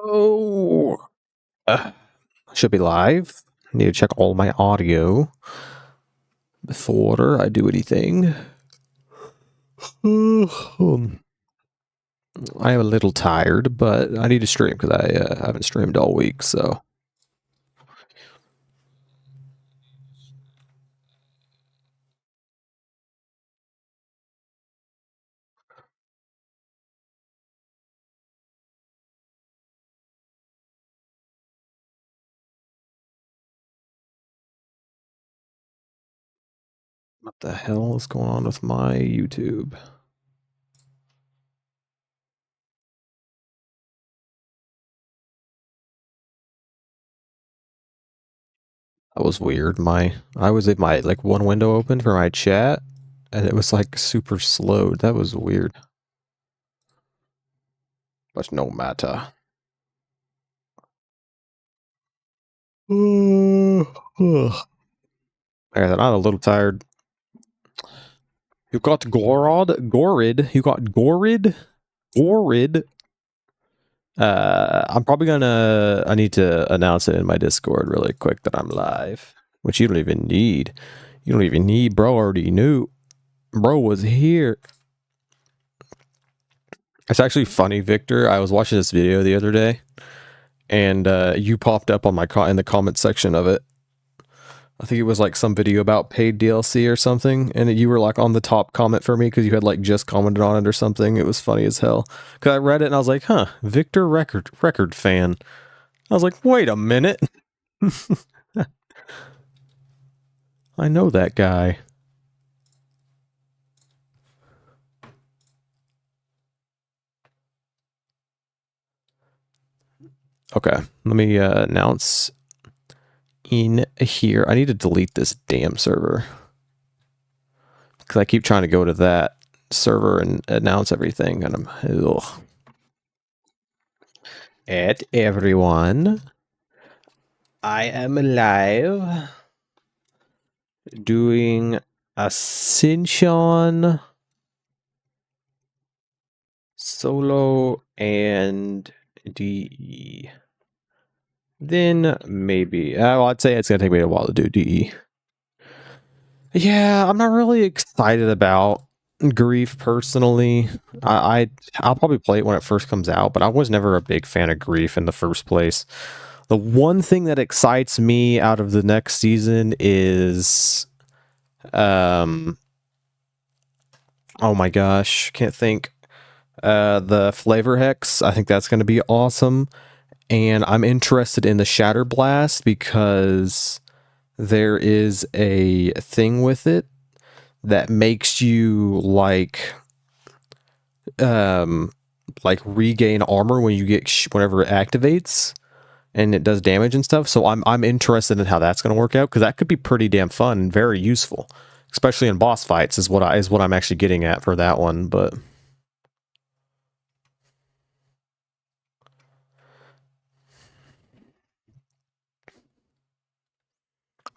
Oh, should be live. Need to check all my audio before I do anything. I am a little tired, but I need to stream because I haven't streamed all week, so. What the hell is going on with my YouTube? That was weird. I was in my one window open for my chat, and it was like super slowed. That was weird. But no matter. I'm a little tired. You got Gorid. You got Gorid. I'm probably I need to announce it in my Discord really quick that I'm live, which you don't even need. You don't even need, bro already knew. Bro was here. It's actually funny, Victor. I was watching this video the other day, and you popped up on my in the comment section of it. I think it was like some video about paid DLC or something, and you were like on the top comment for me because you had like just commented on it or something. It was funny as hell. Because I read it and I was like, huh, Victor record fan. I was like, wait a minute. I know that guy. Okay, let me announce in here. I need to delete this damn server because I keep trying to go to that server and announce everything, and I'm at everyone. I am live doing Ascension solo and DE. Then maybe well, I'd say it's gonna take me a while to do DE. Yeah, I'm not really excited about Grief personally. I'll probably play it when it first comes out, but I was never a big fan of Grief in the first place. The one thing that excites me out of the next season is oh my gosh, can't think. The Flavor Hex. I think that's going to be awesome. And I'm interested in the Shatter Blast because there is a thing with it that makes you like regain armor when you get whenever it activates, and it does damage and stuff. So I'm interested in how that's going to work out because that could be pretty damn fun and very useful, especially in boss fights. Is what I'm actually getting at for that one, but.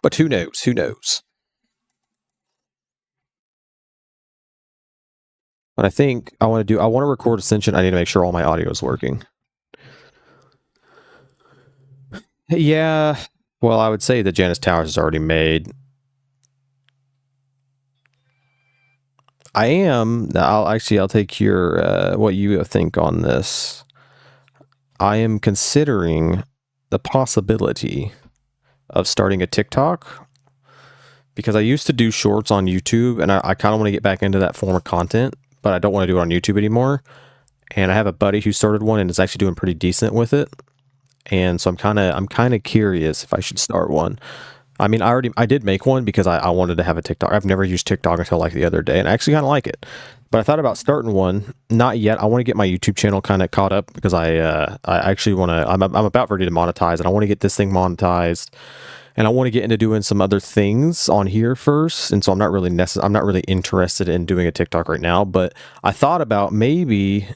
But who knows? Who knows? But I think I want to record Ascension. I need to make sure all my audio is working. Yeah. Well, I would say that Janus Towers is already made. I'll take your what you think on this. I am considering the possibility of starting a TikTok because I used to do shorts on YouTube, and I kind of want to get back into that form of content, but I don't want to do it on YouTube anymore. And I have a buddy who started one and is actually doing pretty decent with it. And so I'm kind of curious if I should start one. I mean, I did make one because I wanted to have a TikTok. I've never used TikTok until like the other day, and I actually kind of like it. But I thought about starting one. Not yet. I want to get my YouTube channel kind of caught up because I actually want to. I'm about ready to monetize, and I want to get this thing monetized, and I want to get into doing some other things on here first. And so I'm not really interested in doing a TikTok right now. But I thought about maybe.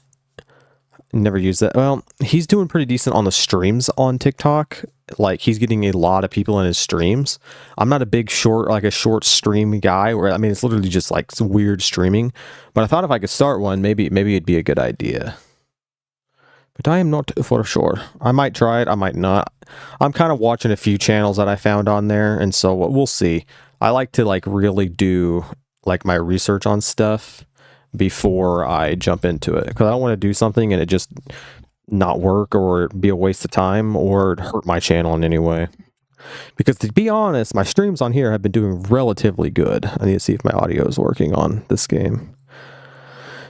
Never used that. Well, he's doing pretty decent on the streams on TikTok. Like, he's getting a lot of people in his streams. I'm not a big short stream guy where, I mean, it's literally just like some weird streaming. But I thought if I could start one, maybe it'd be a good idea. But I am not for sure. I might try it, I might not. I'm kind of watching a few channels that I found on there, and so we'll see. I like to like really do like my research on stuff before I jump into it, because I don't want to do something and it just not work or be a waste of time or hurt my channel in any way. Because to be honest, my streams on here have been doing relatively good. I need to see if my audio is working on this game.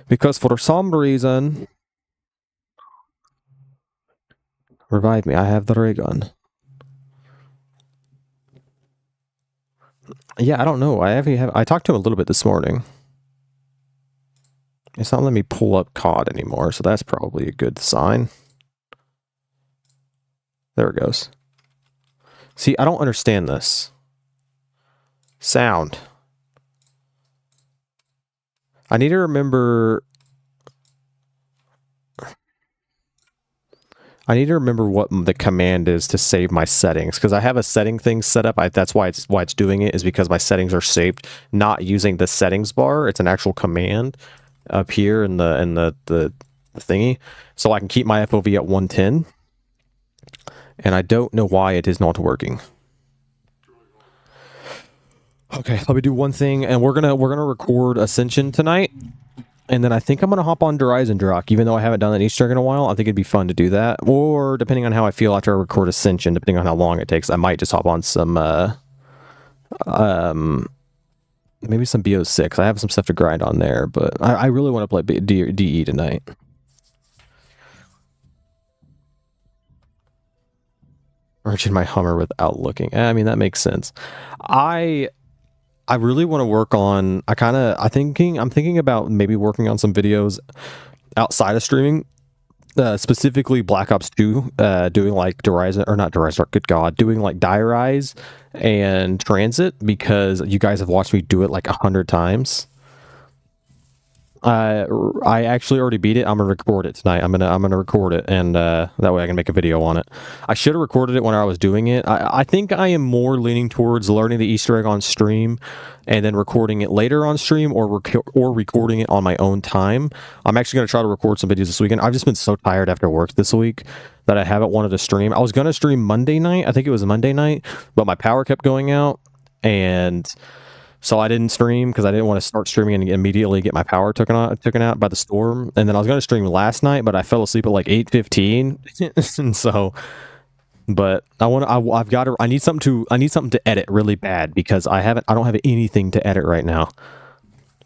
Because for some reason... Revive me, I have the ray gun. Yeah, I don't know. I talked to him a little bit this morning. It's not letting me pull up COD anymore, so that's probably a good sign. There it goes. See, I don't understand this. Sound. I need to remember... what the command is to save my settings, because I have a setting thing set up. That's why it's doing it, is because my settings are saved not using the settings bar. It's an actual command up here in the thingy, so I can keep my FOV at 110. And I don't know why it is not working. Okay, let me do one thing, and we're gonna record Ascension tonight. And then I think I'm going to hop on Horizon Drock, even though I haven't done an Easter egg in a while. I think it'd be fun to do that. Or, depending on how I feel after I record Ascension, depending on how long it takes, I might just hop on some, maybe some Bo6. I have some stuff to grind on there, but I really want to play DE tonight. Merging my Hummer without looking. I mean, that makes sense. I really want to work on, I'm thinking about maybe working on some videos outside of streaming, specifically Black Ops 2, doing like doing like Diarize and Transit, because you guys have watched me do it like 100 times. I actually already beat it. I'm gonna record it tonight. I'm gonna record it, and that way I can make a video on it. I should have recorded it when I was doing it. I think I am more leaning towards learning the Easter egg on stream, and then recording it later on stream, or recording it on my own time. I'm actually gonna try to record some videos this weekend. I've just been so tired after work this week that I haven't wanted to stream. I was gonna stream Monday night. I think it was Monday night, but my power kept going out, and so I didn't stream because I didn't want to start streaming and immediately get my power taken out by the storm. And then I was going to stream last night, but I fell asleep at like 8:15. And so, but I need something to edit really bad, because I don't have anything to edit right now.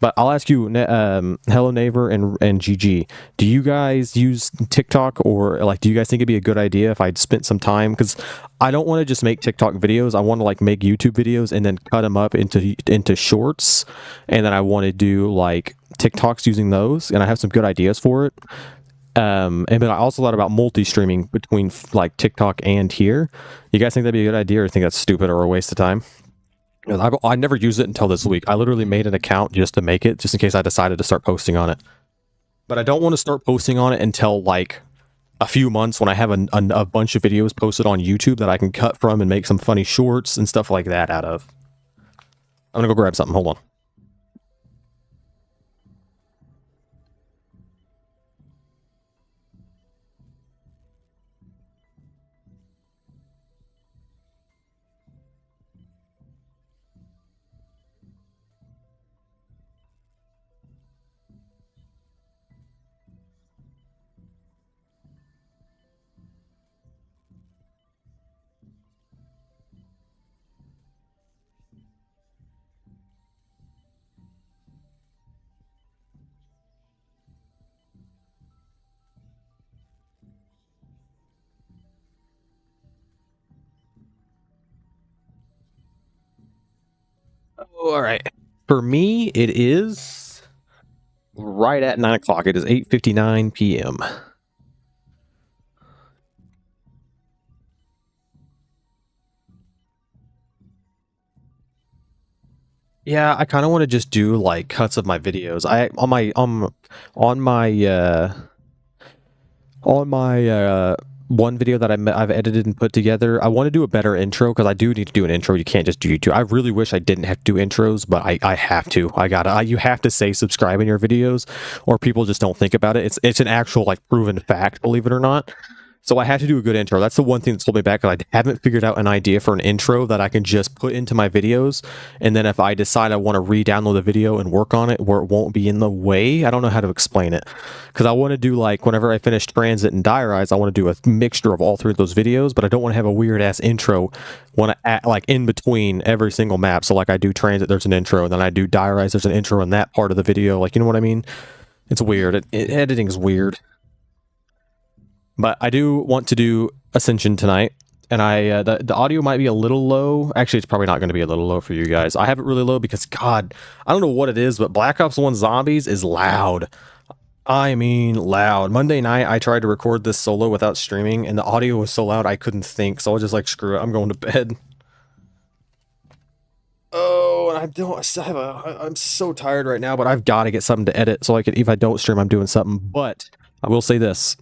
But I'll ask you, Hello Neighbor and GG, do you guys use TikTok, or like, do you guys think it'd be a good idea if I'd spent some time? Because I don't want to just make TikTok videos. I want to like make YouTube videos and then cut them up into shorts, and then I want to do like TikToks using those, and I have some good ideas for it. And but I also thought about multi-streaming between like TikTok and here. You guys think that'd be a good idea, or think that's stupid or a waste of time? I never used it until this week. I literally made an account just to make it, just in case I decided to start posting on it. But I don't want to start posting on it until like a few months, when I have a bunch of videos posted on YouTube that I can cut from and make some funny shorts and stuff like that out of. I'm gonna go grab something. Hold on. All right. For me, it is right at 9 o'clock. It is 8:59 p.m. Yeah, I kind of want to just do like cuts of my videos. On my one video that I've edited and put together. I want to do a better intro because I do need to do an intro. You can't just do YouTube. I really wish I didn't have to do intros, but I have to. You have to say subscribe in your videos, or people just don't think about it. It's an actual like proven fact, believe it or not. So I had to do a good intro. That's the one thing that's holding me back. I haven't figured out an idea for an intro that I can just put into my videos. And then if I decide I want to re-download the video and work on it where it won't be in the way, I don't know how to explain it. Because I want to do like, whenever I finish Transit and Diarize, I want to do a mixture of all three of those videos, but I don't want to have a weird ass intro want to add, like in between every single map. So like I do Transit, there's an intro, and then I do Diarize, there's an intro in that part of the video. Like, you know what I mean? It's weird. Editing is weird. But I do want to do Ascension tonight, and the audio might be a little low. Actually, it's probably not going to be a little low for you guys. I have it really low because, God, I don't know what it is, but Black Ops 1 Zombies is loud. I mean, loud. Monday night, I tried to record this solo without streaming, and the audio was so loud I couldn't think, so I was just like, screw it, I'm going to bed. Oh, and I'm so tired right now, but I've got to get something to edit, so if I don't stream, I'm doing something. But I will say this.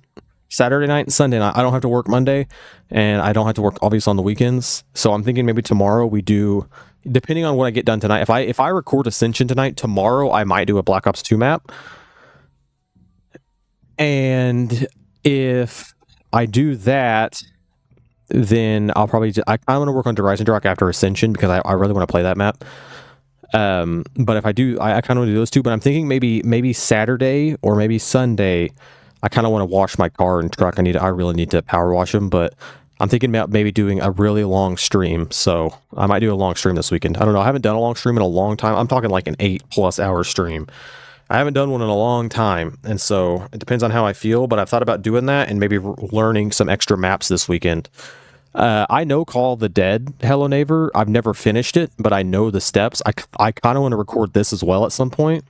Saturday night and Sunday night, I don't have to work Monday, and I don't have to work obviously on the weekends. So I'm thinking maybe tomorrow we do, depending on what I get done tonight. If I record Ascension tonight, tomorrow I might do a Black Ops 2 map. And if I do that, then I'll probably I'm going to work on Horizon Rock after Ascension because I really want to play that map. But if I do, I kind of want to do those two. But I'm thinking maybe Saturday or maybe Sunday. I kind of want to wash my car and truck. I really need to power wash them, but I'm thinking about maybe doing a really long stream. So I might do a long stream this weekend. I don't know. I haven't done a long stream in a long time. I'm talking like an 8+ hour stream. I haven't done one in a long time. And so it depends on how I feel, but I've thought about doing that and maybe learning some extra maps this weekend. I know Call of the Dead, Hello Neighbor. I've never finished it, but I know the steps. I kind of want to record this as well at some point.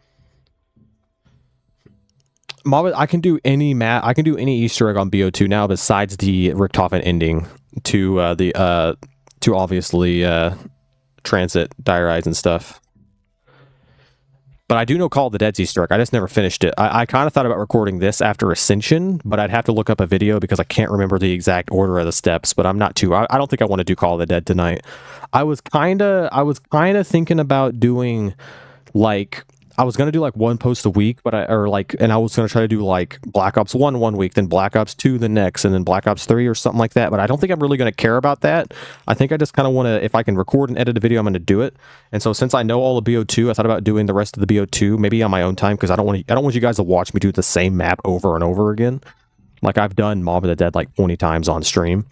I can do any map. I can do any Easter egg on Bo2 now, besides the Richtofen ending to obviously Transit, Diarize, and stuff. But I do know Call of the Dead's Easter egg. I just never finished it. I kind of thought about recording this after Ascension, but I'd have to look up a video because I can't remember the exact order of the steps. But I'm not too. I don't think I want to do Call of the Dead tonight. I was kind of thinking about doing like. I was going to do like one post a week, and I was going to try to do like Black Ops 1 one week, then Black Ops 2 the next, and then Black Ops 3 or something like that. But I don't think I'm really going to care about that. I think I just kind of want to, if I can record and edit a video, I'm going to do it. And so since I know all of Bo2, I thought about doing the rest of the Bo2 maybe on my own time because I don't want you guys to watch me do the same map over and over again. Like I've done Mob of the Dead like 20 times on stream.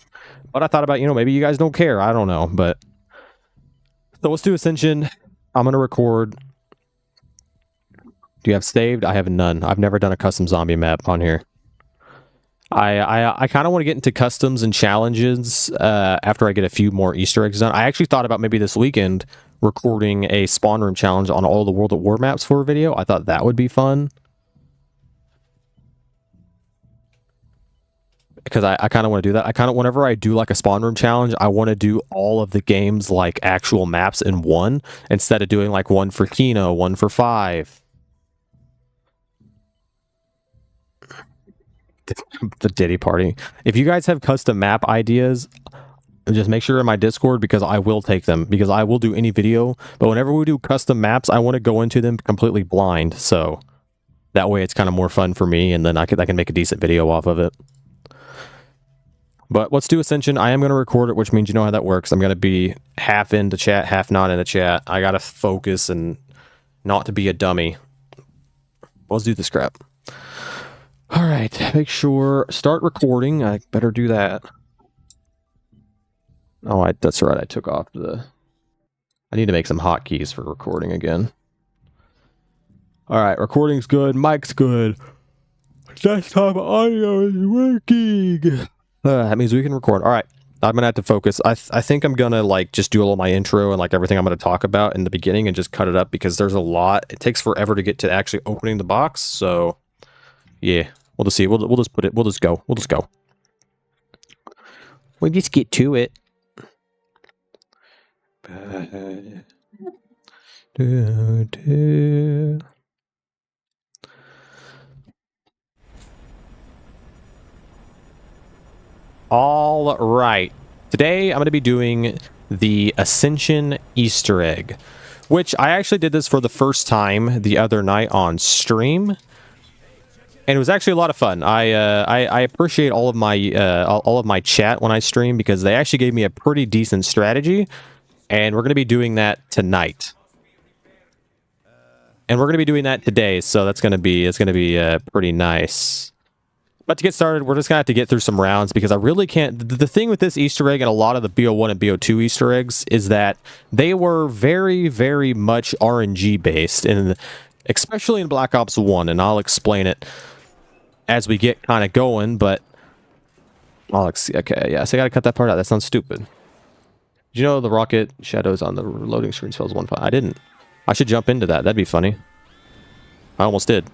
But I thought about, maybe you guys don't care. I don't know. But so let's do Ascension. I'm going to record. Do you have saved? I have none. I've never done a custom zombie map on here. I kind of want to get into customs and challenges after I get a few more Easter eggs done. I actually thought about maybe this weekend recording a spawn room challenge on all the World at War maps for a video. I thought that would be fun. Because I kind of want to do that. Whenever I do like a spawn room challenge, I want to do all of the games like actual maps in one, instead of doing like one for Kino, one for 5. The Diddy party. If you guys have custom map ideas, just make sure in my Discord because I will take them, because I will do any video. But whenever we do custom maps, I want to go into them completely blind, so that way it's kind of more fun for me, and then I can make a decent video off of it. But let's do Ascension. I am going to record it, which means you know how that works. I'm going to be half into chat, half not in the chat. I got to focus and not to be a dummy. Let's do this crap. All right, make sure, start recording. I better do that. Oh, that's right, I took off I need to make some hotkeys for recording again. All right, recording's good, mic's good. Desktop audio is working. That means we can record. All right, I'm gonna have to focus. I think I'm gonna like just do a little my intro and like everything I'm gonna talk about in the beginning and just cut it up because there's a lot. It takes forever to get to actually opening the box, so yeah. We'll just see. We'll just put it. We'll just go. We'll just go. We'll just get to it. All right. Today I'm going to be doing the Ascension Easter egg, which I actually did this for the first time the other night on stream, and it was actually a lot of fun. I appreciate all of my chat when I stream because they actually gave me a pretty decent strategy, and we're going to be doing that tonight. And we're going to be doing that today, so it's going to be pretty nice. But to get started, we're just going to have to get through some rounds because I really can't... The thing with this Easter egg and a lot of the Bo1 and Bo2 Easter eggs is that they were very, very much RNG based, and especially in Black Ops 1, and I'll explain it as we get kind of going, but... Okay, yeah, so I got to cut that part out. That sounds stupid. Did you know the rocket shadows on the loading screen spells 1-5? I didn't. I should jump into that. That'd be funny. I almost did.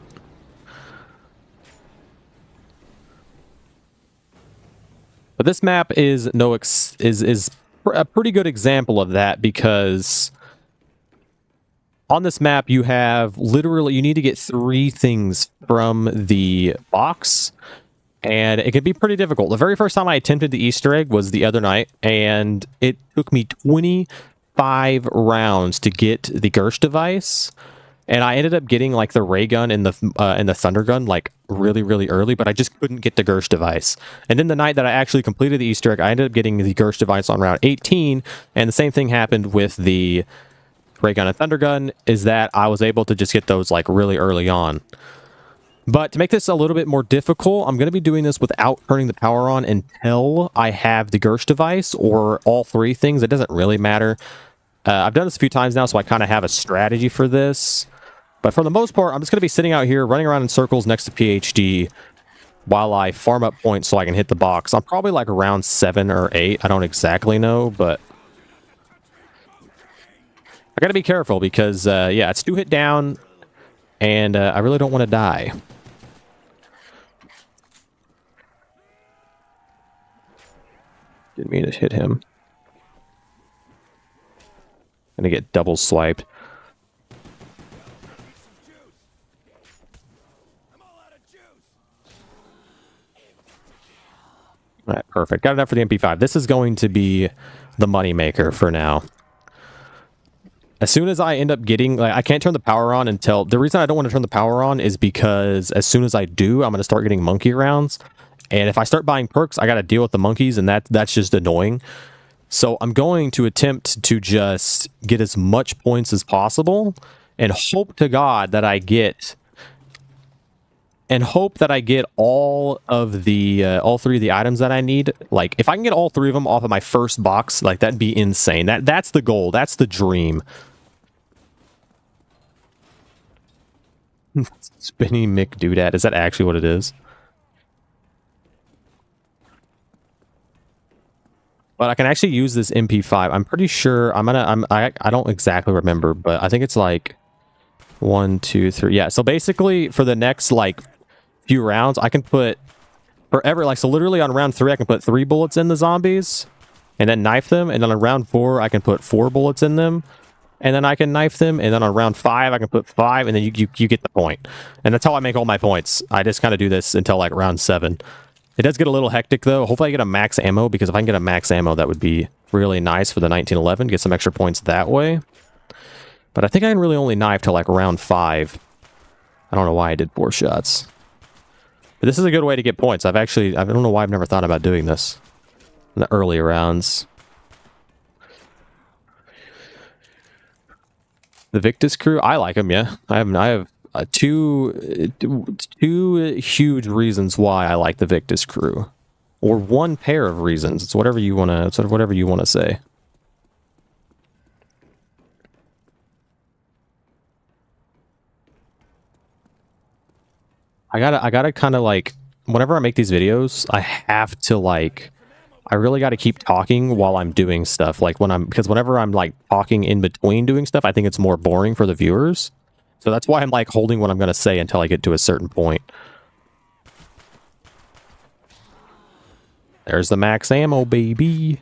But this map is a pretty good example of that because on this map you have literally you need to get 3 things from the box, and it can be pretty difficult. The very first time I attempted the Easter egg was the other night, and it took me 25 rounds to get the Gersh device. And I ended up getting like the ray gun and the thunder gun like really, really early, but I just couldn't get the Gersh device. And then the night that I actually completed the Easter egg, I ended up getting the Gersh device on round 18, and the same thing happened with the ray gun and thunder gun, is that I was able to just get those like really early on. But to make this a little bit more difficult, I'm going to be doing this without turning the power on until I have the Gersh device or all 3 things. It doesn't really matter. I've done this a few times now, so I kind of have a strategy for this. But for the most part, I'm just going to be sitting out here, running around in circles next to PhD while I farm up points so I can hit the box. I'm probably like around 7 or 8. I don't exactly know, but I got to be careful because, yeah, it's 2 hit down, and I really don't want to die. Didn't mean to hit him. Gonna get double swiped. All right, perfect. Got enough for the MP5. This is going to be the moneymaker for now. As soon as I end up getting... Like, I can't turn the power on until... The reason I don't want to turn the power on is because as soon as I do, I'm going to start getting monkey rounds. And if I start buying perks, I got to deal with the monkeys, and that's just annoying. So I'm going to attempt to just get as much points as possible and hope to God that I get... And hope that I get all of the all 3 of the items that I need. Like, if I can get all 3 of them off of my first box, like, that'd be insane. That's the goal. That's the dream. Spinny Mick Doodad. Is that actually what it is? But I can actually use this MP5. I'm pretty sure I don't exactly remember, but I think it's like 1, 2, 3. Yeah. So basically, for the next like few rounds, I can put forever, like, so literally on round 3 I can put 3 bullets in the zombies and then knife them, and then on round 4 I can put 4 bullets in them and then I can knife them, and then on round 5 I can put 5, and then you get the point. And that's how I make all my points. I just kind of do this until like round 7. It does get a little hectic though. Hopefully I get a max ammo, because if I can get a max ammo, that would be really nice for the 1911, get some extra points that way. But I think I can really only knife till like round 5. I don't know why I did 4 shots. But this is a good way to get points. I don't know why I've never thought about doing this in the early rounds. The Victus crew, I like them, yeah. I have two huge reasons why I like the Victus crew. Or one pair of reasons. It's whatever you want to say. I gotta kind of like, whenever I make these videos, I have to like, I really got to keep talking while I'm doing stuff. Like because whenever I'm like talking in between doing stuff, I think it's more boring for the viewers. So that's why I'm like holding what I'm going to say until I get to a certain point. There's the max ammo, baby.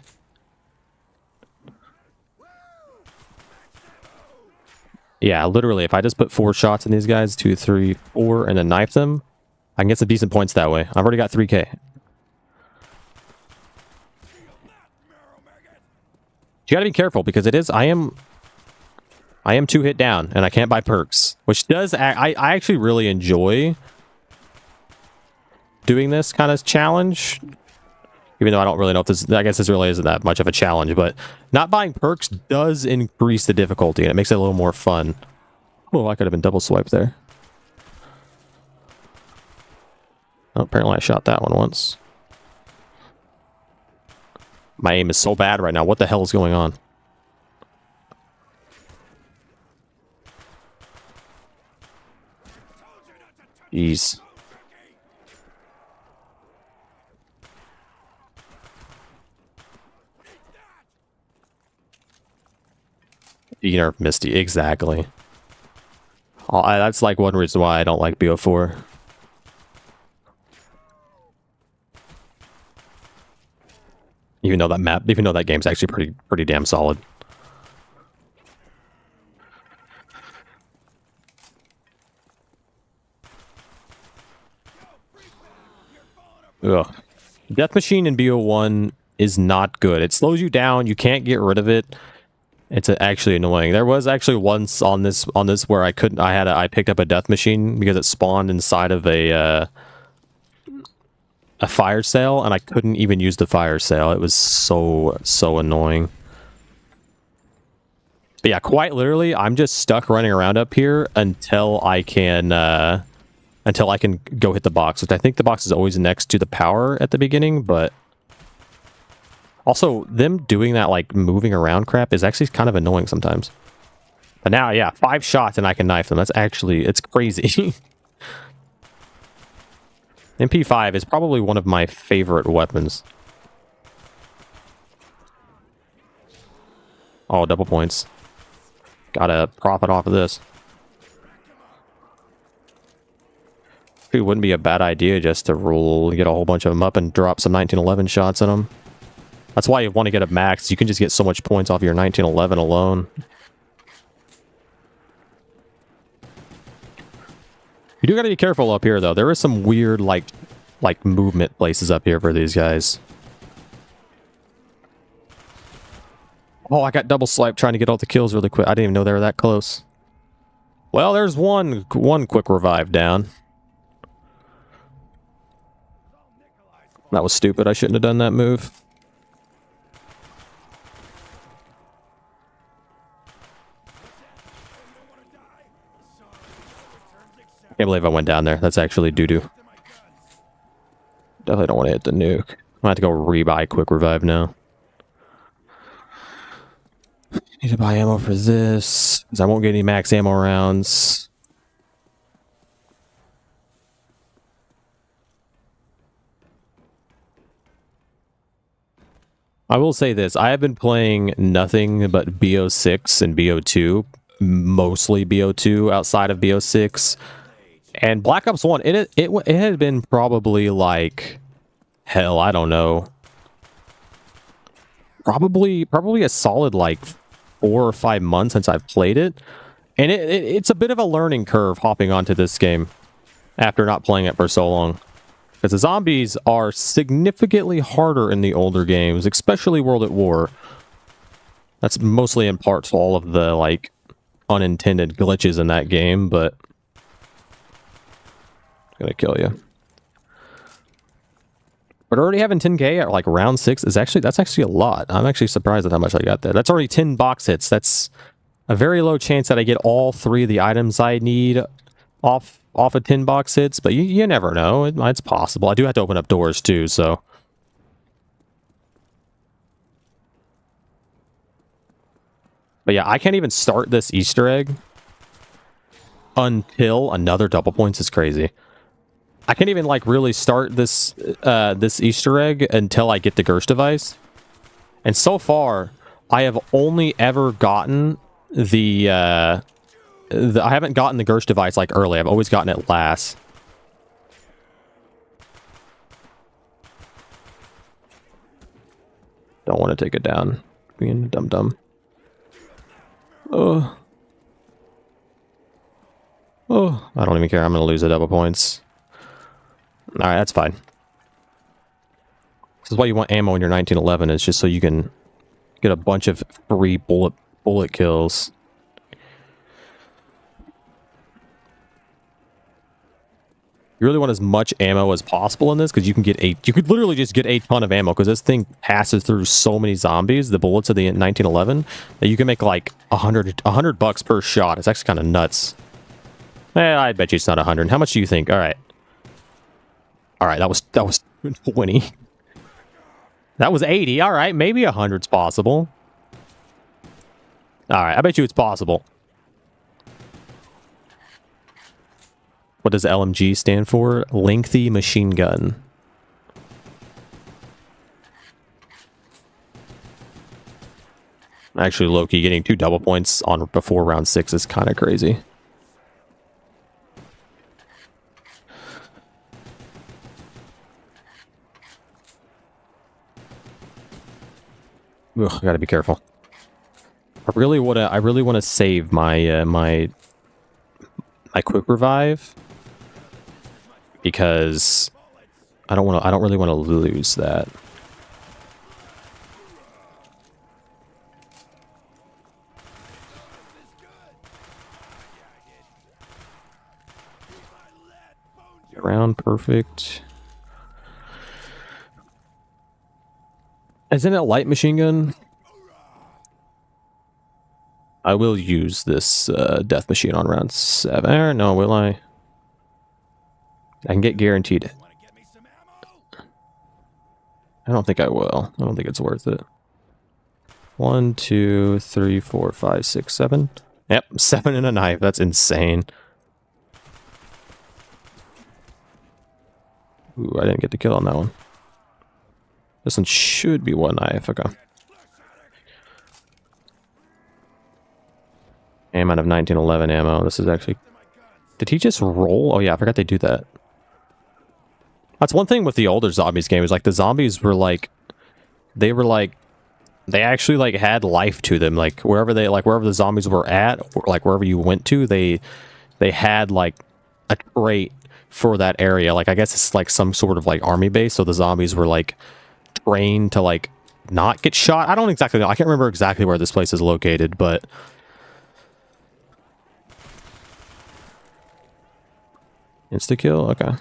Yeah, literally, if I just put 4 shots in these guys, 2, 3, 4, and then knife them, I can get some decent points that way. I've already got 3K. You gotta be careful because it is. I am 2 hit down and I can't buy perks, which does. I actually really enjoy doing this kind of challenge, even though I don't really know if this. I guess this really isn't that much of a challenge, but not buying perks does increase the difficulty and it makes it a little more fun. Oh, I could have been double swiped there. Oh, apparently I shot that one once. My aim is so bad right now. What the hell is going on? Jeez. You nerf Misty, exactly. Oh, that's like one reason why I don't like Bo4. Even though that game's actually pretty damn solid. Ugh. Death Machine in Bo1 is not good. It slows you down. You can't get rid of it. It's actually annoying. There was actually once on this where I picked up a Death Machine because it spawned inside of a fire sale, and I couldn't even use the fire sale. It was so annoying. But yeah, quite literally, I'm just stuck running around up here until I can go hit the box, which I think the box is always next to the power at the beginning, but also them doing that like moving around crap is actually kind of annoying sometimes. But now, yeah, 5 shots and I can knife them. It's crazy. MP5 is probably one of my favorite weapons. Oh, double points. Gotta profit off of this. It wouldn't be a bad idea just to get a whole bunch of them up and drop some 1911 shots in them. That's why you want to get a max. You can just get so much points off your 1911 alone. You do gotta be careful up here, though. There is some weird, like movement places up here for these guys. Oh, I got double swiped trying to get all the kills really quick. I didn't even know they were that close. Well, there's one quick revive down. That was stupid. I shouldn't have done that move. Can't believe I went down there. That's actually doo-doo. Definitely don't want to hit the nuke. I'm gonna have to go rebuy quick revive now. Need to buy ammo for this, because I won't get any max ammo rounds. I will say this. I have been playing nothing but Bo6 and Bo2. Mostly Bo2 outside of Bo6. And Black Ops 1, it had been probably like, hell, I don't know. Probably a solid like 4 or 5 months since I've played it. And it's a bit of a learning curve hopping onto this game after not playing it for so long. Because the zombies are significantly harder in the older games, especially World at War. That's mostly in part to all of the like unintended glitches in that game, but gonna kill you. But already having 10k at like round 6 is that's actually a lot. I'm actually surprised at how much I got there. That's already 10 box hits. That's a very low chance that I get all 3 of the items I need off of 10 box hits, but you never know. It's possible. I do have to open up doors too, so. But yeah, I can't even start this Easter egg until another double points is crazy. I can't even like really start this this Easter egg until I get the Gersh device. And so far, I have only ever gotten I haven't gotten the Gersh device like early. I've always gotten it last. Don't want to take it down. Being dumb. Oh, I don't even care. I'm going to lose the double points. Alright, that's fine. This is why you want ammo in your 1911, is just so you can Get a bunch of free bullet kills. You really want as much ammo as possible in this because you could literally just get a ton of ammo because this thing passes through so many zombies, the bullets of the 1911, that you can make like $100 per shot. It's actually kind of nuts. I bet you it's not 100. How much do you think? All right, that was 20. That was 80. All right, maybe 100's possible. All right, I bet you it's possible. What does LMG stand for? Lengthy machine gun. Actually, low-key, getting 2 double points on before round 6 is kind of crazy. Ugh, I gotta be careful. I really wanna save my my quick revive. Because I don't really want to lose that. Around perfect. Isn't it a light machine gun? I will use this death machine on round 7. Or no, will I? I can get guaranteed. I don't think I will. I don't think it's worth it. 1, 2, 3, 4, 5, 6, 7. Yep, 7 and a knife. That's insane. Ooh, I didn't get the kill on that one. This one should be 1 knife. Okay. I'm out of 1911 ammo. This is actually... Did he just roll? Oh yeah, I forgot they do that. That's one thing with the older zombies game is like the zombies were like, they actually like had life to them. Like wherever the zombies were at, or like wherever you went to, they had like a trait for that area. Like I guess it's like some sort of like army base. So the zombies were like trained to like not get shot. I don't exactly know. I can't remember exactly where this place is located, but insta kill. Okay.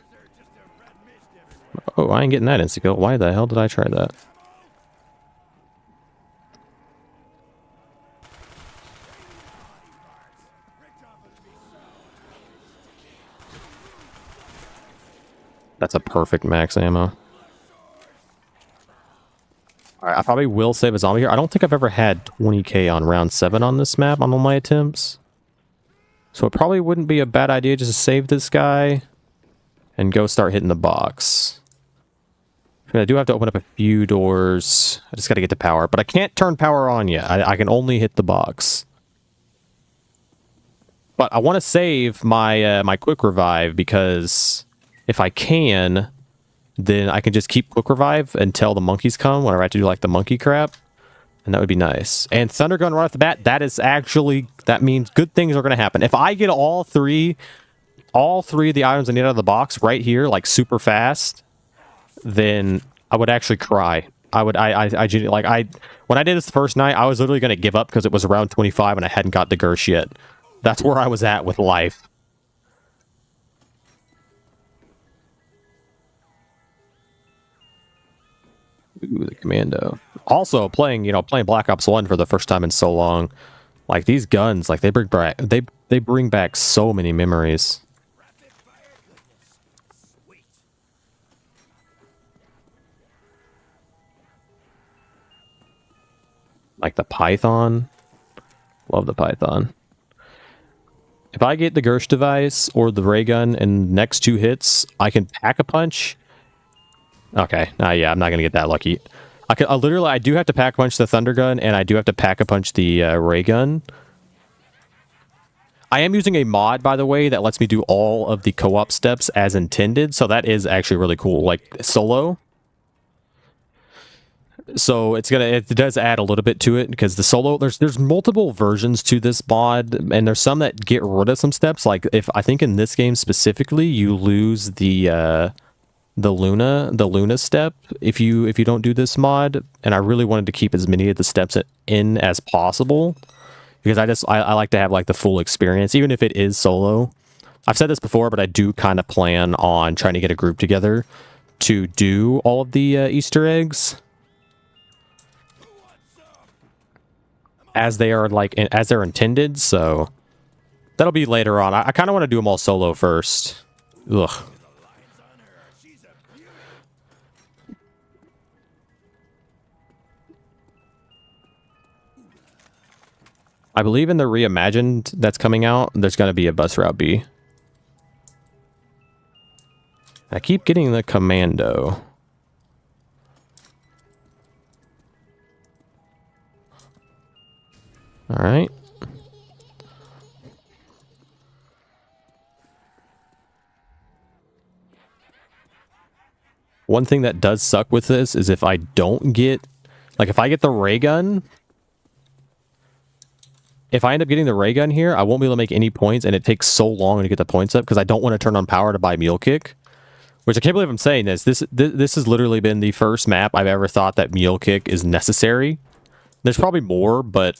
Oh, I ain't getting that insta-kill. Why the hell did I try that? That's a perfect max ammo. Alright, I probably will save a zombie here. I don't think I've ever had 20k on round 7 on this map on all my attempts. So it probably wouldn't be a bad idea just to save this guy and go start hitting the box. I do have to open up a few doors. I just got to get to power, but I can't turn power on yet. I can only hit the box. But I want to save my my quick revive because if I can, then I can just keep quick revive until the monkeys come whenever I have to do like the monkey crap, and that would be nice. And thunder gun right off the bat, that means good things are going to happen. If I get all three of the items I need out of the box right here, like super fast, then I would actually cry. When I did this the first night, I was literally going to give up because it was around 25 and I hadn't got the Gersh yet. That's where I was at with life. Ooh, the commando. Also playing Black Ops 1 for the first time in so long. Like these guns, like they bring back so many memories. Like the Python. Love the Python. If I get the Gersh device or the ray gun in next 2 hits, I can pack a punch. Okay, yeah, I'm not gonna get that lucky. I do have to pack a punch the thunder gun, and I do have to pack a punch the ray gun. I am using a mod, by the way, that lets me do all of the co-op steps as intended, so that is actually really cool. Like solo. So it does add a little bit to it because the solo there's multiple versions to this mod, and there's some that get rid of some steps. Like I think in this game specifically, you lose the the Luna step if you don't do this mod, and I really wanted to keep as many of the steps in as possible because I like to have like the full experience, even if it is solo. I've said this before, but I do kind of plan on trying to get a group together to do all of the Easter eggs as they are as they're intended. So that'll be later on. I kind of want to do them all solo first. Ugh. I believe in the reimagined that's coming out, there's going to be a bus route B. I keep getting the commando. All right. One thing that does suck with this is if I don't get, like if I get the ray gun, if I end up getting the ray gun here, I won't be able to make any points, and it takes so long to get the points up because I don't want to turn on power to buy Mule Kick. Which I can't believe I'm saying this. This has literally been the first map I've ever thought that Mule Kick is necessary. There's probably more, but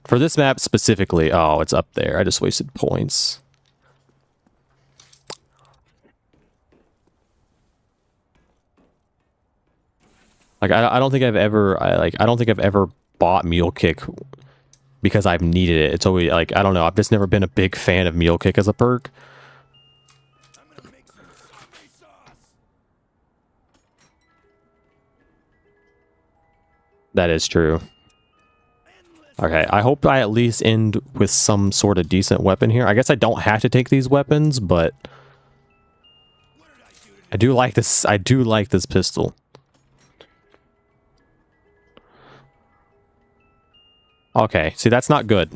for this map specifically, oh, it's up there. I just wasted points. Like I don't think I've ever I don't think I've ever bought Mule Kick because I've needed it. It's always like, I don't know. I've just never been a big fan of Mule Kick as a perk. That is true. Okay, I hope I at least end with some sort of decent weapon here. I guess I don't have to take these weapons, but I do like this. I do like this pistol. Okay, see, that's not good.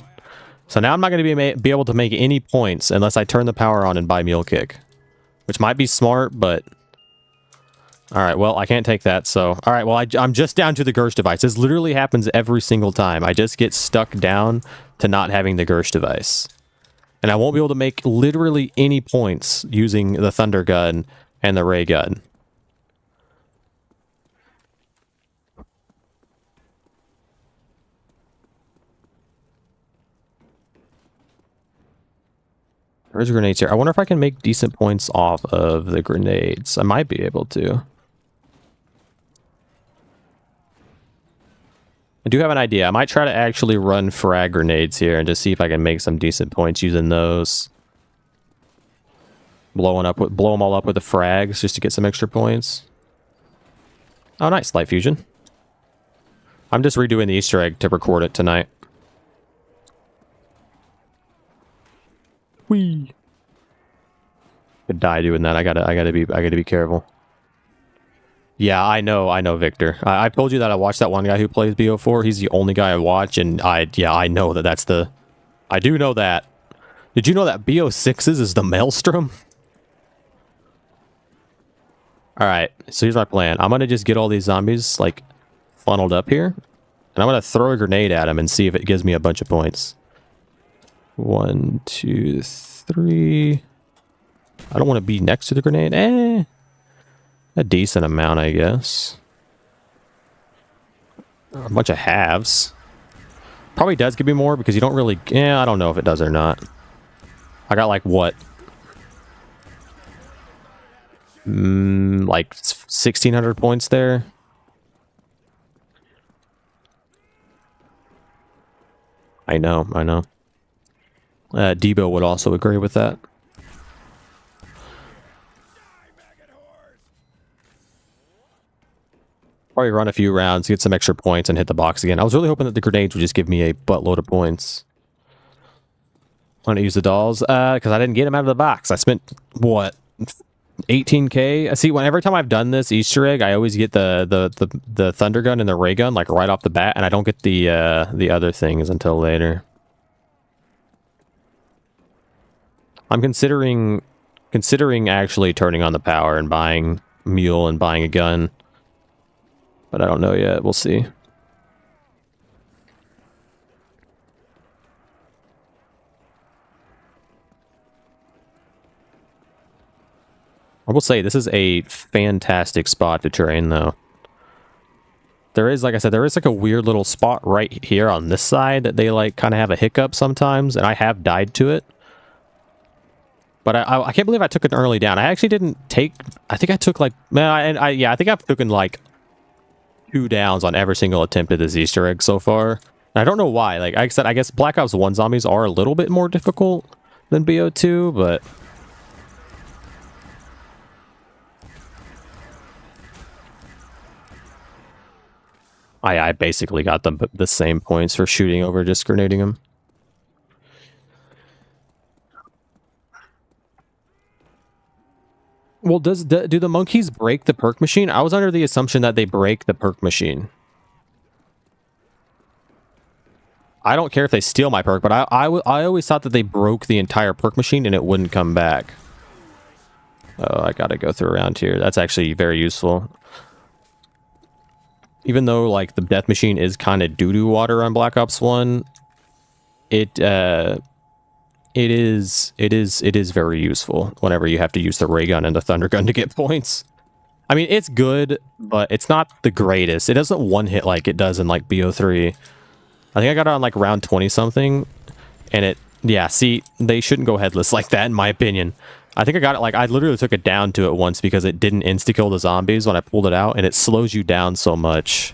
So now I'm not going to be able to make any points unless I turn the power on and buy Mule Kick. Which might be smart, but... Alright, well, I can't take that, so... Alright, well, I'm just down to the Gersh device. This literally happens every single time. I just get stuck down to not having the Gersh device. And I won't be able to make literally any points using the Thunder Gun and the Ray Gun. There's grenades here. I wonder if I can make decent points off of the grenades. I might be able to. I do have an idea. I might try to actually run frag grenades here and just see if I can make some decent points using those. Blow them all up with the frags just to get some extra points. Oh, nice. Light fusion. I'm just redoing the Easter egg to record it tonight. Whee! Could die doing that. I gotta be careful. Yeah, I know, Victor. I told you that I watched that one guy who plays Bo4. He's the only guy I watch, and I know that that's the... I do know that. Did you know that Bo6's is the Maelstrom? Alright, so here's my plan. I'm gonna just get all these zombies, like, funneled up here. And I'm gonna throw a grenade at him and see if it gives me a bunch of points. 1, 2, 3... I don't want to be next to the grenade. A decent amount, I guess. A bunch of halves. Probably does give me more because you don't really... Yeah, I don't know if it does or not. I got like what? Like 1,600 points there. I know. Debo would also agree with that. Probably run a few rounds, get some extra points, and hit the box again. I was really hoping that the grenades would just give me a buttload of points. I'm going to use the dolls, because I didn't get them out of the box. I spent, what, 18k? See, every time I've done this Easter egg, I always get the Thunder Gun and the Ray Gun, like, right off the bat, and I don't get the other things until later. I'm considering actually turning on the power and buying Mule and buying a gun. But I don't know yet. We'll see. I will say, this is a fantastic spot to train, though. There is, like I said, there is like a weird little spot right here on this side that they like kind of have a hiccup sometimes, and I have died to it. But I can't believe I took an early down. I actually didn't take... I think I took like... yeah, I think I've taken like 2 downs on every single attempt at this Easter egg so far. And I don't know why. Like I said, I guess Black Ops 1 zombies are a little bit more difficult than Bo2, but... I basically got the same points for shooting over just grenading them. Well, do the monkeys break the perk machine? I was under the assumption that they break the perk machine. I don't care if they steal my perk, but I always thought that they broke the entire perk machine and it wouldn't come back. Oh, I gotta go through around here. That's actually very useful. Even though, like, the death machine is kind of doo-doo water on Black Ops 1, it is very useful whenever you have to use the ray gun and the thunder gun to get points. I mean, it's good, but it's not the greatest. It doesn't one-hit like it does in, like, Bo3. I think I got it on, like, round 20-something, and it... Yeah, see, they shouldn't go headless like that, in my opinion. I think I got it, like, I literally took it down to it once because it didn't insta-kill the zombies when I pulled it out, and it slows you down so much.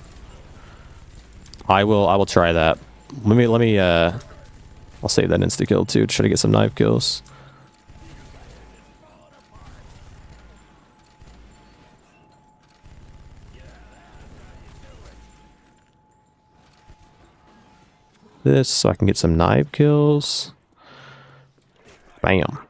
I will try that. Let me, I'll save that insta-kill, too, to try to get some knife kills. This, so I can get some knife kills. Bam.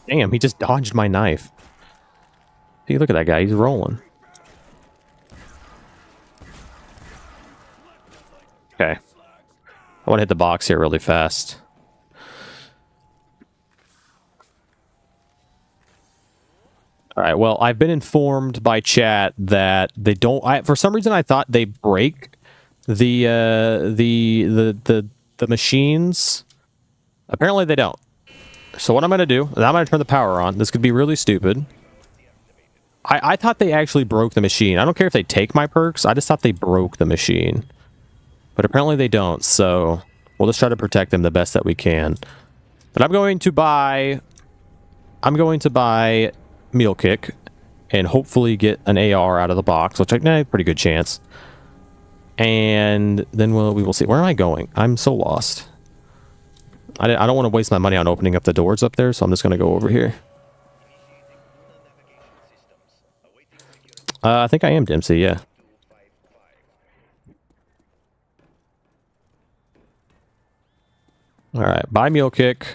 Damn, he just dodged my knife. See, look at that guy. He's rolling. Okay. I want to hit the box here really fast. Alright, well, I've been informed by chat that they don't... for some reason, I thought they break the machines. Apparently, they don't. So what I'm going to do, is I'm going to turn the power on. This could be really stupid. I thought they actually broke the machine. I don't care if they take my perks. I just thought they broke the machine. But apparently they don't, so we'll just try to protect them the best that we can. But I'm going to buy Meal Kick and hopefully get an AR out of the box, which I have a pretty good chance. And then we will see. Where am I going? I'm so lost. I don't want to waste my money on opening up the doors up there, so I'm just going to go over here. I think I am Dempsey, yeah. Alright, buy Meal Kick.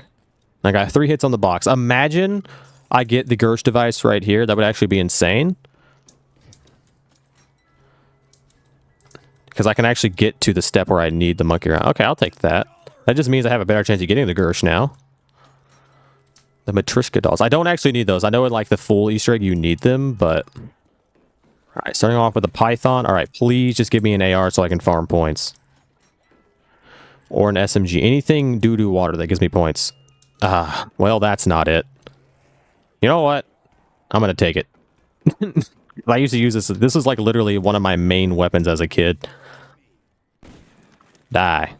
I got 3 hits on the box. Imagine I get the Gersh device right here. That would actually be insane. Because I can actually get to the step where I need the monkey round. Okay, I'll take that. That just means I have a better chance of getting the Gersh now. The Matryoshka dolls. I don't actually need those. I know in like the full Easter egg you need them, but... Alright, starting off with a Python. Alright, please just give me an AR so I can farm points. Or an SMG. Anything doo-doo water that gives me points. Ah, well, that's not it. You know what? I'm gonna take it. I used to use this. This is like literally one of my main weapons as a kid. Die.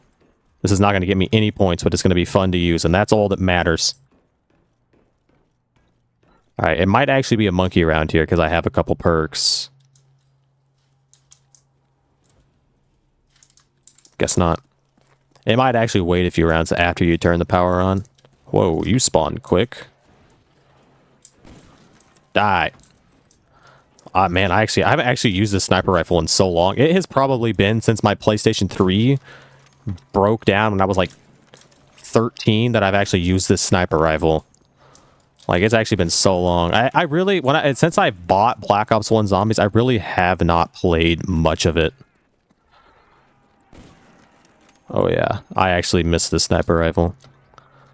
This is not going to get me any points, but it's going to be fun to use, and that's all that matters. Alright, it might actually be a monkey around here, because I have a couple perks. Guess not. It might actually wait a few rounds after you turn the power on. Whoa, you spawned quick. Die. Ah, man, I haven't actually used this sniper rifle in so long. It has probably been since my PlayStation 3 broke down when I was like 13 that I've actually used this sniper rifle. Like, it's actually been so long. I really, since I bought Black Ops 1 Zombies, I really have not played much of it. Oh yeah, I actually missed this sniper rifle.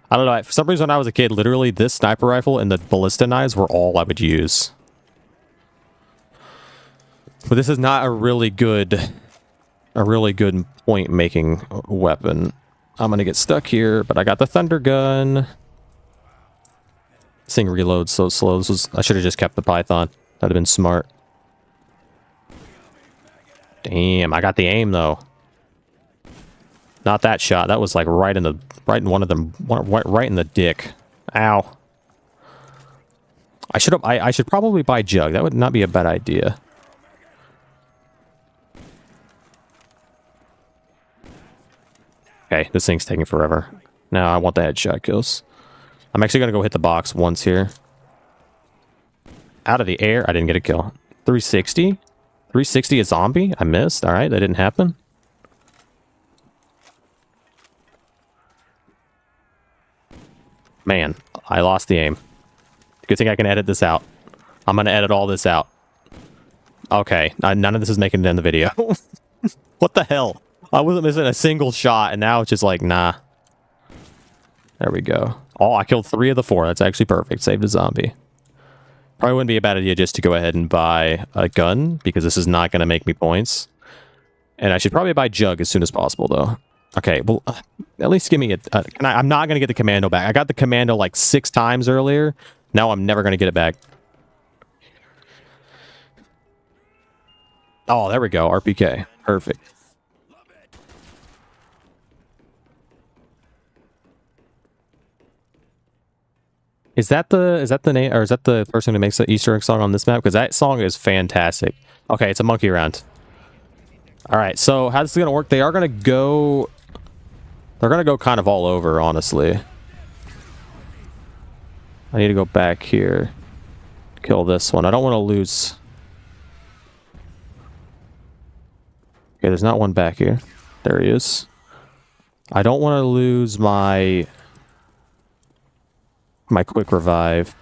I don't know, for some reason when I was a kid, literally this sniper rifle and the ballista knives were all I would use. But this is not a really good a really good point-making weapon. I'm gonna get stuck here, but I got the thunder gun. This thing reloads so slow. I should have just kept the python. That'd have been smart. Damn, I got the aim though. Not that shot. That was like right in one of them, right in the dick. Ow. I should probably buy Jug. That would not be a bad idea. Okay, this thing's taking forever. Now I want the headshot kills. I'm actually gonna go hit the box once here. Out of the air, I didn't get a kill. 360? 360 a zombie? I missed. Alright, that didn't happen. Man, I lost the aim. Good thing I can edit this out. I'm gonna edit all this out. Okay, none of this is making it in the video. What the hell? I wasn't missing a single shot, and now it's just like, nah. There we go. Oh, I killed 3 of the 4. That's actually perfect. Saved a zombie. Probably wouldn't be a bad idea just to go ahead and buy a gun, because this is not going to make me points. And I should probably buy Jug as soon as possible, though. Okay, well, at least give me a... I'm not going to get the commando back. I got the commando like 6 times earlier. Now I'm never going to get it back. Oh, there we go. RPK. Perfect. Is that the name, or is that the person who makes the Easter egg song on this map? Because that song is fantastic. Okay, it's a monkey round. All right, so how's this gonna work? They're gonna go kind of all over, honestly. I need to go back here, kill this one. I don't want to lose. Okay, there's not one back here. There he is. I don't want to lose my quick revive.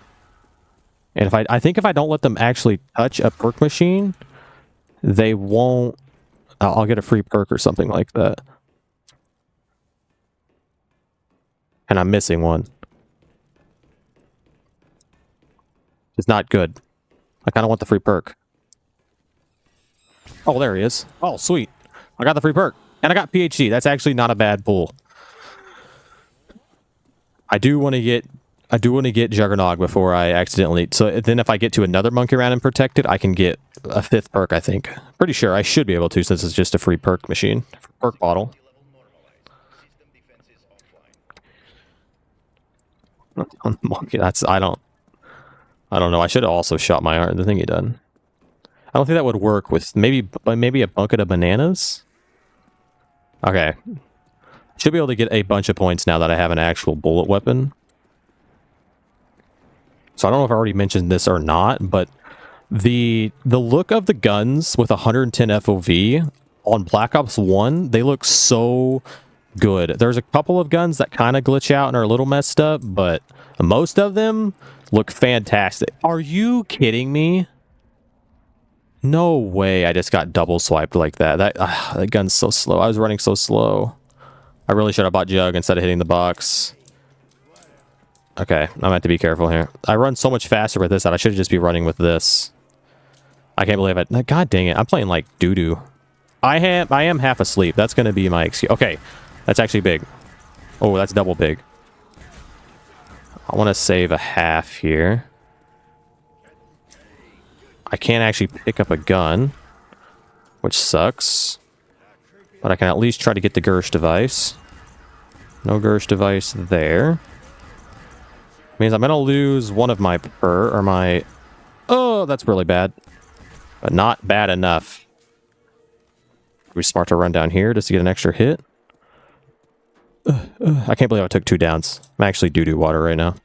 And if I think if I don't let them actually touch a perk machine, they won't... I'll get a free perk or something like that. And I'm missing one. It's not good. I kind of want the free perk. Oh, there he is. Oh, sweet. I got the free perk. And I got PhD. That's actually not a bad pull. I do want to get Juggernog before I accidentally... So then if I get to another monkey round and protect it, I can get a 5th perk, I think. Pretty sure I should be able to, since it's just a free perk machine. Perk bottle. Monkey, that's... I don't know. I should have also shot my art. The thing he done. I don't think that would work with... Maybe a bucket of bananas? Okay. Should be able to get a bunch of points now that I have an actual bullet weapon. So I don't know if I already mentioned this or not, but the look of the guns with 110 FOV on Black Ops 1, they look so good. There's a couple of guns that kind of glitch out and are a little messed up, but most of them look fantastic. Are you kidding me? No way I just got double swiped like that. That gun's so slow. I was running so slow. I really should have bought Jug instead of hitting the box. Okay, I'm gonna have to be careful here. I run so much faster with this that I should just be running with this. I can't believe it. God dang it, I'm playing like doo-doo. I am half asleep. That's gonna be my excuse. Okay, that's actually big. Oh, that's double big. I want to save a half here. I can't actually pick up a gun, which sucks. But I can at least try to get the Gersh device. No Gersh device there. Means I'm gonna lose one of my Oh, that's really bad. But not bad enough. We're smart to run down here just to get an extra hit. I can't believe I took 2 downs. I'm actually doo-doo water right now.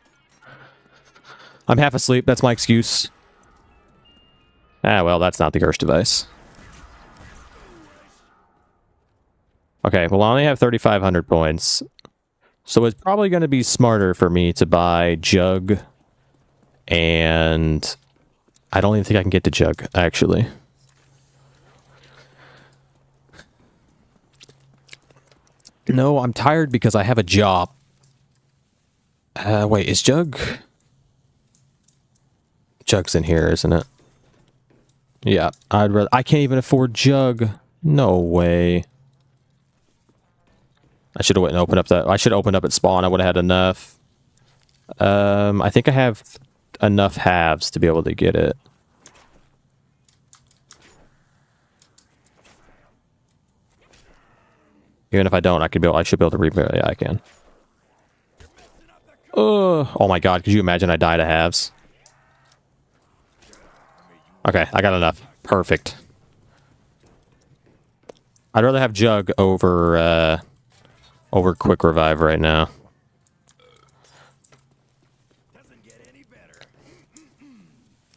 I'm half asleep. That's my excuse. Ah, well, that's not the Gersh device. Okay, well, I only have 3,500 points. So it's probably going to be smarter for me to buy Jug. And I don't even think I can get to Jug, actually. No, I'm tired because I have a job. Wait, is Jug? Jug's in here, isn't it? Yeah, I can't even afford Jug. No way. I should have went and opened up that. I should have opened up at spawn. I would have had enough. I think I have enough halves to be able to get it. Even if I don't, I should be able to repair. Yeah, I can. Oh my god, could you imagine I died of halves? Okay, I got enough. Perfect. I'd rather have Jug over over quick revive right now.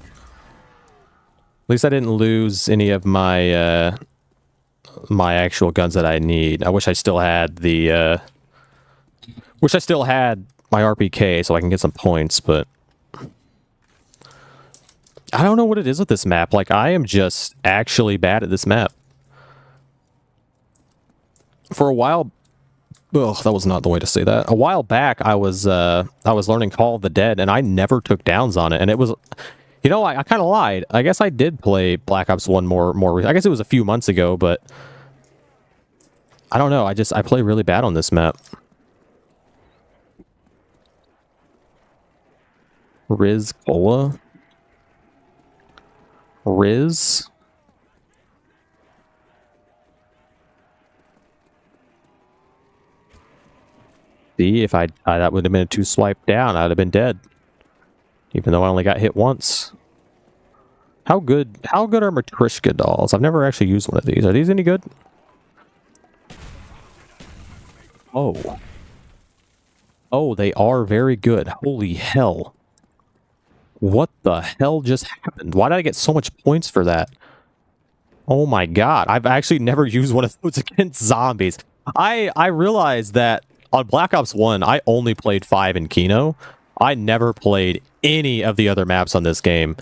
At least I didn't lose any of my my actual guns that I need. I wish I still had the wish I still had my RPK so I can get some points, but I don't know what it is with this map. Like, I am just actually bad at this map. For a while, ugh, that was not the way to say that. A while back, I was learning Call of the Dead, and I never took downs on it, and it was, you know, I kind of lied. I guess I did play Black Ops 1 more. I guess it was a few months ago, but I don't know. I play really bad on this map. Riz Cola. Riz. See, if that would have been a 2 swipe down, I'd have been dead. Even though I only got hit once. How good are Matryoshka dolls? I've never actually used one of these. Are these any good? Oh. Oh, they are very good. Holy hell. What the hell just happened? Why did I get so much points for that? Oh my god. I've actually never used one of those against zombies. I realized that on Black Ops 1, I only played 5 in Kino. I never played any of the other maps on this game.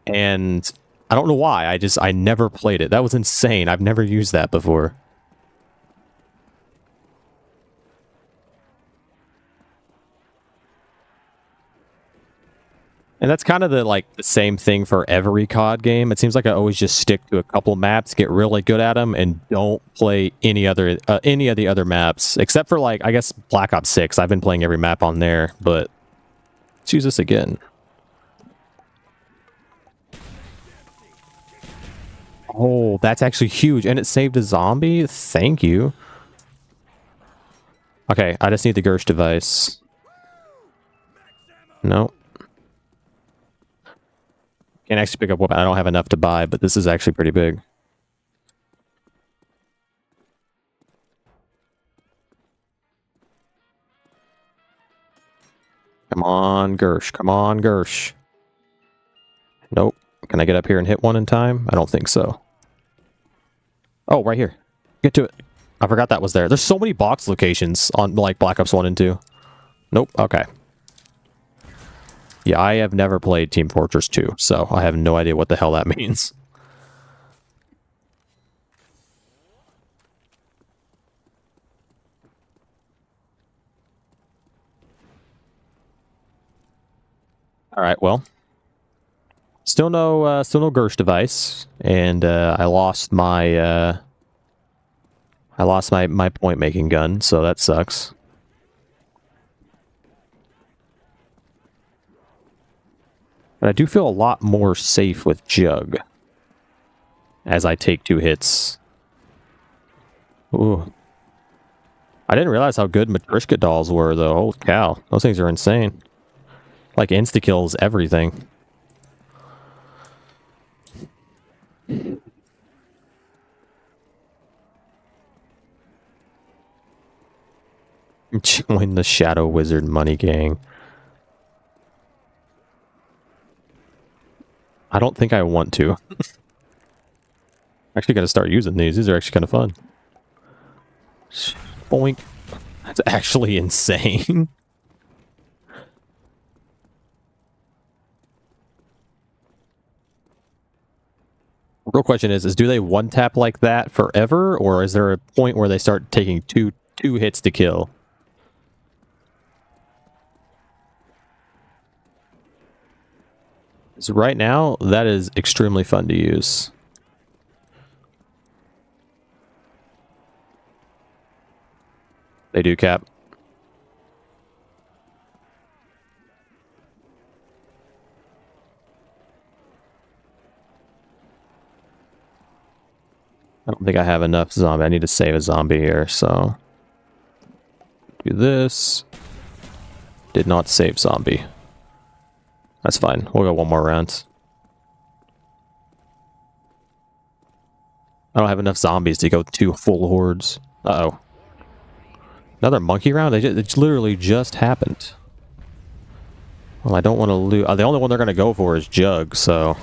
And I don't know why. I never played it. That was insane. I've never used that before. And that's kind of the same thing for every COD game. It seems like I always just stick to a couple maps, get really good at them, and don't play any of the other maps except for, like, I guess Black Ops 6. I've been playing every map on there, but let's use this again. Oh, that's actually huge, and it saved a zombie. Thank you. Okay, I just need the Gersh device. No. Can't actually pick up weapon. I don't have enough to buy, but this is actually pretty big. Come on, Gersh. Come on, Gersh. Nope. Can I get up here and hit one in time? I don't think so. Oh, right here. Get to it. I forgot that was there. There's so many box locations on, like, Black Ops 1 and 2. Nope. Okay. Yeah, I have never played Team Fortress 2, so I have no idea what the hell that means. All right, well, still no Gersh device, and I lost my point making gun, so that sucks. But I do feel a lot more safe with Jug as I take 2 hits. Ooh. I didn't realize how good Matryoshka dolls were, though. Holy cow. Those things are insane. Like, insta-kills everything. Join the Shadow Wizard Money Gang. I don't think I want to. Actually got to start using these. These are actually kind of fun. Boink. That's actually insane. Real question is do they one tap like that forever, or is there a point where they start taking two hits to kill? So right now, that is extremely fun to use. They do, Cap. I don't think I have enough zombie. I need to save a zombie here, so... do this. Did not save zombie. That's fine. We'll go one more round. I don't have enough zombies to go 2 full hordes. Uh-oh. Another monkey round? It literally just happened. Well, I don't want to lose... the only one they're going to go for is Jug, so...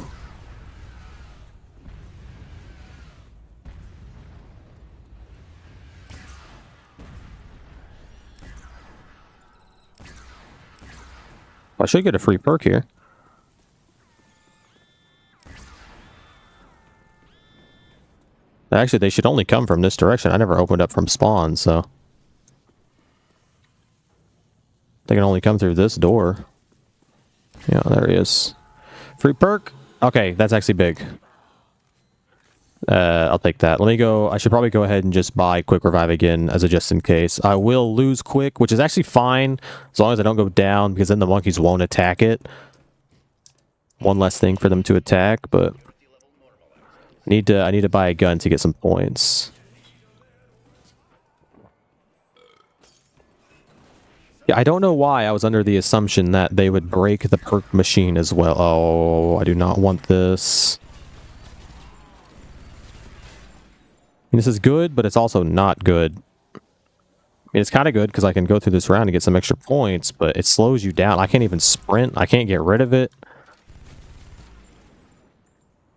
I should get a free perk here. Actually, they should only come from this direction. I never opened up from spawn, so... they can only come through this door. Yeah, there he is. Free perk? Okay, that's actually big. I'll take that. Let me go... I should probably go ahead and just buy quick revive again as a just in case. I will lose quick, which is actually fine as long as I don't go down, because then the monkeys won't attack it. One less thing for them to attack, but I need to buy a gun to get some points. Yeah, I don't know why I was under the assumption that they would break the perk machine as well. Oh, I do not want this. This is good, but it's also not good. I mean, it's kind of good because I can go through this round and get some extra points, but it slows you down. I can't even sprint. I can't get rid of it.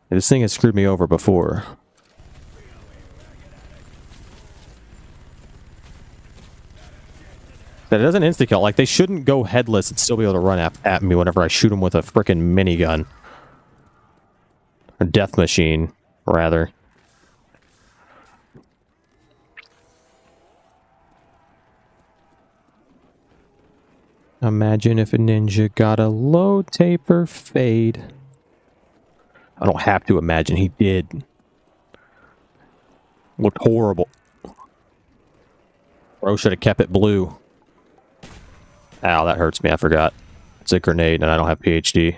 This thing has screwed me over before. That it doesn't insta-kill. Like, they shouldn't go headless and still be able to run at me whenever I shoot them with a frickin' minigun. A death machine, rather. Imagine if a ninja got a low taper fade. I don't have to imagine, he did. Looked horrible. Bro should have kept it blue. Ow, that hurts me, I forgot. It's a grenade and I don't have PhD.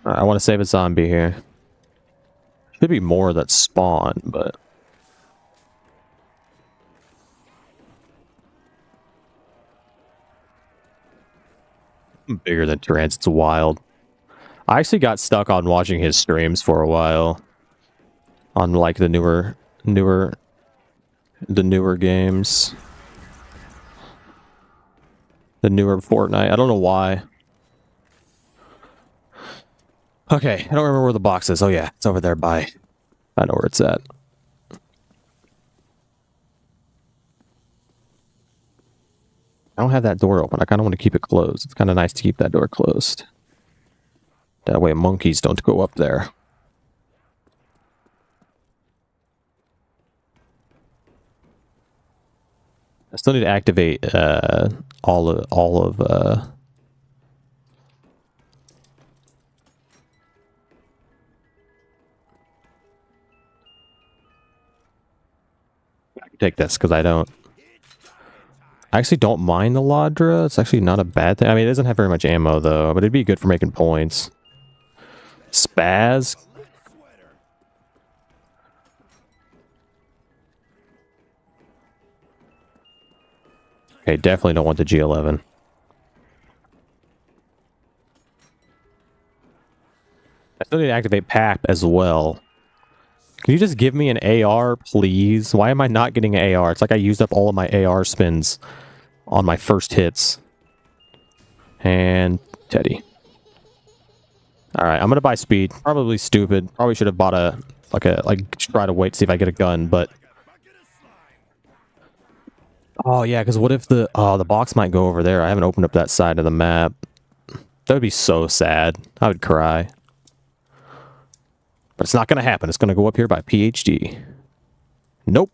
Right, I want to save a zombie here. Should be more that spawn, but... bigger than Transit's wild. I actually got stuck on watching his streams for a while. On like the newer games. The newer Fortnite. I don't know why. Okay, I don't remember where the box is. Oh yeah, it's over there by... I know where it's at. I don't have that door open. I kind of want to keep it closed. It's kind of nice to keep that door closed. That way monkeys don't go up there. I still need to activate all of I can take this because I actually don't mind the Ladra. It's actually not a bad thing. I mean, it doesn't have very much ammo, though, but it'd be good for making points. Spaz. Okay, definitely don't want the G11. I still need to activate PAP as well. Can you just give me an AR, please? Why am I not getting an AR? It's like I used up all of my AR spins on my first hits. And Teddy. Alright, I'm gonna buy speed. Probably stupid. Probably should have bought a try to wait to see if I get a gun, but... Oh yeah, because what if the box might go over there? I haven't opened up that side of the map. That would be so sad. I would cry. But it's not going to happen. It's going to go up here by PhD. Nope.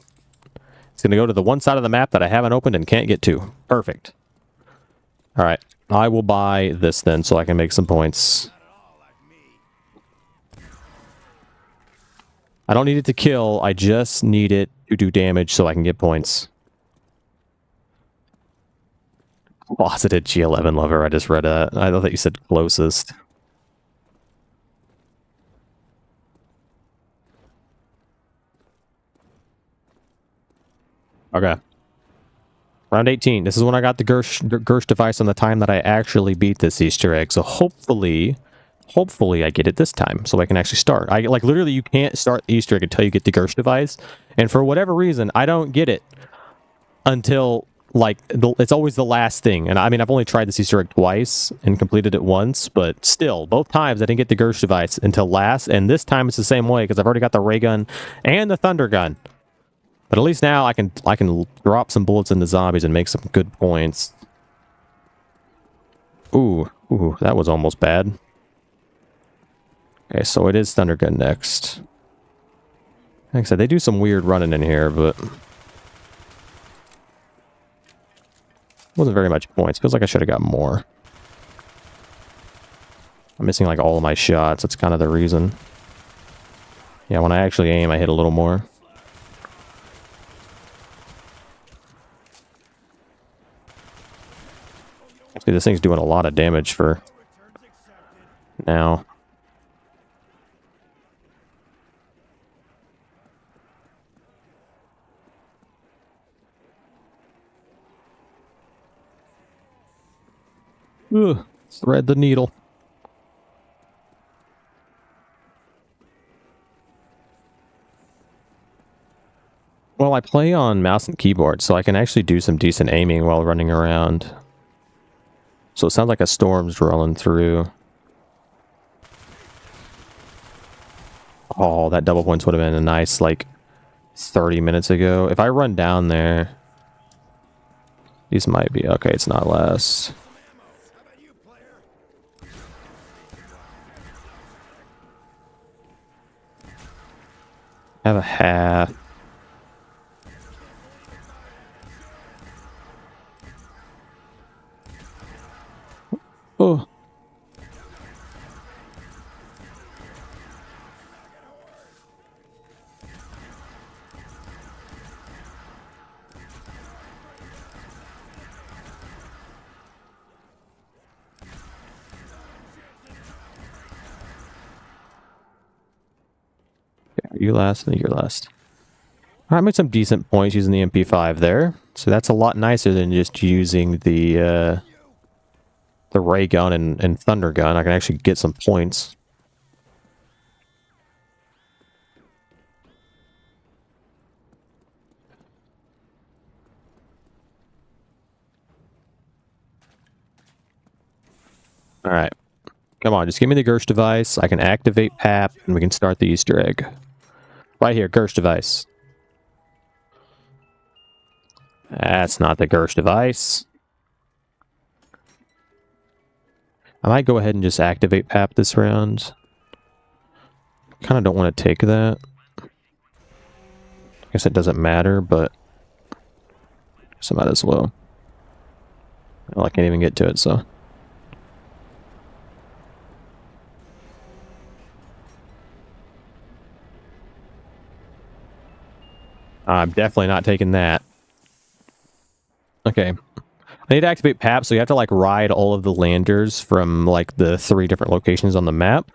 It's going to go to the one side of the map that I haven't opened and can't get to. Perfect. Alright. I will buy this then so I can make some points. I don't need it to kill. I just need it to do damage so I can get points. Closeted G11 lover. I just read that. I thought you said closest. Okay. Round 18. This is when I got the Gersh device on the time that I actually beat this Easter egg. So hopefully I get it this time so I can actually start. I like literally you can't start the Easter egg until you get the Gersh device. And for whatever reason, I don't get it until like it's always the last thing. And I mean, I've only tried this Easter egg twice and completed it once, but still, both times I didn't get the Gersh device until last. And this time it's the same way because I've already got the ray gun and the thunder gun. But at least now I can drop some bullets into zombies and make some good points. Ooh, that was almost bad. Okay, so it is thunder gun next. Like I said, they do some weird running in here, but wasn't very much points. Feels like I should have got more. I'm missing like all of my shots. That's kind of the reason. Yeah, when I actually aim, I hit a little more. See, this thing's doing a lot of damage for now. Ugh, thread the needle. Well, I play on mouse and keyboard, so I can actually do some decent aiming while running around. So it sounds like a storm's rolling through. Oh, that double points would have been a nice, like, 30 minutes ago. If I run down there... These might be... Okay, it's not last. I have a half. Oh. You last, I think you're last. I made some decent points using the MP5 there. So that's a lot nicer than just using the ray gun and thunder gun. I can actually get some points. Alright. Come on, just give me the Gersh device. I can activate PAP, and we can start the Easter egg. Right here, Gersh device. That's not the Gersh device. I might go ahead and just activate PAP this round. Kind of don't want to take that. I guess it doesn't matter, but I guess I might as well. Well, I can't even get to it, so... I'm definitely not taking that. Okay. I need to activate PAP, so you have to, like, ride all of the landers from, like, the 3 different locations on the map.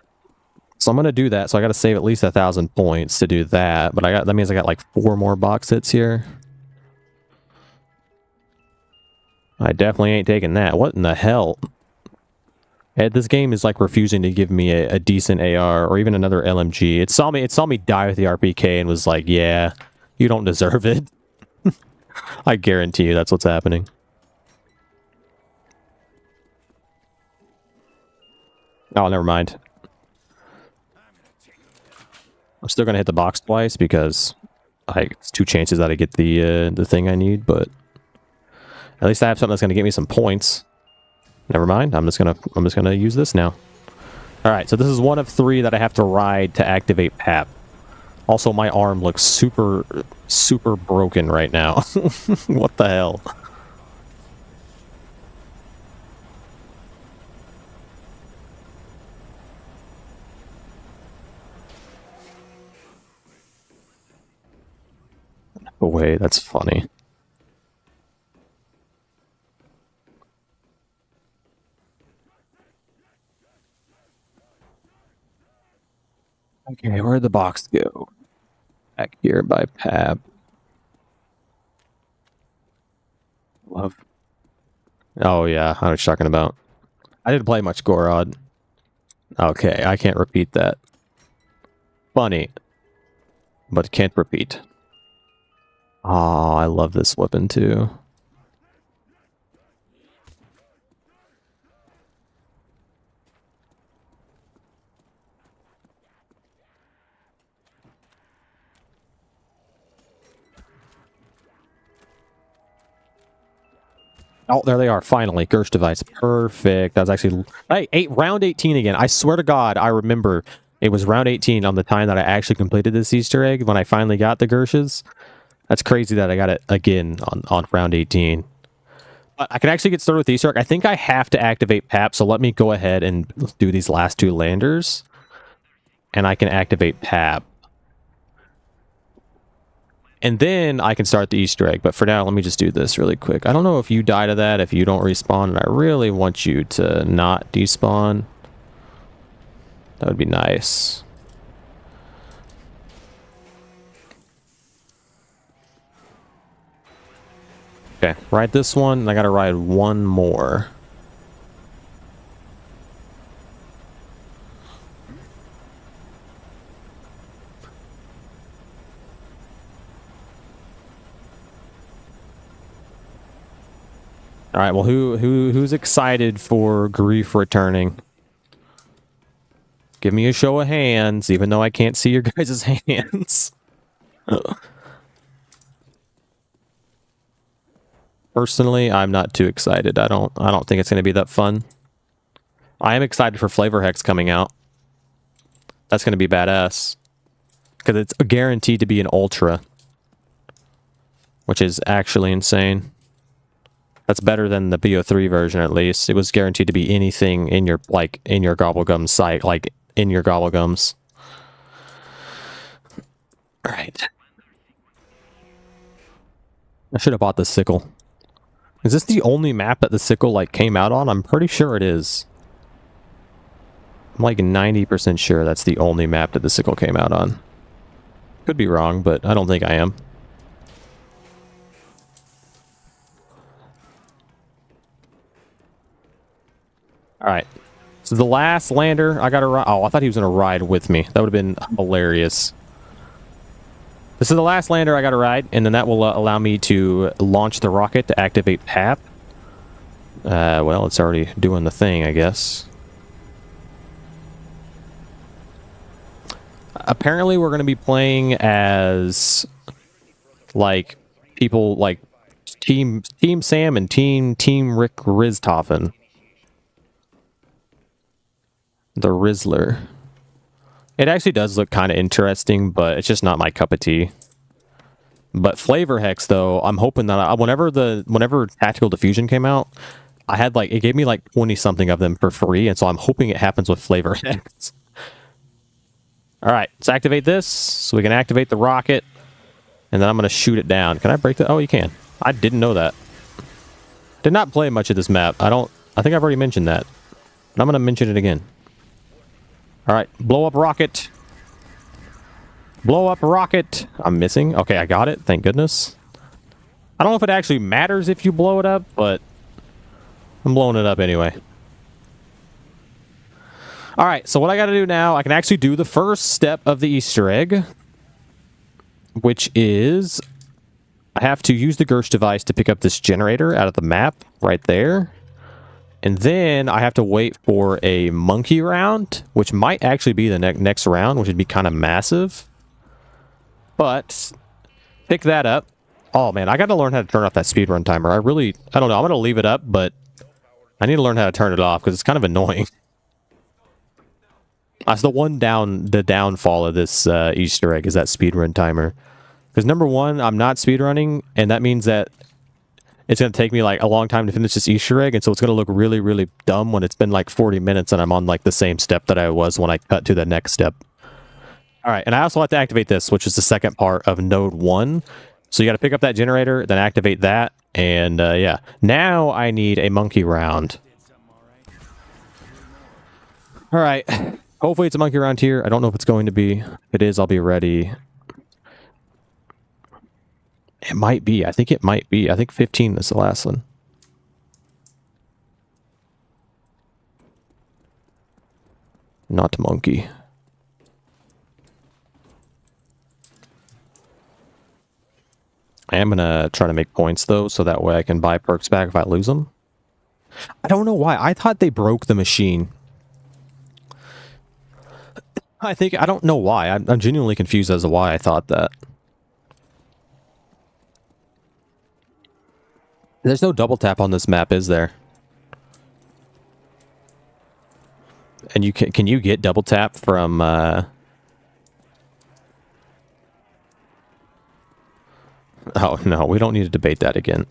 So I'm going to do that, so I got to save at least 1,000 points to do that. But that means I got, like, 4 more box hits here. I definitely ain't taking that. What in the hell? This game is, like, refusing to give me a decent AR or even another LMG. It saw me die with the RPK and was like, yeah... You don't deserve it. I guarantee you that's what's happening. Oh, never mind. I'm still gonna hit the box twice because it's 2 chances that I get the thing I need, but at least I have something that's gonna get me some points. Never mind. I'm just gonna use this now. All right, so this is one of 3 that I have to ride to activate PAP. Also, my arm looks super broken right now. What the hell? away. That's funny. Okay, where'd the box go? Back here by Pab. Love. Oh yeah, I was talking about. I didn't play much Gorod. Okay, I can't repeat that. Funny, but can't repeat. Oh, I love this weapon too. Oh, there they are, finally. Gersh device. Perfect. That was actually... Hey, round 18 again. I swear to God, I remember it was round 18 on the time that I actually completed this Easter egg when I finally got the Gershes. That's crazy that I got it again on round 18. But I can actually get started with the Easter egg. I think I have to activate PAP, so let me go ahead and do these last two landers. And I can activate PAP. And then I can start the Easter egg. But for now, let me just do this really quick. I don't know if you die to that, if you don't respawn, and I really want you to not despawn. That would be nice. Okay, ride this one, and I gotta ride one more. All right, well, who's excited for Grief returning? Give me a show of hands, even though I can't see your guys' hands. Personally, I'm not too excited. I don't think it's going to be that fun. I am excited for Flavor Hex coming out. That's going to be badass. Because it's guaranteed to be an Ultra. Which is actually insane. That's better than the Bo3 version, at least. It was guaranteed to be anything in your, like, in your Gobblegum site, like, in your Gobblegums. Alright. I should have bought the sickle. Is this the only map that the sickle, like, came out on? I'm pretty sure it is. I'm, like, 90% sure that's the only map that the sickle came out on. Could be wrong, but I don't think I am. Alright. So the last lander, I gotta ride. Oh, I thought he was gonna ride with me. That would have been hilarious. This is the last lander I gotta ride, and then that will allow me to launch the rocket to activate PAP. Well, it's already doing the thing, I guess. Apparently, we're gonna be playing as, like, people like Team Sam and Team Rick Riztoffen. The Rizzler. It actually does look kind of interesting, but it's just not my cup of tea. But Flavor Hex, though, I'm hoping that whenever Tactical Diffusion came out, I had it gave me like 20-something of them for free, and so I'm hoping it happens with Flavor Hex. Alright, let's activate this, so we can activate the rocket, and then I'm going to shoot it down. Can I break that? Oh, you can. I didn't know that. Did not play much of this map. I think I've already mentioned that. And I'm going to mention it again. Alright, blow up rocket. Blow up rocket. I'm missing. Okay, I got it. Thank goodness. I don't know if it actually matters if you blow it up, but I'm blowing it up anyway. Alright, so what I gotta do now, I can actually do the first step of the Easter egg, which is I have to use the Gersh device to pick up this generator out of the map right there. And then I have to wait for a monkey round, which might actually be the next round, which would be kind of massive. But pick that up. Oh man, I got to learn how to turn off that speedrun timer. I don't know. I'm going to leave it up, but I need to learn how to turn it off because it's kind of annoying. That's the downfall of this Easter egg is that speedrun timer. Because number one, I'm not speedrunning, and that means that it's going to take me like a long time to finish this Easter egg, and so it's going to look really, really dumb when it's been like 40 minutes and I'm on like the same step that I was when I cut to the next step. All right, and I also have to activate this, which is the second part of Node 1. So you got to pick up that generator, then activate that, and yeah. Now I need a monkey round. All right. Hopefully it's a monkey round here. I don't know if it's going to be. If it is, I'll be ready. It might be. I think it might be. I think 15 is the last one. Not monkey. I am going to try to make points, though, so that way I can buy perks back if I lose them. I don't know why. I thought they broke the machine. I don't know why. I'm genuinely confused as to why I thought that. There's no double tap on this map, is there? And you can you get double tap from Oh no, we don't need to debate that again.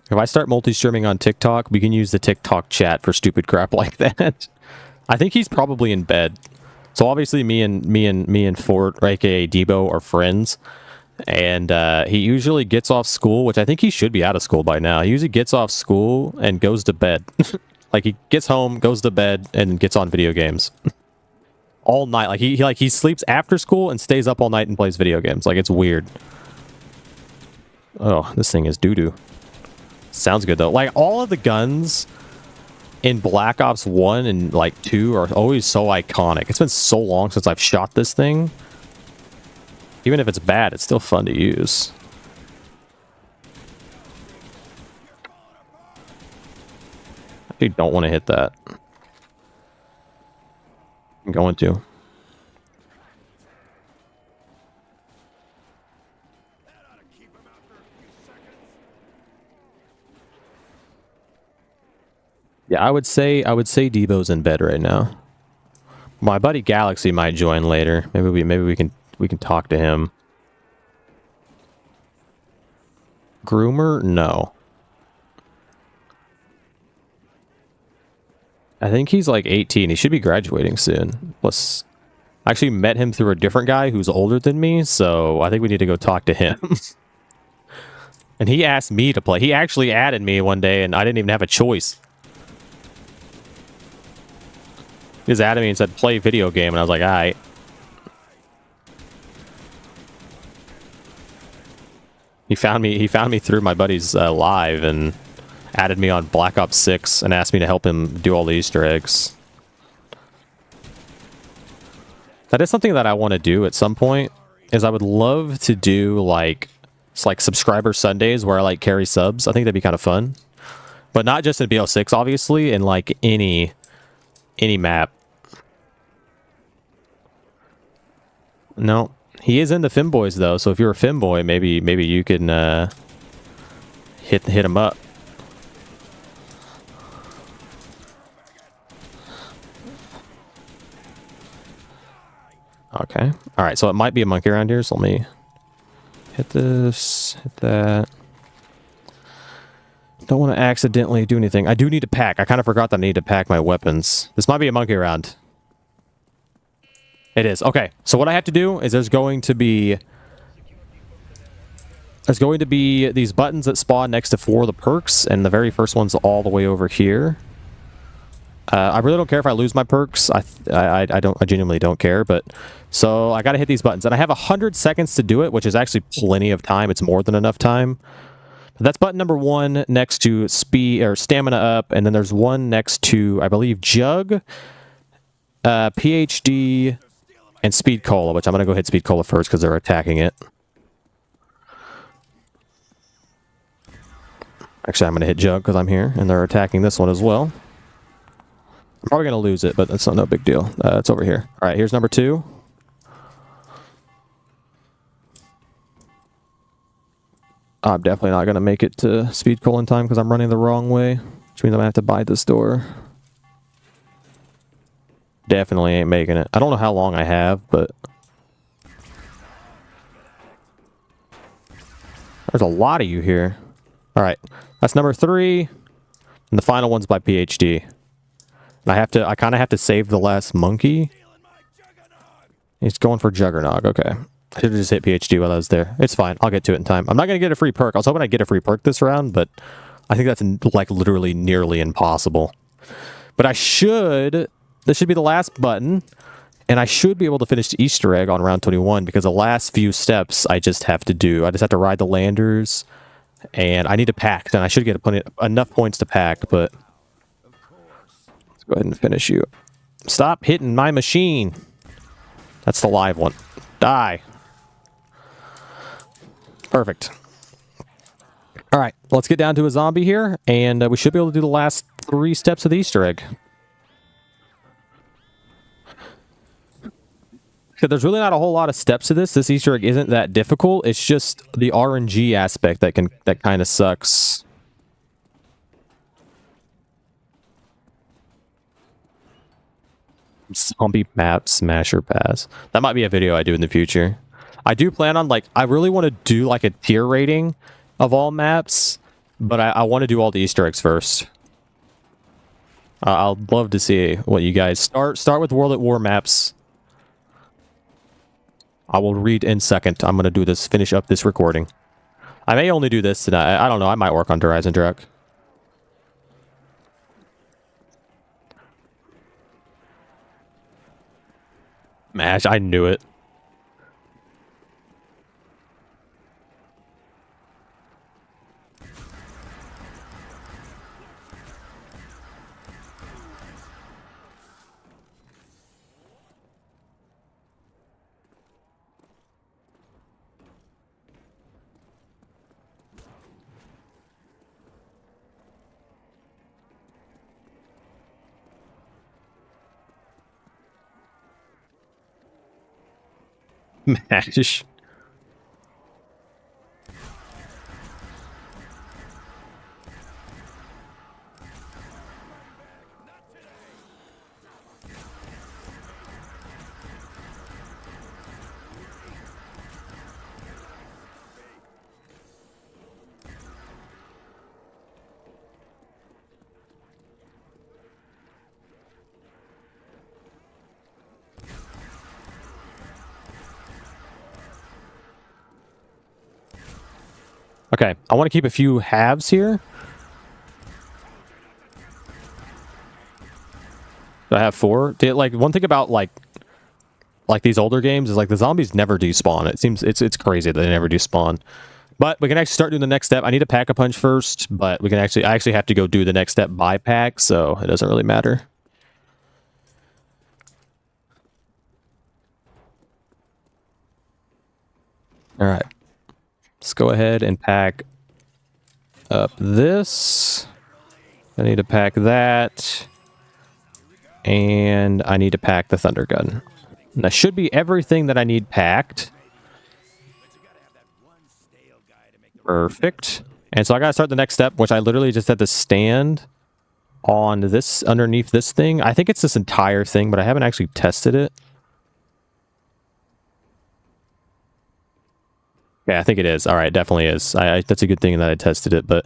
If I start multi-streaming on TikTok, we can use the TikTok chat for stupid crap like that. I think he's probably in bed. So obviously me and Fort, aka Debo, are friends. And he usually gets off school, which I think he should be out of school by now. He usually gets off school and goes to bed. Like he gets home, goes to bed, and gets on video games. All night. Like he sleeps after school and stays up all night and plays video games. Like it's weird. Oh, this thing is doo-doo. Sounds good though. Like all of the guns in Black Ops 1 and like 2 are always so iconic. It's been so long since I've shot this thing. Even if it's bad, it's still fun to use. I actually don't want to hit that. I'm going to. Yeah, I would say Debo's in bed right now. My buddy Galaxy might join later. Maybe we can talk to him. Groomer? No. I think he's like 18. He should be graduating soon. Plus, I actually met him through a different guy who's older than me, so I think we need to go talk to him. And he asked me to play. He actually added me one day, and I didn't even have a choice. He just added me and said, play video game, and I was like, alright. He found me through my buddy's live and added me on Black Ops 6 and asked me to help him do all the Easter eggs. That is something that I want to do at some point, is I would love to do like subscriber Sundays where I like carry subs. I think that'd be kind of fun. But not just in Bo6, obviously, in like any map. No. He is in the Femboys though, so if you're a Femboy, maybe you can hit him up. Okay. All right, so it might be a monkey around here, so let me hit this, hit that. Don't want to accidentally do anything. I do need to pack. I kind of forgot that I need to pack my weapons. This might be a monkey around. It is. Okay, so what I have to do is there's going to be these buttons that spawn next to 4 of the perks, and the very first one's all the way over here. I really don't care if I lose my perks. I genuinely don't care, but so I got to hit these buttons, and I have 100 seconds to do it, which is actually plenty of time. It's more than enough time. But that's button number 1 next to speed or stamina up, and then there's one next to, I believe, Jug, PhD, and Speed Cola, which I'm gonna go hit Speed Cola first because they're attacking it. Actually, I'm gonna hit Jug because I'm here, and they're attacking this one as well. I'm probably going to lose it, but that's not no big deal. It's over here. All right, here's number 2. I'm definitely not going to make it to Speed Coal in time because I'm running the wrong way, which means I'm going to have to buy this door. Definitely ain't making it. I don't know how long I have, but there's a lot of you here. All right, that's number 3, and the final one's by PhD. I kind of have to save the last monkey. He's going for Juggernog, okay. I should have just hit PhD while I was there. It's fine. I'll get to it in time. I'm not going to get a free perk. I was hoping I'd get a free perk this round, but I think that's like literally nearly impossible. But I should... This should be the last button, and I should be able to finish the Easter egg on round 21 because the last few steps I just have to do. I just have to ride the landers, and I need to pack. Then I should get enough points to pack, but... Let's go ahead and finish you. Stop hitting my machine. That's the live one. Die. Perfect. All right, let's get down to a zombie here, and we should be able to do the last 3 steps of the Easter egg. So there's really not a whole lot of steps to this. This Easter egg isn't that difficult. It's just the RNG aspect that kind of sucks. Zombie map smasher pass. That might be a video I do in the future. I do plan on, like, I really want to do like a tier rating of all maps, but I want to do all the Easter eggs first. I'll love to see what you guys start with World at War maps. I will read in second. I'm going to do this, finish up this recording. I may only do this tonight. I don't know. I might work on Horizon Truck. Mash, I knew it. Mash. Okay, I want to keep a few halves here. Do I have 4? Like, one thing about like these older games is like the zombies never despawn. It seems it's crazy that they never despawn. But we can actually start doing the next step. I need to pack a punch first, but I actually have to go do the next step by pack, so it doesn't really matter. All right. Let's go ahead and pack up this. I need to pack that. And I need to pack the thunder gun. And that should be everything that I need packed. Perfect. And so I gotta start the next step, which I literally just had to stand on this, underneath this thing. I think it's this entire thing, but I haven't actually tested it. Yeah, I think it is. All right, definitely is. That's a good thing that I tested it, but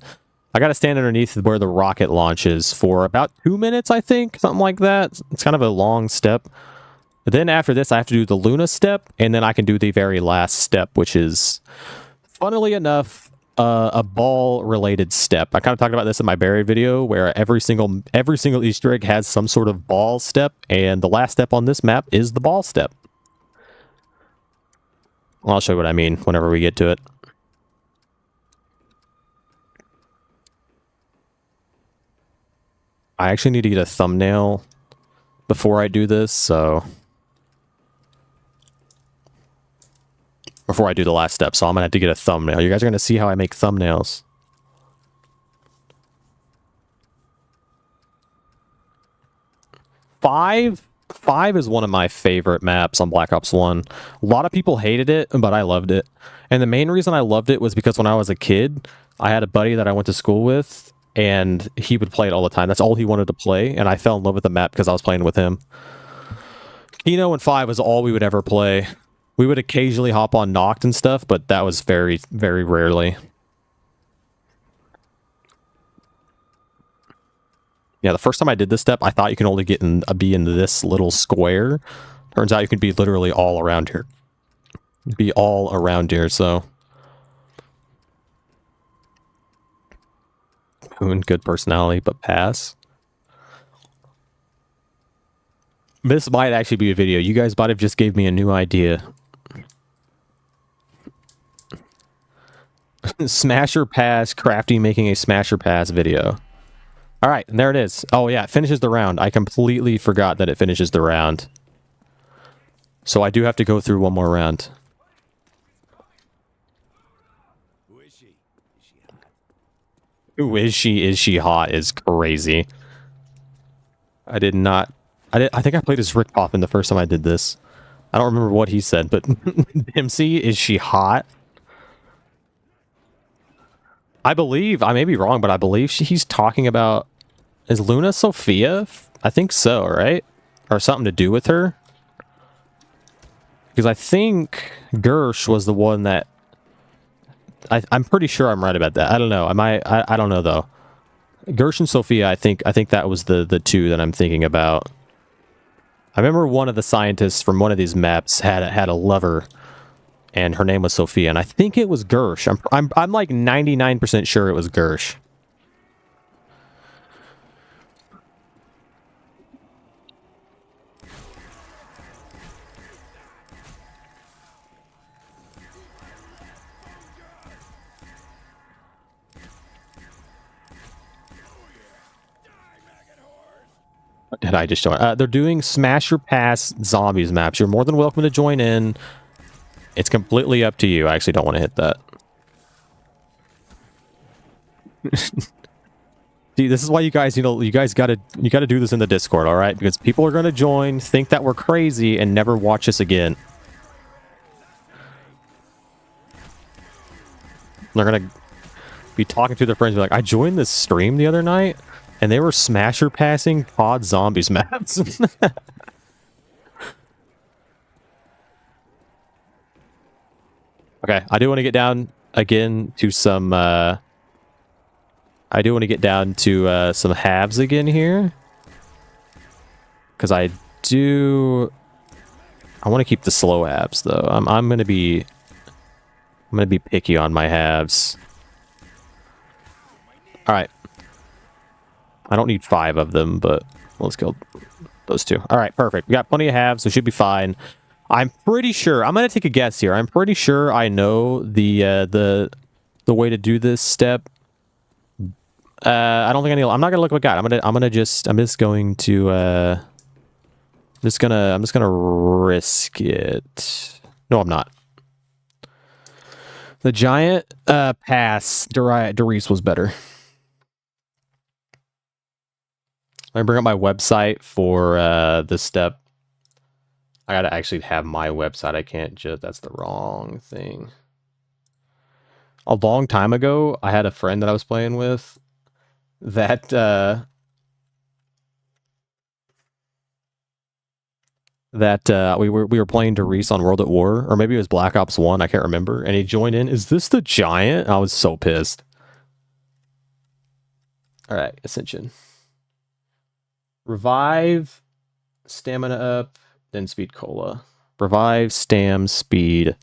I got to stand underneath where the rocket launches for about 2 minutes, I think, something like that. It's kind of a long step. But then after this, I have to do the Luna step, and then I can do the very last step, which is, funnily enough, a ball-related step. I kind of talked about this in my buried video, where every single Easter egg has some sort of ball step, and the last step on this map is the ball step. I'll show you what I mean whenever we get to it. I actually need to get a thumbnail before I do this, so... Before I do the last step, so I'm going to have to get a thumbnail. You guys are going to see how I make thumbnails. Five is one of my favorite maps on Black Ops 1. A lot of people hated it, but I loved it. And the main reason I loved it was because when I was a kid, I had a buddy that I went to school with, and he would play it all the time. That's all he wanted to play, and I fell in love with the map because I was playing with him. Kino and 5 was all we would ever play. We would occasionally hop on Noct and stuff, but that was very, very rarely. Yeah, the first time I did this step, I thought you can only be in this little square. Turns out you can be literally all around here. be all around here, so. Moon, good personality, but pass. This might actually be a video. You guys might have just gave me a new idea. Smasher pass, Crafty making a smasher pass video. All right, and there it is. Oh yeah, it finishes the round. I completely forgot that it finishes the round. So I do have to go through one more round. Who is she? Is she hot? Who is she? Is she hot? Is crazy. I did not. I think I played as Rick Poffin the first time I did this. I don't remember what he said, but Dempsey, is she hot? I believe, I may be wrong, but I believe he's talking about, is Luna Sophia? I think so, right? Or something to do with her? Because I think Gersh was the one that, I'm pretty sure I'm right about that. I don't know. I don't know though. Gersh and Sophia, I think that was the two that I'm thinking about. I remember one of the scientists from one of these maps had a lover, and her name was Sophia, and I think it was Gersh. I'm like 99% sure it was Gersh. Did I just join? They're doing Smasher Pass Zombies maps. You're more than welcome to join in. It's completely up to you. I actually don't want to hit that. See, this is why you guys, you guys gotta do this in the Discord, all right? Because people are gonna join, think that we're crazy, and never watch us again. They're gonna be talking to their friends, be like, I joined this stream the other night, and they were Smasher passing Pod Zombies maps. Okay, I do want to get down again to some, I do want to get down to some halves again here. Because I want to keep the slow halves though. I'm gonna be picky on my halves. Alright. I don't need 5 of them, but let's kill those 2. Alright, perfect. We got plenty of halves, so it should be fine. I'm pretty sure, I'm gonna take a guess here. I'm pretty sure I know the way to do this step. I don't think I need, I'm not gonna look like that. I'm just gonna risk it. No, I'm not. The giant pass, Darius was better. Let me bring up my website for this step. I gotta actually have my website. I can't just, that's the wrong thing. A long time ago, I had a friend that I was playing with that we were playing Darius on World at War, or maybe it was Black Ops 1, I can't remember, and he joined in. Is this the giant? I was so pissed. Alright, Ascension. Revive, stamina up, then speed cola. Revive, stam, speed.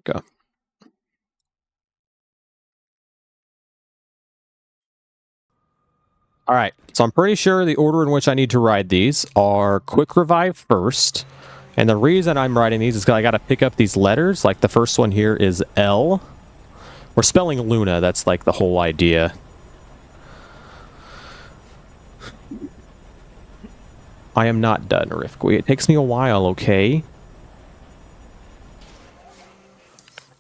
Go. Alright, so I'm pretty sure the order in which I need to ride these are quick revive first. And the reason I'm writing these is because I got to pick up these letters. Like the first one here is L. We're spelling Luna, that's like the whole idea. I am not done, Rifqui. It takes me a while, okay?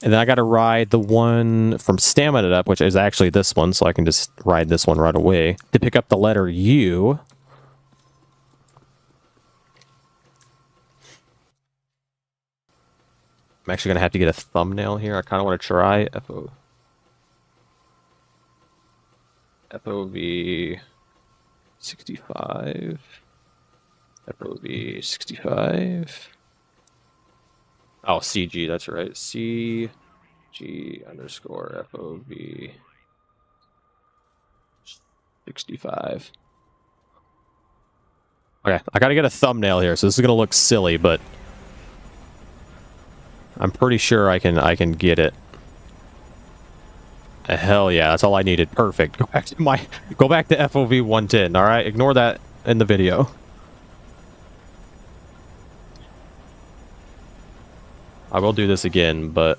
And then I got to ride the one from Stamina Up, which is actually this one, so I can just ride this one right away to pick up the letter U. I'm actually going to have to get a thumbnail here. I kind of want to try FOV 65. FOV 65. Oh, CG, that's right. CG underscore FOV 65. Okay, I gotta get a thumbnail here, so this is gonna look silly, but I'm pretty sure I can get it. Hell yeah, that's all I needed. Perfect. Go back to FOV 110. All right, ignore that in the video. I will do this again, but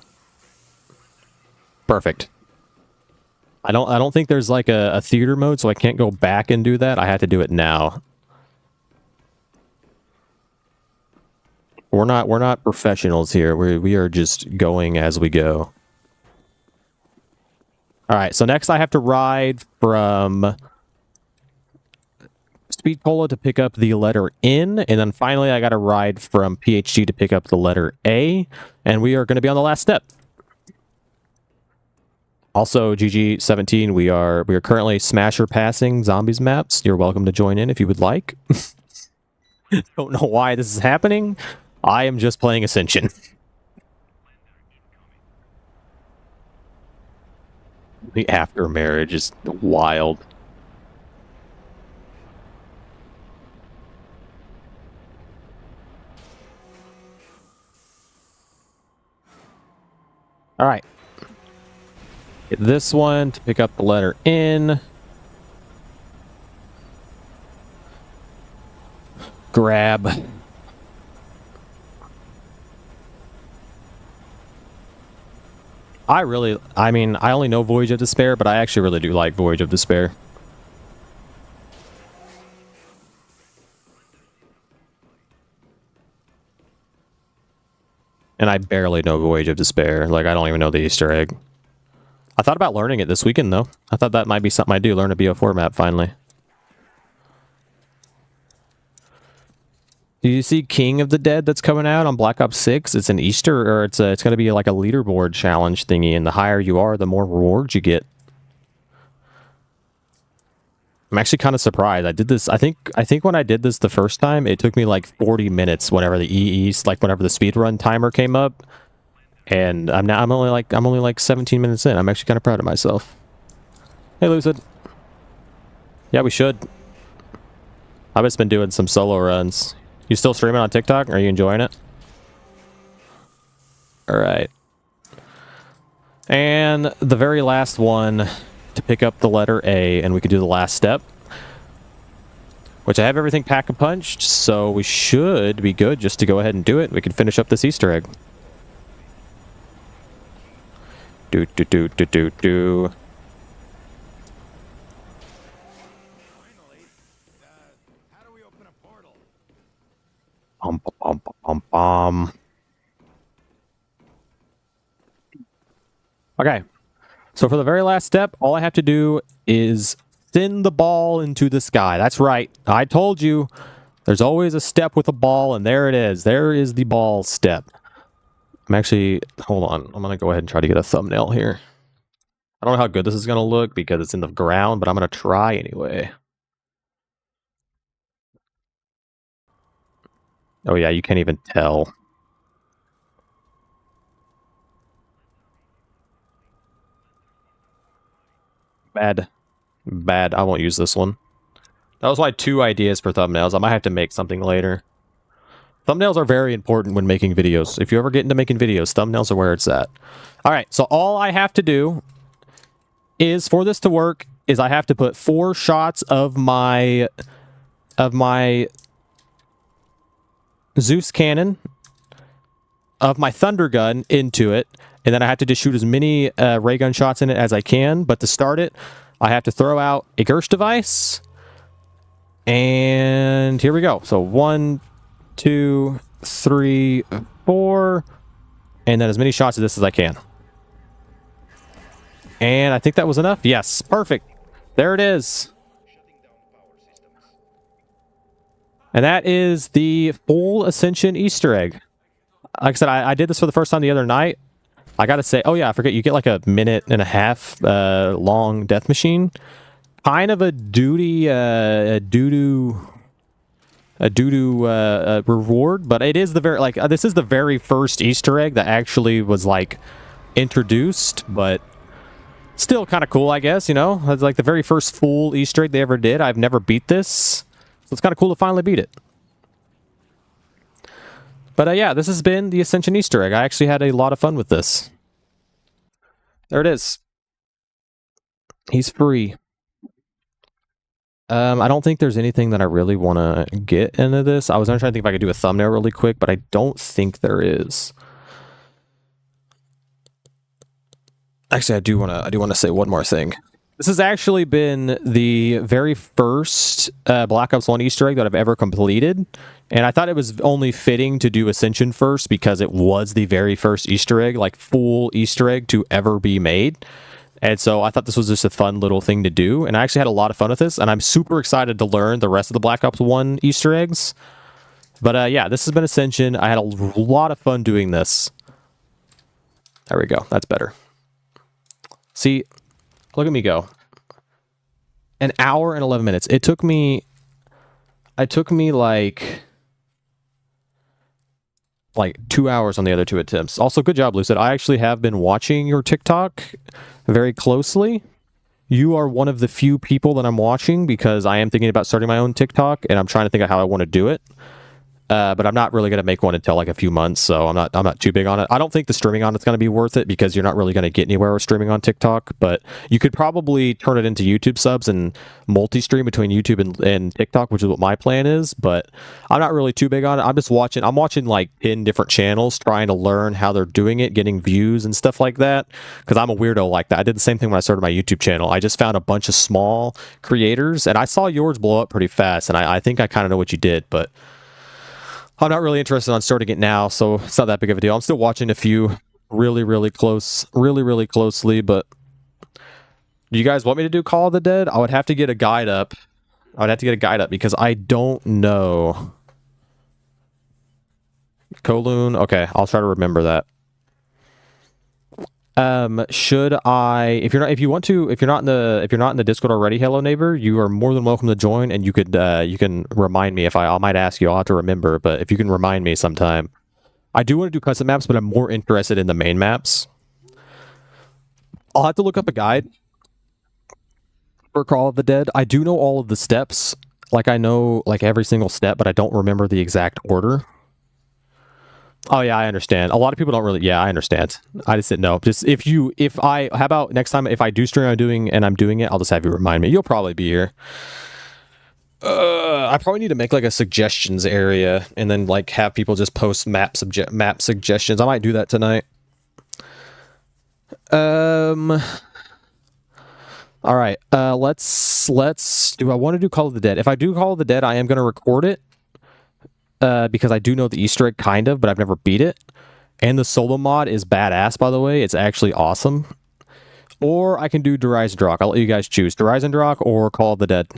perfect. I don't think there's like a theater mode, so I can't go back and do that. I had to do it now. We're not professionals here. We are just going as we go. All right, so next I have to ride from Speed Cola to pick up the letter N, and then finally I got to ride from PhD to pick up the letter A, and we are going to be on the last step. Also, GG17, we are currently smasher passing zombies maps. You're welcome to join in if you would like. Don't know why this is happening. I am just playing Ascension. The after marriage is wild. All right. Get this one to pick up the letter N. Grab. I mean, I only know Voyage of Despair, but I actually really do like Voyage of Despair. And I barely know Voyage of Despair. Like, I don't even know the Easter egg. I thought about learning it this weekend, though. I thought that might be something I do, learn a Bo4 map, finally. Do you see King of the Dead that's coming out on Black Ops 6? It's an Easter, or it's going to be like a leaderboard challenge thingy, and the higher you are, the more rewards you get. I'm actually kind of surprised. I did this, I think when I did this the first time, it took me like 40 minutes whenever the whenever the speedrun timer came up. And I'm only like 17 minutes in. I'm actually kind of proud of myself. Hey, Lucid. Yeah, we should. I've just been doing some solo runs. You still streaming on TikTok? Are you enjoying it? All right. And the very last one to pick up the letter A, and we can do the last step. Which I have everything pack-a-punched, so we should be good just to go ahead and do it. We can finish up this Easter egg. Do. How do we open a portal? Okay. So for the very last step, all I have to do is send the ball into the sky. That's right. I told you there's always a step with a ball, and there it is. There is the ball step. I'm actually, hold on. I'm going to go ahead and try to get a thumbnail here. I don't know how good this is going to look because it's in the ground, but I'm going to try anyway. Oh yeah, you can't even tell. Bad. I won't use this one. That was my 2 ideas for thumbnails. I might have to make something later. Thumbnails are very important when making videos. If you ever get into making videos, thumbnails are where it's at. All right, so all I have to do is, for this to work, is I have to put 4 shots of my Zeus cannon, of my thunder gun into it, and then I have to just shoot as many ray gun shots in it as I can. But to start it, I have to throw out a Gersh device, and here we go. So 1, 2, 3, 4, and then as many shots of this as I can. And I think that was enough. Yes, perfect. There it is. And that is the full Ascension Easter egg. Like I said, I did this for the first time the other night. I gotta say, oh yeah, I forget, you get like a 1.5 minute long death machine. Kind of a doo-doo reward, but it is the very, like, this is the very first Easter egg that actually was like introduced, but still kind of cool, I guess, you know? It's like the very first full Easter egg they ever did. I've never beat this, so it's kind of cool to finally beat it. But yeah, this has been the Ascension Easter egg. I actually had a lot of fun with this. There it is. He's free. I don't think there's anything that I really want to get into this. I was trying to think if I could do a thumbnail really quick, but I don't think there is. Actually, I do want to say one more thing. This has actually been the very first Black Ops 1 Easter egg that I've ever completed, and I thought it was only fitting to do Ascension first because it was the very first Easter egg, like full Easter egg to ever be made. And so I thought this was just a fun little thing to do, and I actually had a lot of fun with this, and I'm super excited to learn the rest of the Black Ops 1 Easter eggs. But yeah, this has been Ascension. I had a lot of fun doing this. There we go. That's better. See, look at me go. An hour and 11 minutes. It took me like 2 hours on the other two attempts. Also, good job, Lucid. I actually have been watching your TikTok very closely. You are one of the few people that I'm watching because I am thinking about starting my own TikTok, and I'm trying to think of how I want to do it. But I'm not really going to make one until like a few months, so I'm not too big on it. I don't think the streaming on it's going to be worth it because you're not really going to get anywhere with streaming on TikTok, but you could probably turn it into YouTube subs and multi-stream between YouTube and TikTok, which is what my plan is, but I'm not really too big on it. I'm watching like 10 different channels trying to learn how they're doing it, getting views and stuff like that, because I'm a weirdo like that. I did the same thing when I started my YouTube channel. I just found a bunch of small creators, and I saw yours blow up pretty fast, and I think I kind of know what you did, but I'm not really interested on starting it now, so it's not that big of a deal. I'm still watching a few really closely, but do you guys want me to do Call of the Dead? I would have to get a guide up. Because I don't know. Kowloon? Okay, I'll try to remember that. Should I, if you're not in the Discord already, hello neighbor, you are more than welcome to join, and you can remind me if I might ask you. I'll have to remember, but if you can remind me sometime. I do want to do custom maps, but I'm more interested in the main maps. I'll have to look up a guide for Call of the Dead. I do know all of the steps. Like I know like every single step, but I don't remember the exact order. Oh yeah, I understand. A lot of people don't really. Yeah, I understand. I just didn't know. Just how about next time if I do stream I'm doing it, I'll just have you remind me. You'll probably be here. I probably need to make like a suggestions area and then like have people just post map suggestions. I might do that tonight. All right. Let's. Do I want to do Call of the Dead? If I do Call of the Dead, I am going to record it. Because I do know the Easter egg kind of, but I've never beat it. And the solo mod is badass, by the way. It's actually awesome. Or I can do Drak. I'll let you guys choose. Drak or Call of the Dead.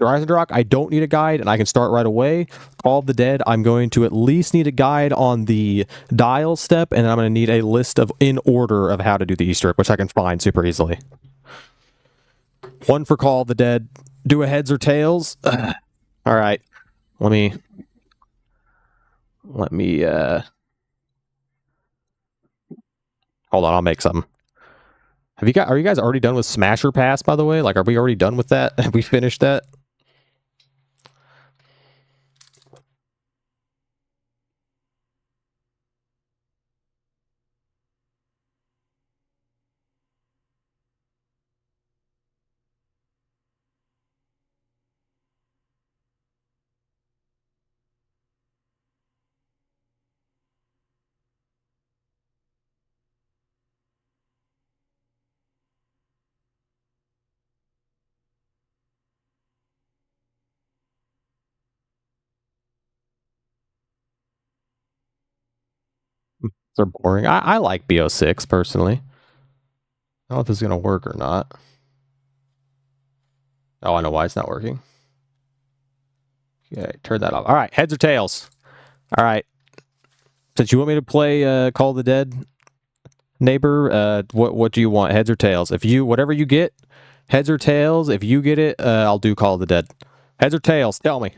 Drak, I don't need a guide, and I can start right away. Call of the Dead, I'm going to at least need a guide on the dial step, and then I'm going to need a list in order of how to do the Easter egg, which I can find super easily. One for Call of the Dead. Do a heads or tails? All right. Let me hold on, I'll make something. Are you guys already done with Smasher Pass, by the way? Like, are we already done with that? Have we finished that? They're boring. I like Bo6 personally. I don't know if this is gonna work or not. Oh, I know why it's not working. Okay, turn that off. All right, heads or tails? All right. Since you want me to play Call of the Dead, neighbor, what do you want? Heads or tails? Whatever you get, heads or tails. If you get it, I'll do Call of the Dead. Heads or tails? Tell me.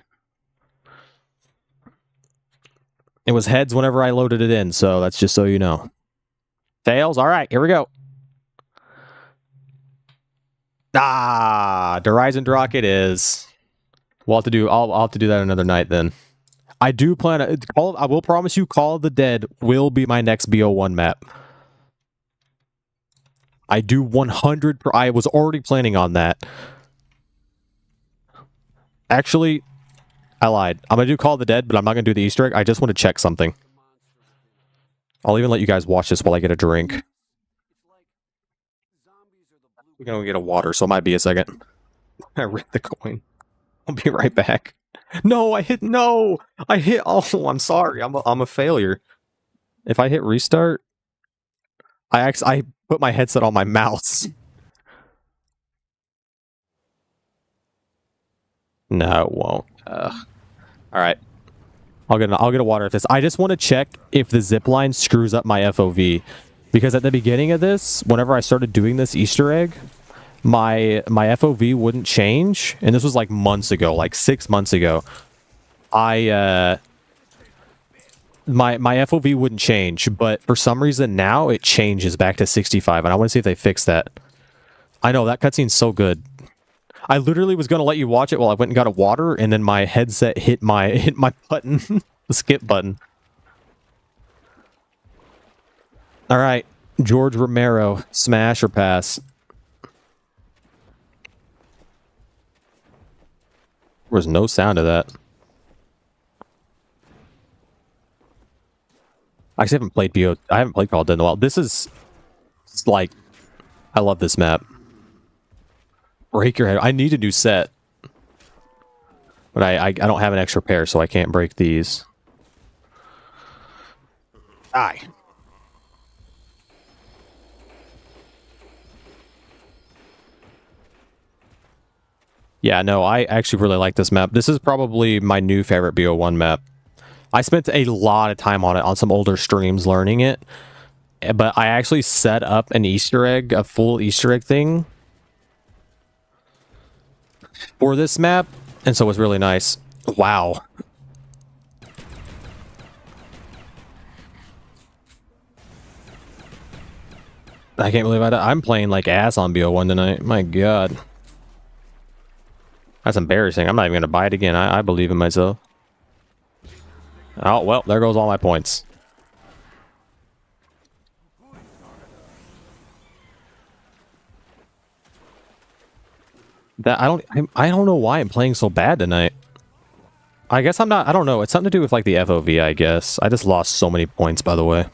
It was heads whenever I loaded it in, so that's just so you know. Tails? All right, here we go. Drak it is. I'll have to do that another night then. I do plan to call. I will promise you, Call of the Dead will be my next Bo1 map. I do 100. I was already planning on that. Actually, I lied. I'm gonna do Call of the Dead, but I'm not gonna do the Easter egg. I just want to check something. I'll even let you guys watch this while I get a drink. We're gonna get a water, so it might be a second. I ripped the coin. I'll be right back. No, I hit. No, I hit. Oh, I'm sorry. I'm a failure. If I hit restart, I put my headset on my mouse. No, it won't. All right. I'll get a water if this. I just want to check if the zip line screws up my FOV, because at the beginning of this, whenever I started doing this Easter egg, my FOV wouldn't change, and this was like months ago, like 6 months ago. My FOV wouldn't change, but for some reason now it changes back to 65, and I want to see if they fix that. I know that cutscene's so good. I literally was gonna let you watch it while I went and got a water, and then my headset hit my button, the skip button. All right, George Romero, smash or pass? There was no sound of that. I actually haven't played BO. I haven't played Call of Duty in a while. This is like, I love this map. Break your head. I need a new set, but I don't have an extra pair, so I can't break these. Die. Yeah, no, I actually really like this map. This is probably my new favorite Bo1 map. I spent a lot of time on it on some older streams learning it, but I actually set up an Easter egg, a full Easter egg thing for this map, and so it was really nice. Wow. I can't believe I'm playing like ass on Bo1 tonight. My god. That's embarrassing. I'm not even going to buy it again. I believe in myself. Oh, well, there goes all my points. That I don't know why I'm playing so bad tonight. I guess I'm not. I don't know. It's something to do with like the FOV, I guess. I just lost so many points, by the way.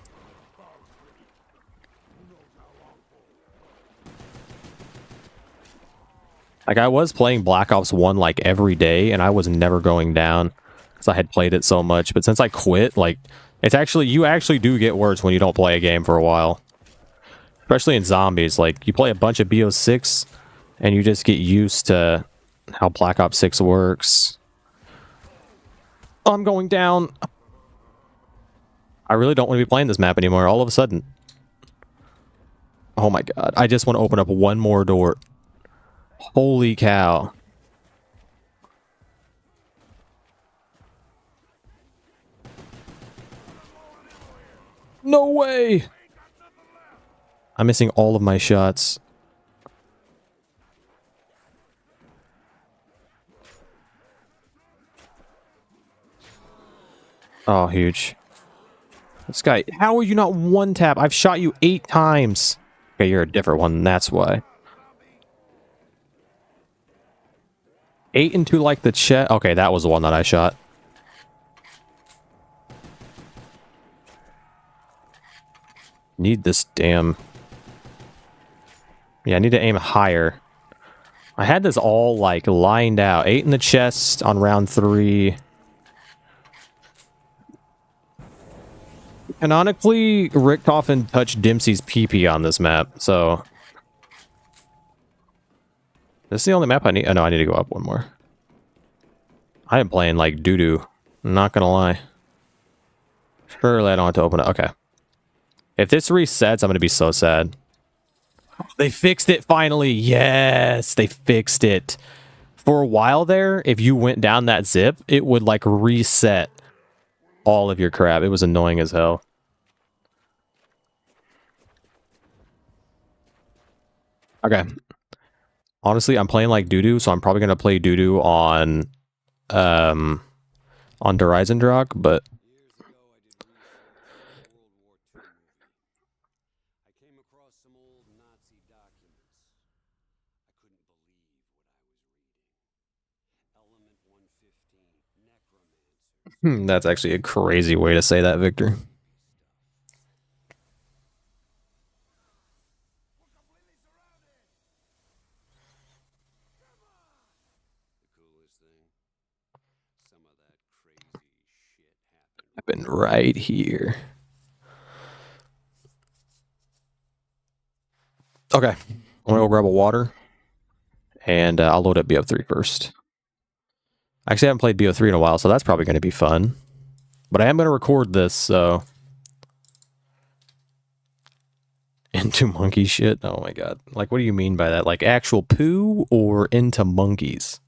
Like, I was playing Black Ops 1 like every day, and I was never going down because I had played it so much. But since I quit, like, it's actually, you actually do get worse when you don't play a game for a while. Especially in zombies. Like, you play a bunch of Bo6, and you just get used to how Black Ops 6 works. Oh, I'm going down. I really don't want to be playing this map anymore all of a sudden. Oh my god. I just want to open up one more door. Holy cow. No way! I'm missing all of my shots. Oh, huge. This guy, how are you not one tap? I've shot you 8 times. Okay, you're a different one, that's why. 8 into like the chest. Okay, that was the one that I shot. Need this damn... Yeah, I need to aim higher. I had this all like lined out. 8 in the chest on round 3. Canonically, Richtofen touched Dempsey's PP on this map, so... This is the only map I need. Oh, no, I need to go up one more. I am playing like doo-doo. Not gonna lie. Surely I don't have to open it. Okay. If this resets, I'm gonna be so sad. They fixed it finally. Yes, they fixed it. For a while there, if you went down that zip, it would like reset all of your crap. It was annoying as hell. Okay. Honestly, I'm playing like doo-doo, so I'm probably gonna play doo-doo on on Horizon, but Years ago, I did research for a World War II movie. I came across some old Nazi documents. I couldn't believe what I was reading. Element 115, necromancers. that's actually a crazy way to say that, Victor. The coolest thing, some of that crazy shit happened. I've been right here. Okay, I'm gonna go grab a water, and I'll load up Bo3 first. Actually, I haven't played Bo3 in a while, so that's probably going to be fun. But I am going to record this, so... Into monkey shit? Oh my god. Like, what do you mean by that? Like, actual poo or into monkeys?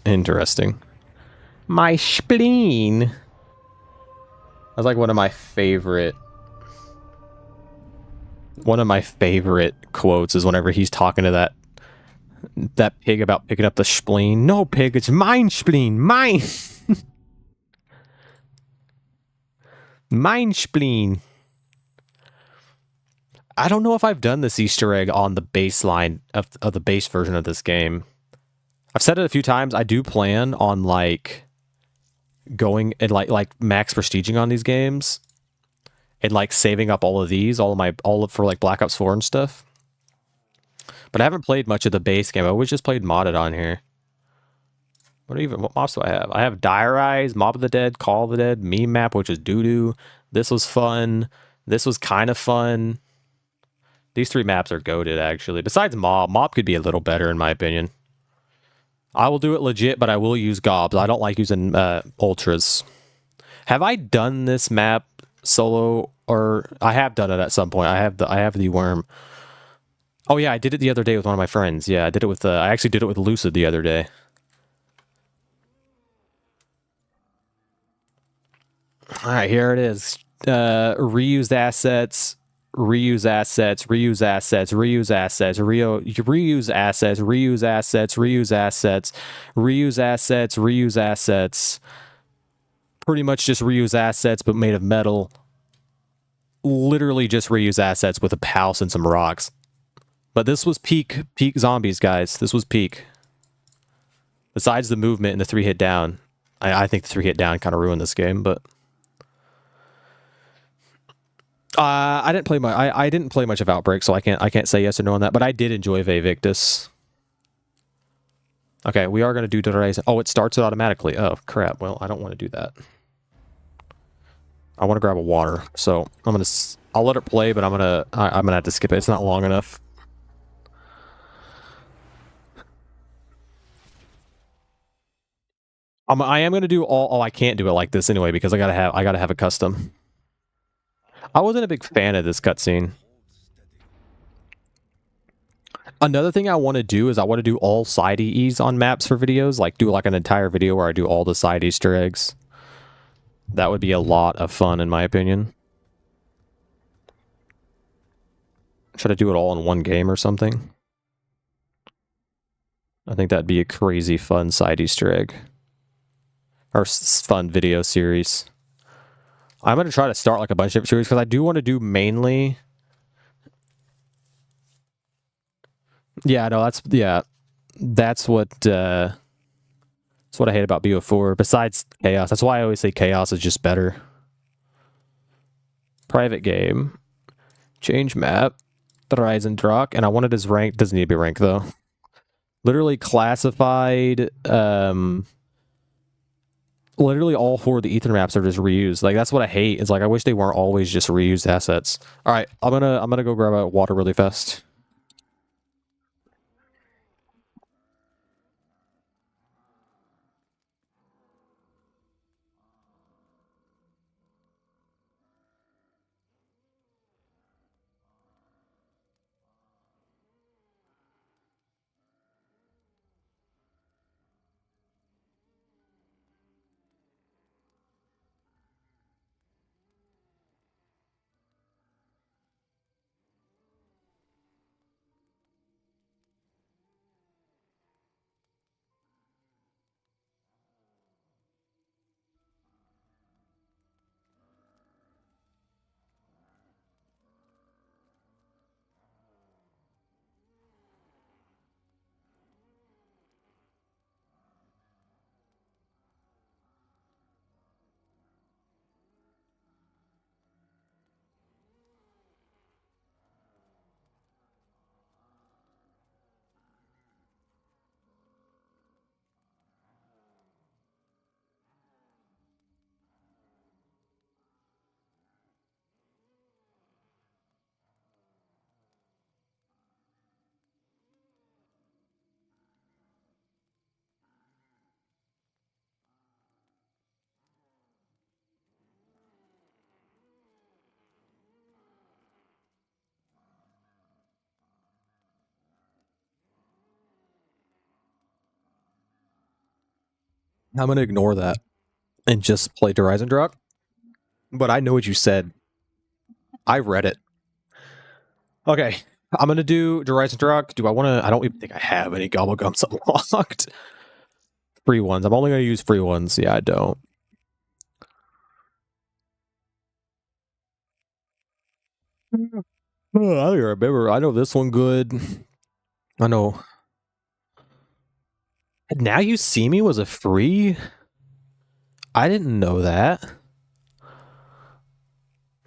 Interesting. My spleen. That's like one of my favorite quotes is whenever he's talking to that pig about picking up the spleen. No, pig, it's mine spleen. Mine. Mine spleen. I don't know if I've done this Easter egg on the baseline of the base version of this game. I've said it a few times. I do plan on like going and like max prestiging on these games and like saving up all of these, all of for like Black Ops 4 and stuff. But I haven't played much of the base game. I always just played modded on here. What mobs do I have? I have Dire Eyes, Mob of the Dead, Call of the Dead, Meme Map, which is doo-doo. This was fun. This was kind of fun. These 3 maps are goated, actually. Besides Mob. Mob could be a little better, in my opinion. I will do it legit, but I will use gobs. I don't like using ultras. Have I done this map solo, or I have done it at some point? I have the worm. Oh yeah, I did it the other day with one of my friends. Yeah, I did it with I actually did it with Lucid the other day. All right, here it is. Reused assets, reuse assets, reuse assets, reuse assets, reuse assets, reuse assets, reuse assets, reuse assets, reuse assets. Pretty much just reuse assets, but made of metal. Literally just reuse assets with a house and some rocks. But this was peak zombies, guys. This was peak. Besides the movement and the 3-hit down, I think the 3-hit down kind of ruined this game, but. I didn't play much. I didn't play much of Outbreak, so I can't say yes or no on that. But I did enjoy Victus. Okay, we are gonna do Horizon. Oh, it starts it automatically. Oh crap. Well, I don't want to do that. I want to grab a water, so I'll let it play, but I'm gonna have to skip it. It's not long enough. I am gonna do all. Oh, I can't do it like this anyway because I gotta have a custom. I wasn't a big fan of this cutscene. Another thing I want to do is I want to do all side EEs on maps for videos, like do like an entire video where I do all the side Easter eggs. That would be a lot of fun, in my opinion. Try to do it all in one game or something. I think that'd be a crazy fun side Easter egg. Or fun video series. I'm going to try to start like a bunch of series because I do want to do mainly... Yeah, no, that's what I hate about Bo4. Besides Chaos. That's why I always say Chaos is just better. Private game. Change map. Horizon Drock. And I wanted his rank. Doesn't need to be rank though. Literally classified. Literally all 4 of the Ether maps are just reused. Like that's what I hate. It's like I wish they weren't always just reused assets. All right, I'm gonna go grab a water really fast. I'm going to ignore that and just play Horizon Drop. But I know what you said. I read it. Okay, I'm going to do Horizon Drop. Do I want to? I don't even think I have any Gobblegums unlocked. Free ones. I'm only going to use free ones. Yeah, I don't. Oh, I remember. I know this one good. I know. Now You See Me was a free? I didn't know that.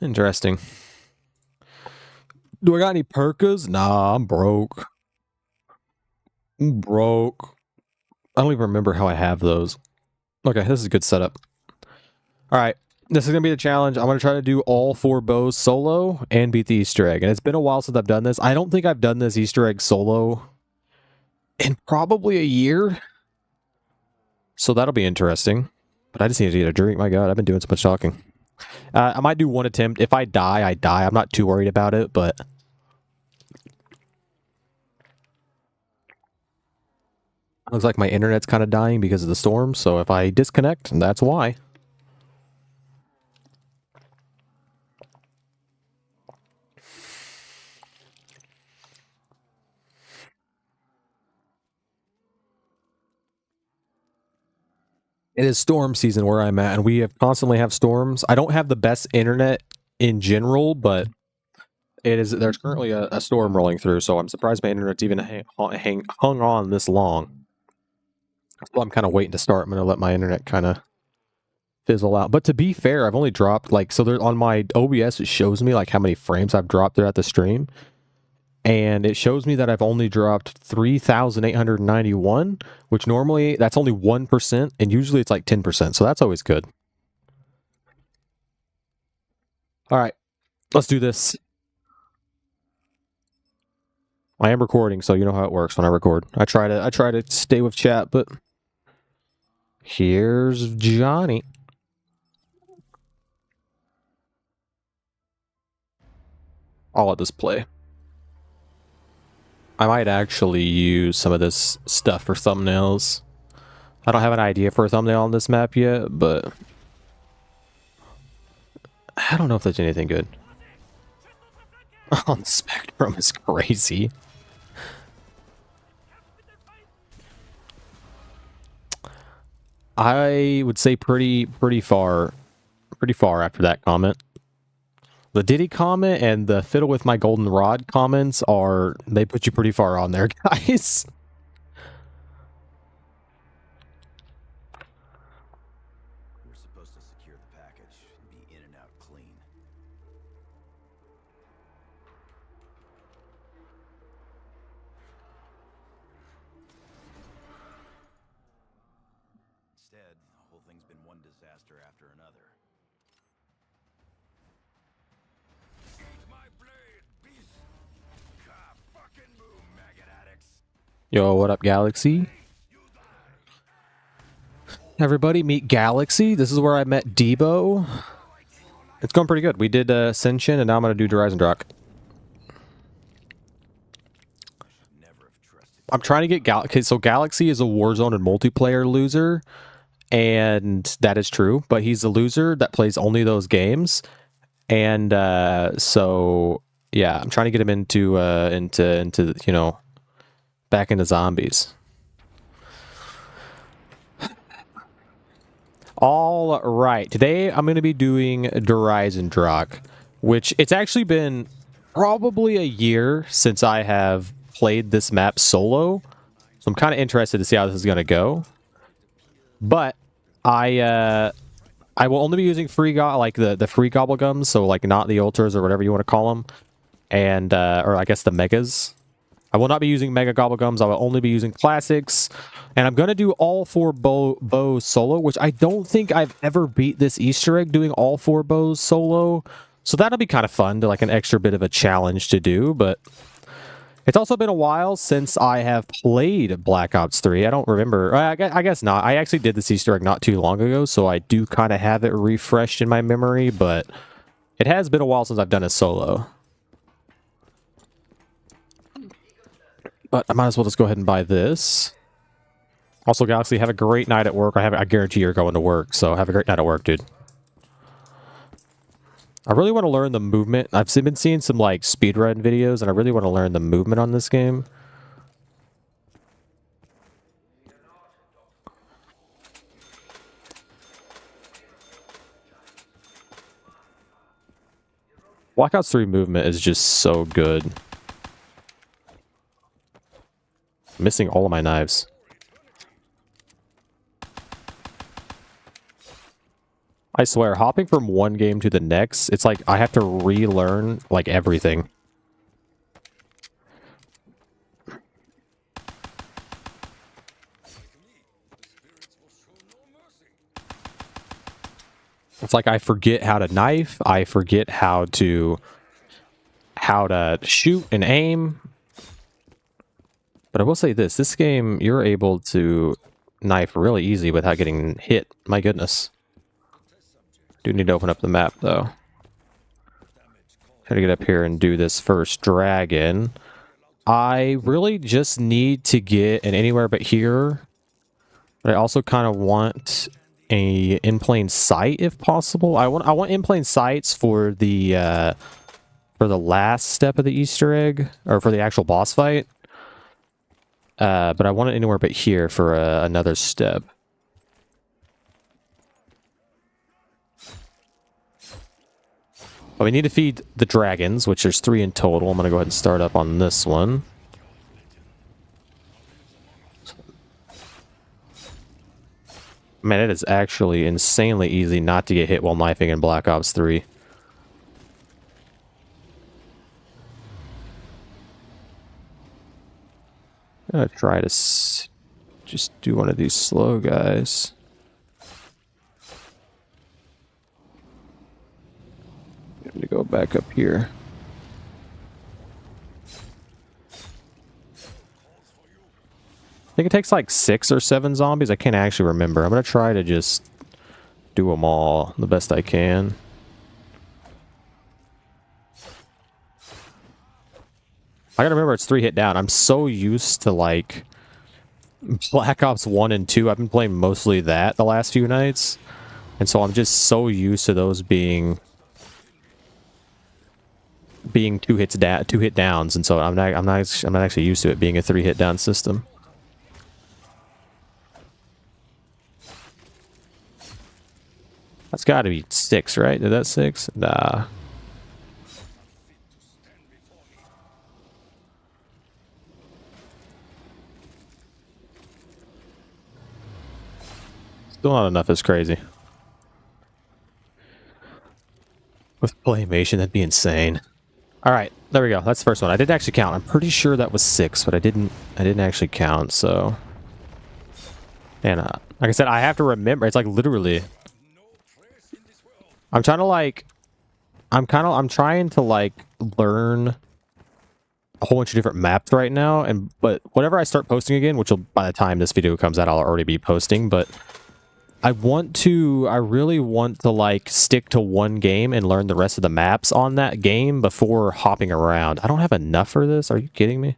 Interesting. Do I got any perkas? Nah, I'm broke. I'm broke. I don't even remember how I have those. Okay, this is a good setup. Alright, this is going to be the challenge. I'm going to try to do all 4 bows solo and beat the Easter egg. And it's been a while since I've done this. I don't think I've done this Easter egg solo in probably a year. So that'll be interesting. But I just need to get a drink. My god, I've been doing so much talking. I might do one attempt. If I die, I die. I'm not too worried about it, but... Looks like my internet's kind of dying because of the storm, so if I disconnect, that's why. It is storm season where I'm at, and we constantly have storms. I don't have the best internet in general, but there's currently a storm rolling through, so I'm surprised my internet's even hung on this long. Well, I'm kind of waiting to start. I'm going to let my internet kind of fizzle out. But to be fair, I've only dropped, like, so there, on my OBS, it shows me, like, how many frames I've dropped throughout the stream. And it shows me that I've only dropped 3,891, which normally, that's only 1%, and usually it's like 10%, so that's always good. Alright, let's do this. I am recording, so you know how it works when I record. I try to stay with chat, but... Here's Johnny. I'll let this play. I might actually use some of this stuff for thumbnails. I don't have an idea for a thumbnail on this map yet, but... I don't know if there's anything good. On Spectrum is crazy. I would say pretty far after that comment. The Diddy comment and the Fiddle with My Golden Rod comments they put you pretty far on there, guys. We're supposed to secure the package and be in and out clean. Instead, the whole thing's been one disaster after another. Eat my blade, beast! Fucking boom, maggot addicts! Yo, what up, Galaxy? Everybody, meet Galaxy. This is where I met Debo. It's going pretty good. We did Ascension, and now I'm going to do Horizon Drop. I'm trying to get Galaxy. So Galaxy is a Warzone and multiplayer loser, and that is true. But he's a loser that plays only those games, and so yeah, I'm trying to get him into you know, back into zombies. All right, today I'm going to be doing Horizon Drop, which it's actually been probably a year since I have played this map solo, so I'm kind of interested to see how this is going to go. But I will only be using free the free Gobblegums, so like not the ultras or whatever you want to call them, and or I guess the megas. I will not be using Mega Gobblegums. I will only be using Classics. And I'm going to do all 4 bows solo, which I don't think I've ever beat this Easter egg doing all 4 bows solo. So that'll be kind of fun, to like an extra bit of a challenge to do. But it's also been a while since I have played Black Ops 3. I don't remember. I guess not. I actually did this Easter egg not too long ago, so I do kind of have it refreshed in my memory. But it has been a while since I've done a solo. But I might as well just go ahead and buy this. Also, Galaxy, have a great night at work. I guarantee you're going to work, so have a great night at work, dude. I really want to learn the movement. I've been seeing some like speedrun videos, and I really want to learn the movement on this game. Black Ops 3 movement is just so good. I'm missing all of my knives. I swear, hopping from one game to the next, it's like I have to relearn like everything. It's like I forget how to knife, I forget how to shoot and aim. But I will say this game, you're able to knife really easy without getting hit. My goodness. Do need to open up the map though. Try to get up here and do this first dragon. I really just need to get an anywhere but here. But I also kind of want a in plain sight if possible. I want in plain sights for the last step of the Easter egg, or for the actual boss fight. But I want it anywhere but here for another step. But we need to feed the dragons, which there's 3 in total. I'm going to go ahead and start up on this one. Man, it is actually insanely easy not to get hit while knifing in Black Ops 3. I'm going to try to just do one of these slow guys. I'm going to go back up here. I think it takes like 6 or 7 zombies. I can't actually remember. I'm going to try to just do them all the best I can. I gotta remember it's 3 hit down. I'm so used to like Black Ops 1 and 2. I've been playing mostly that the last few nights. And so I'm just so used to those being 2 hit downs, and so I'm not actually used to it being a 3 hit down system. That's got to be 6, right? Did that 6? Nah. Still not enough is crazy. With Playmation, that'd be insane. All right, there we go. That's the first one. I didn't actually count. I'm pretty sure that was 6, but I didn't actually count. So, and like I said, I have to remember. It's like literally. I'm trying to like. I'm trying to like learn a whole bunch of different maps right now, but whenever I start posting again, which will, by the time this video comes out, I'll already be posting, but I really want to like stick to one game and learn the rest of the maps on that game before hopping around. I don't have enough for this. Are you kidding me?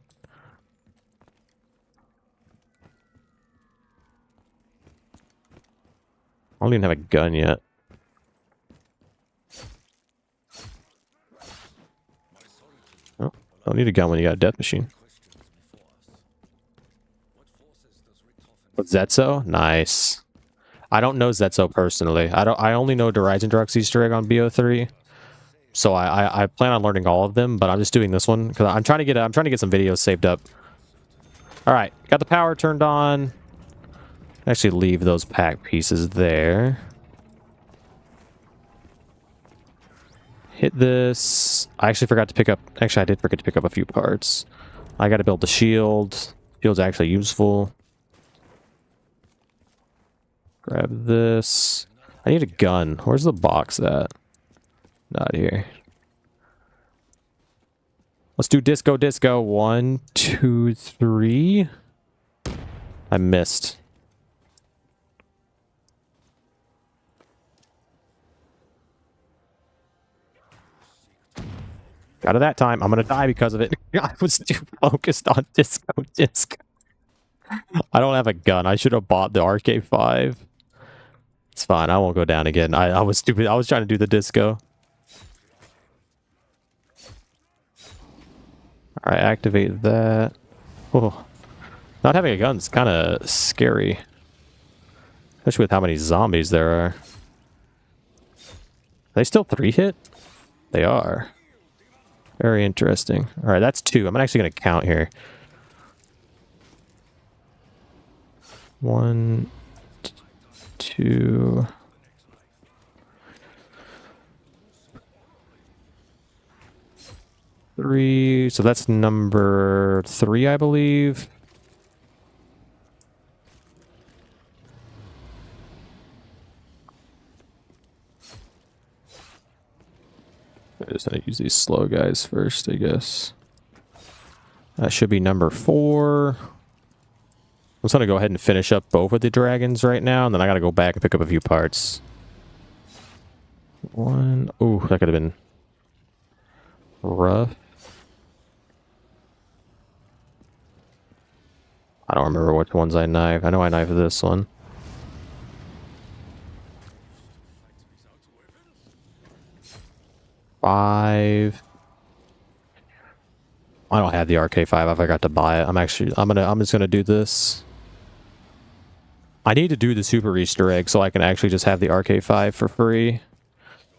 I don't even have a gun yet. Oh, I don't need a gun when you got a death machine. What's Zetso? Nice. I don't know Zetso personally. I only know Dryzen Easter egg on Bo3. So I plan on learning all of them, but I'm just doing this one because I'm trying to get some videos saved up. All right, got the power turned on. Actually, leave those pack pieces there. Hit this. I actually forgot to pick up. Actually, I did forget to pick up a few parts. I got to build the shield. Shield's actually useful. Grab this. I need a gun. Where's the box at? Not here. Let's do disco disco. 1, 2, 3. I missed. Out of that time. I'm gonna die because of it. I was too focused on disco disco. I don't have a gun. I should have bought the RK5. It's fine. I won't go down again. I was stupid. I was trying to do the disco. Alright, activate that. Oh. Not having a gun's kind of scary. Especially with how many zombies there are. Are they still 3-hit? They are. Very interesting. Alright, that's 2. I'm actually going to count here. 1, 2... 3. So that's number 3, I believe. I'm just gonna use these slow guys first, I guess. That should be number 4. I'm just gonna go ahead and finish up both of the dragons right now, and then I gotta go back and pick up a few parts. 1. Ooh, that could have been rough. I don't remember which ones I knifed. I know I knifed this one. Five. I don't have the RK5. I forgot to buy it. I'm just gonna do this. I need to do the super Easter egg so I can actually just have the RK5 for free.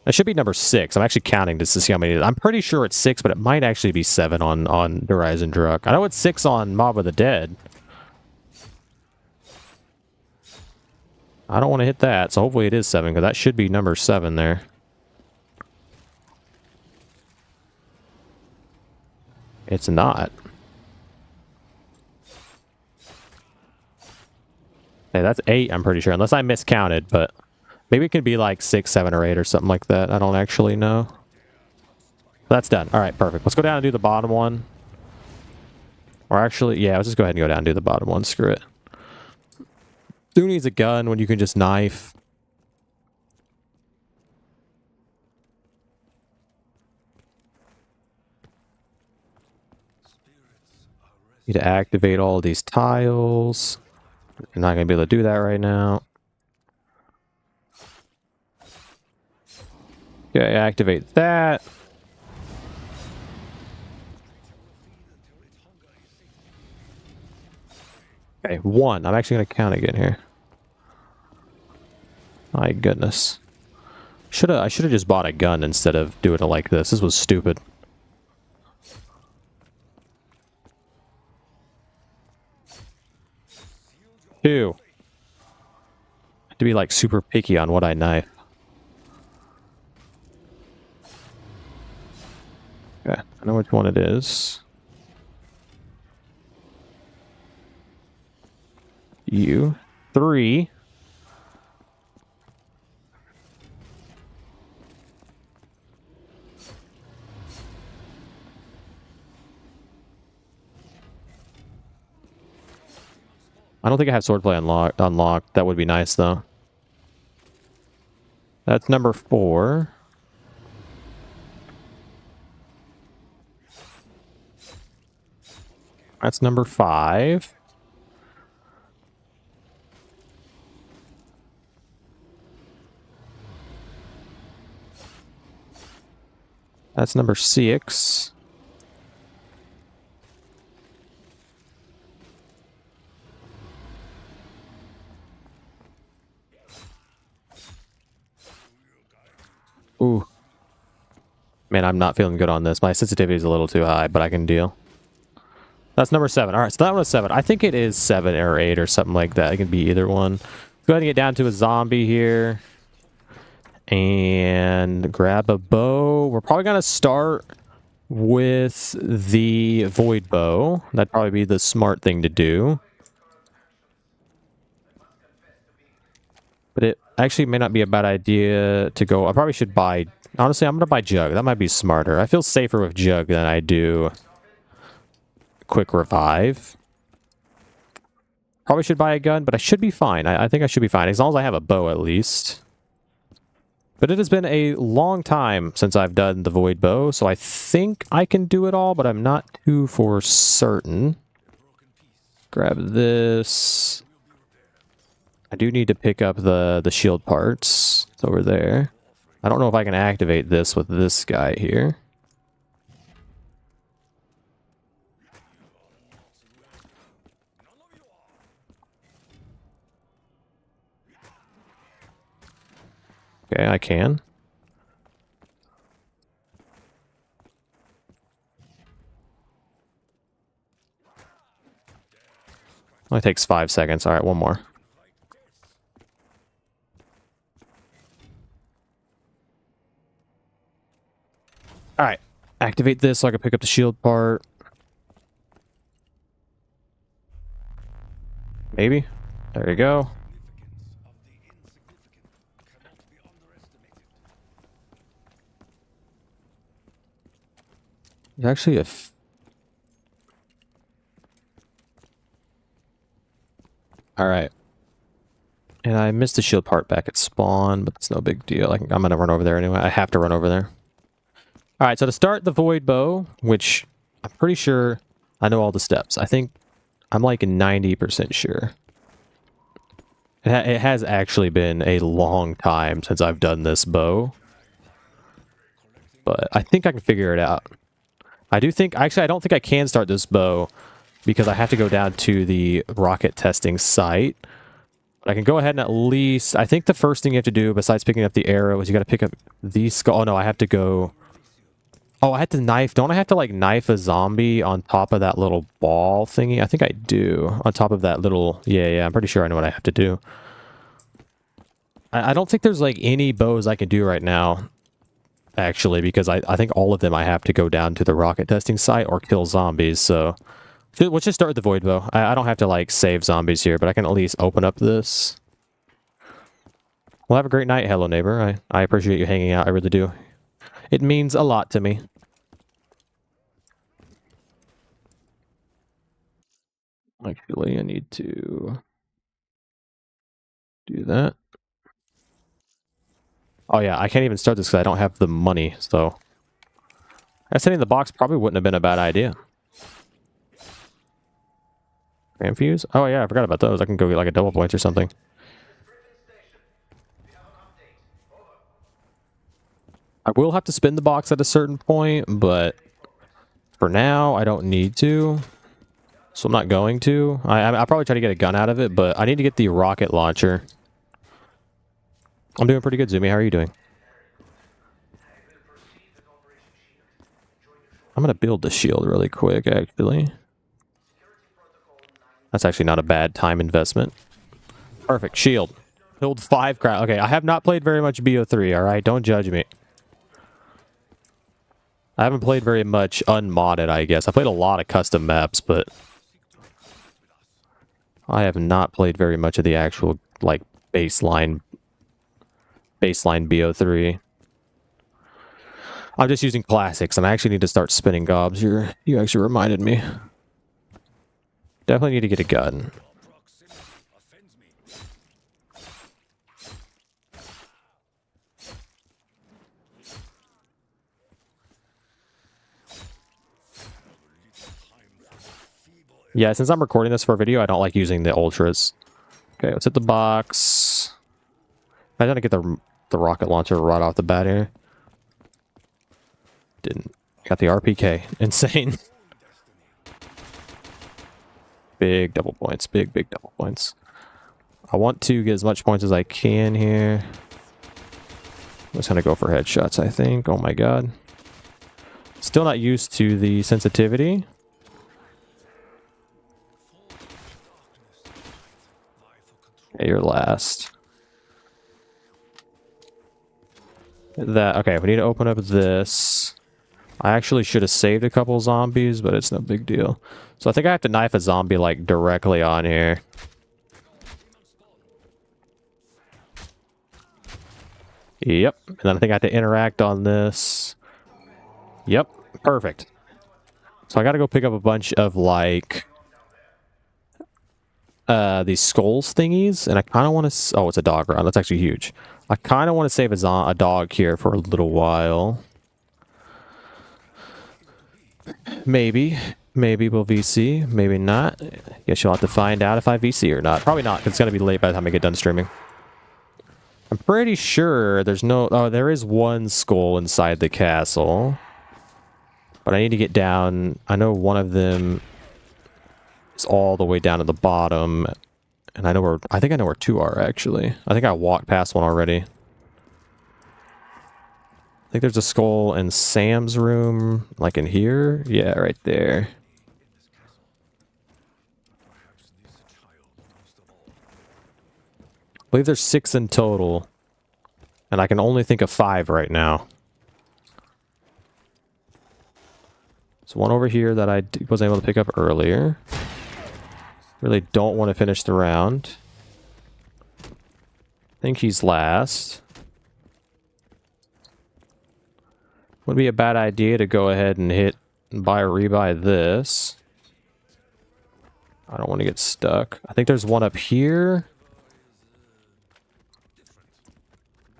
That should be number 6. I'm actually counting just to see how many it is. I'm pretty sure it's 6, but it might actually be 7 on Horizon Druk. I know it's 6 on Mob of the Dead. I don't want to hit that, so hopefully it is 7, because that should be number 7 there. It's not. Hey, that's 8, I'm pretty sure, unless I miscounted, but maybe it could be like 6, 7, or 8 or something like that. I don't actually know. That's done. All right, perfect. Let's go down and do the bottom one. Or actually, yeah, let's just go ahead and go down and do the bottom one. Screw it. Who needs a gun when you can just knife? Need to activate all these tiles. You're not going to be able to do that right now. Okay, activate that. Okay, 1. I'm actually going to count again here. My goodness. I should have just bought a gun instead of doing it like this. This was stupid. Two. I have to be like super picky on what I knife. Okay, I know which one it is. You. 3. I don't think I have swordplay unlocked. That would be nice, though. That's number 4. That's number 5. That's number 6. Ooh. Man, I'm not feeling good on this. My sensitivity is a little too high, but I can deal. That's number 7. All right, so that was 7. I think it is 7 or 8 or something like that. It can be either one. Go ahead and get down to a zombie here. And grab a bow. We're probably going to start with the void bow. That'd probably be the smart thing to do. But it actually may not be a bad idea to go... I probably should buy... Honestly, I'm going to buy Jug. That might be smarter. I feel safer with Jug than I do Quick Revive. Probably should buy a gun, but I should be fine. I think I should be fine, as long as I have a bow at least. But it has been a long time since I've done the Void Bow, so I think I can do it all, but I'm not too for certain. grab this. I do need to pick up the shield parts. It's over there. I don't know if I can activate this with this guy here. Okay, I can. Only takes 5 seconds. All right, one more. All right, activate this so I can pick up the shield part. Maybe. There you go. There's actually a... Alright. And I missed the shield part back at spawn, but it's no big deal. I'm going to run over there anyway. I have to run over there. Alright, so to start the Void Bow, which I'm pretty sure I know all the steps. I think I'm like 90% sure. It has actually been a long time since I've done this bow. But I think I can figure it out. I do think... Actually, I don't think I can start this bow because I have to go down to the rocket testing site. But I can go ahead and at least... I think the first thing you have to do, besides picking up the arrow, is you got to pick up these skull... Oh, no, I have to go... Oh, I have to knife... Don't I have to, like, knife a zombie on top of that little ball thingy? I think I do. On top of that little... Yeah, I'm pretty sure I know what I have to do. I don't think there's, like, any bows I can do right now, actually, because I think all of them I have to go down to the rocket testing site or kill zombies, so... Let's just start with the Void Bow. I don't have to, like, save zombies here, but I can at least open up this. Well, have a great night, hello neighbor. I appreciate you hanging out, I really do. It means a lot to me. Actually, I need to do that. Oh yeah, I can't even start this because I don't have the money, so... Setting the box probably wouldn't have been a bad idea. Ram fuse? Oh yeah, I forgot about those. I can go get like a double points or something. I will have to spin the box at a certain point, but for now, I don't need to. So I'm not going to. I'll probably try to get a gun out of it, but I need to get the rocket launcher. I'm doing pretty good, Zumi. How are you doing? I'm going to build the shield really quick, actually. That's actually not a bad time investment. Perfect. Shield. Build 5 crowd. Okay, I have not played very much Bo3, alright? Don't judge me. I haven't played very much unmodded, I guess. I played a lot of custom maps, but... I have not played very much of the actual, like, baseline Bo3. I'm just using classics, and I actually need to start spinning gobs here. You actually reminded me. Definitely need to get a gun. Yeah, since I'm recording this for a video, I don't like using the ultras. Okay, let's hit the box. I gotta get the rocket launcher right off the bat here. Didn't. Got the RPK. Insane. Big double points. Big double points. I want to get as much points as I can here. I'm just gonna go for headshots, I think. Oh my god. Still not used to the sensitivity. Okay, you're last. Okay, we need to open up this. I actually should have saved a couple zombies, but it's no big deal. So I think I have to knife a zombie, like, directly on here. Yep. And then I think I have to interact on this. Yep. Perfect. So I gotta go pick up a bunch of, like... these skulls thingies, and I kind of want to... Oh, it's a dog run. That's actually huge. I kind of want to save a dog here for a little while. Maybe. Maybe we'll VC, maybe not. Guess you'll have to find out if I VC or not. Probably not, 'cause it's gonna be late by the time I get done streaming. I'm pretty sure there's no... Oh, there is one skull inside the castle. But I need to get down... I know one of them is all the way down to the bottom. And I know where... I think I know where two are, actually. I think I walked past one already. I think there's a skull in Sam's room, like in here. Yeah, right there. I believe there's 6 in total. And I can only think of 5 right now. There's one over here that I was able to pick up earlier. Really don't want to finish the round. I think he's last. Would be a bad idea to go ahead and hit and buy or rebuy this. I don't want to get stuck. I think there's one up here.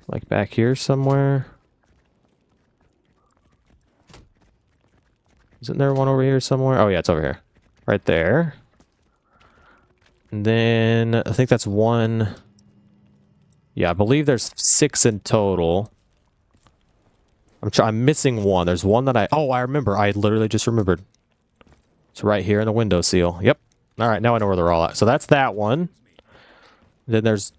Like back here somewhere. Isn't there one over here somewhere? Oh yeah, it's over here. Right there. And then I think that's one. Yeah, I believe there's 6 in total. I'm missing one. There's one that oh, I remember. I literally just remembered. It's right here in the window seal. Yep. All right, now I know where they're all at. So that's that one. Then there's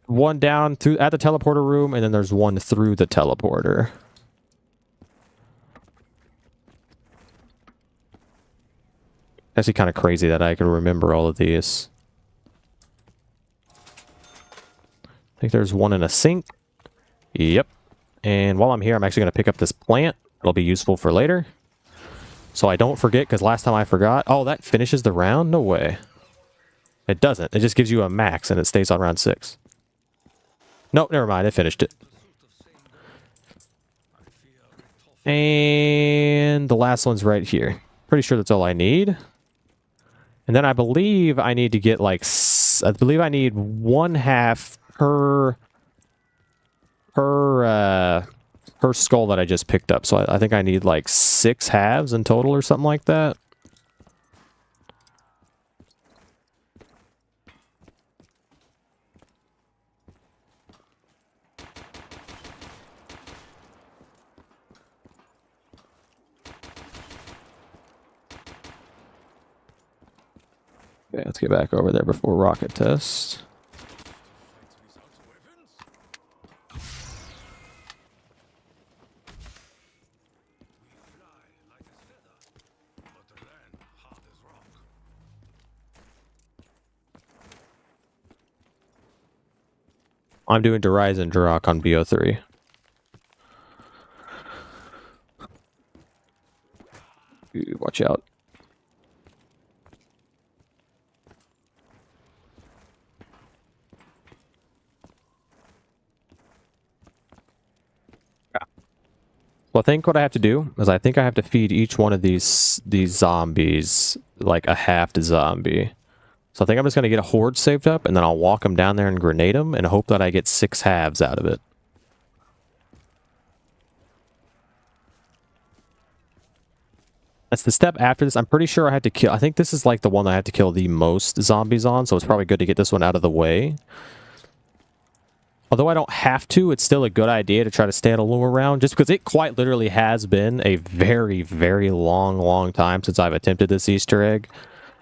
one down through at the teleporter room, and then there's one through the teleporter. Actually kind of crazy that I can remember all of these. I think there's one in a sink. Yep. And while I'm here, I'm actually going to pick up this plant. It'll be useful for later. So I don't forget, because last time I forgot. Oh, that finishes the round? No way. It doesn't. It just gives you a max, and it stays on round 6. Nope, never mind. It finished it. And the last one's right here. Pretty sure that's all I need. And then I believe I need to get like... I believe I need 1/2 per skull that I just picked up. So I think I need like 6 halves in total or something like that. Okay, let's get back over there before rocket test. I'm doing Derize and Duroc on Bo3. Ooh, watch out. Well, I think what I have to do is I think I have to feed each one of these zombies like a halved zombie. So I think I'm just going to get a horde saved up, and then I'll walk them down there and grenade them, and hope that I get 6 halves out of it. That's the step after this. I'm pretty sure I had to kill... I think this is like the one I had to kill the most zombies on, so it's probably good to get this one out of the way. Although I don't have to, it's still a good idea to try to stay at a lower round, just because it quite literally has been a very, very long time since I've attempted this Easter egg.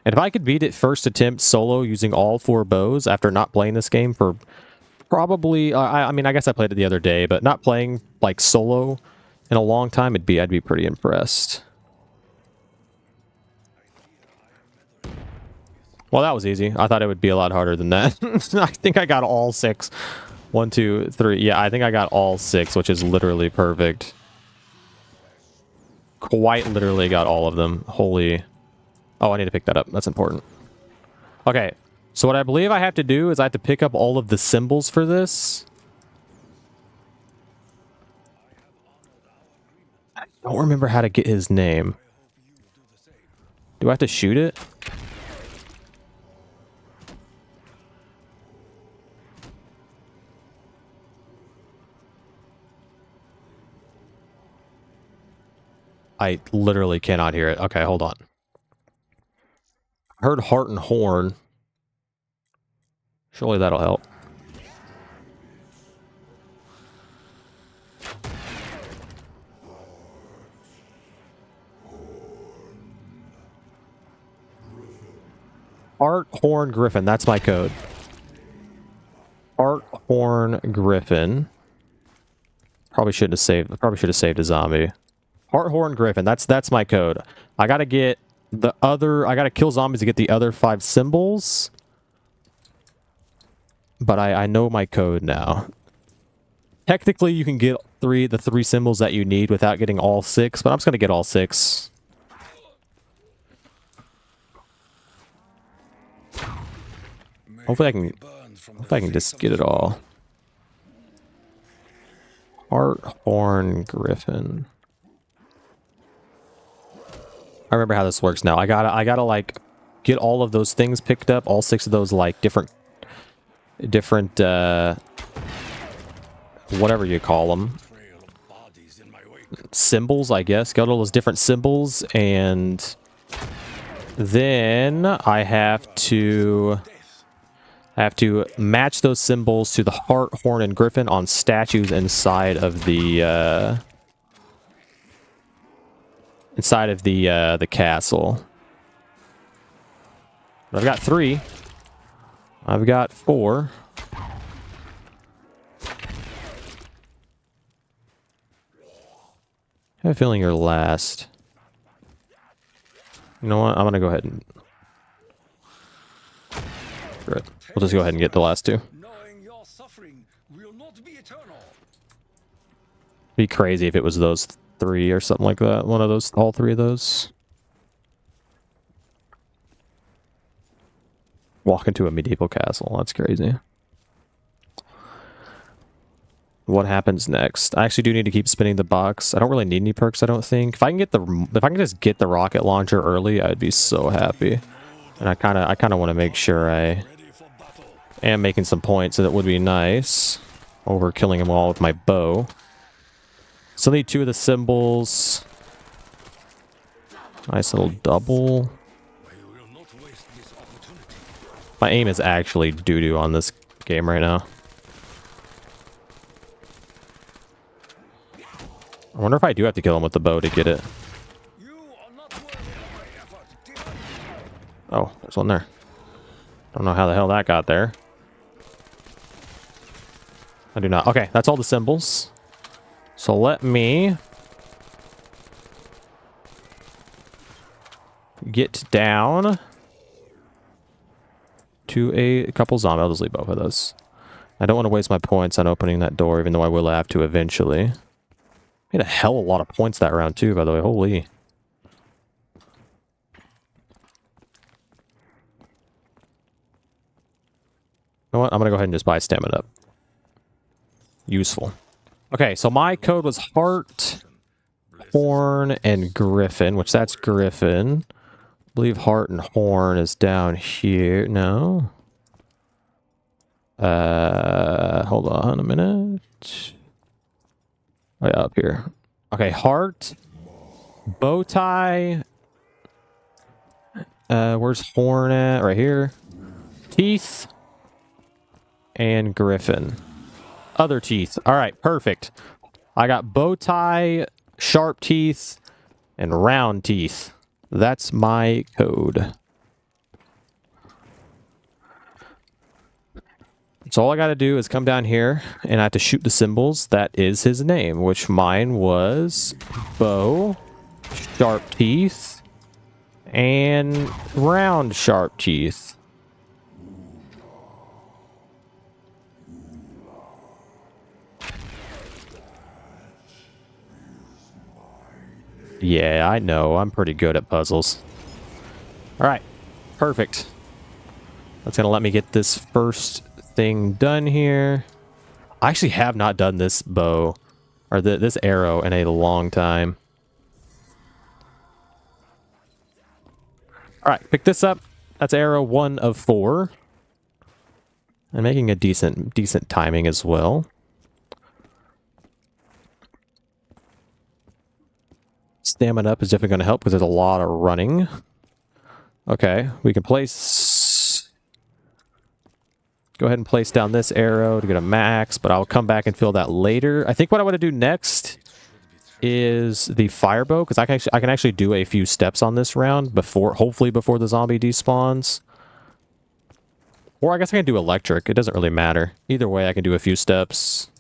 And if I could beat it first attempt solo using all 4 bows after not playing this game for probably... I mean, I guess I played it the other day, but not playing like solo in a long time, I'd be pretty impressed. Well, that was easy. I thought it would be a lot harder than that. I think I got all 6. 1, 2, 3. Yeah, I think I got all 6, which is literally perfect. Quite literally got all of them. Holy... Oh, I need to pick that up. That's important. Okay, so what I believe I have to do is I have to pick up all of the symbols for this. I don't remember how to get his name. Do I have to shoot it? I literally cannot hear it. Okay, hold on. I heard heart and horn. Surely that'll help. Heart, horn, griffin. That's my code. Heart, horn, griffin. Probably shouldn't have saved. Probably should have saved a zombie. Heart, horn, griffin. That's my code. I gotta get the other. I gotta kill zombies to get the other 5 symbols. But I know my code now. Technically, you can get the 3 symbols that you need without getting all 6, but I'm just gonna get all 6. Hopefully I can just get it all. Heart, horn, griffin. I remember how this works now. I gotta like get all of those things picked up, all 6 of those like different whatever you call them. Symbols, I guess. Got all those different symbols, and then I have to match those symbols to the heart, horn, and griffin on statues inside of the castle. But I've got 3. I've got 4. I have a feeling you're last. You know what? I'm gonna go ahead and. We'll just go ahead and get the last 2. Knowing your suffering will not be eternal. Be crazy if it was those 3 or something like that. One of those, all 3 of those. Walk into a medieval castle. That's crazy. What happens next? I actually do need to keep spinning the box. I don't really need any perks, I don't think. If I can just get the rocket launcher early, I'd be so happy. And I kind of want to make sure I am making some points, so that would be nice. Over killing them all with my bow. Still need 2 of the symbols. Nice little double. My aim is actually doo-doo on this game right now. I wonder if I do have to kill him with the bow to get it. Oh, there's one there. Don't know how the hell that got there. I do not. Okay, that's all the symbols. So let me get down to a couple zombies. I'll just leave both of those. I don't want to waste my points on opening that door, even though I will have to eventually. Made a hell of a lot of points that round too, by the way. Holy. You know what? I'm gonna go ahead and just buy stamina up. Useful. Okay, so my code was heart, horn, and griffin, which that's griffin. I believe heart and horn is down here. No. Hold on a minute. Oh, yeah, up here. Okay, heart, bow tie. Where's horn at? Right here. Teeth. And griffin. Other teeth. All right, perfect. I got bow tie, sharp teeth, and round teeth. That's my code. So all I got to do is come down here, and I have to shoot the symbols. That is his name, which mine was bow, sharp teeth, and round sharp teeth. Yeah, I know. I'm pretty good at puzzles. All right, perfect. That's gonna let me get this first thing done here. I actually have not done this bow or this arrow in a long time. All right, pick this up. That's arrow 1 of 4. And making a decent timing as well. Stamina up is definitely going to help because there's a lot of running. Okay, we can place... Go ahead and place down this arrow to get a max, but I'll come back and fill that later. I think what I want to do next is the firebow, because I can actually do a few steps on this round before, hopefully before the zombie despawns. Or I guess I can do electric. It doesn't really matter. Either way, I can do a few steps.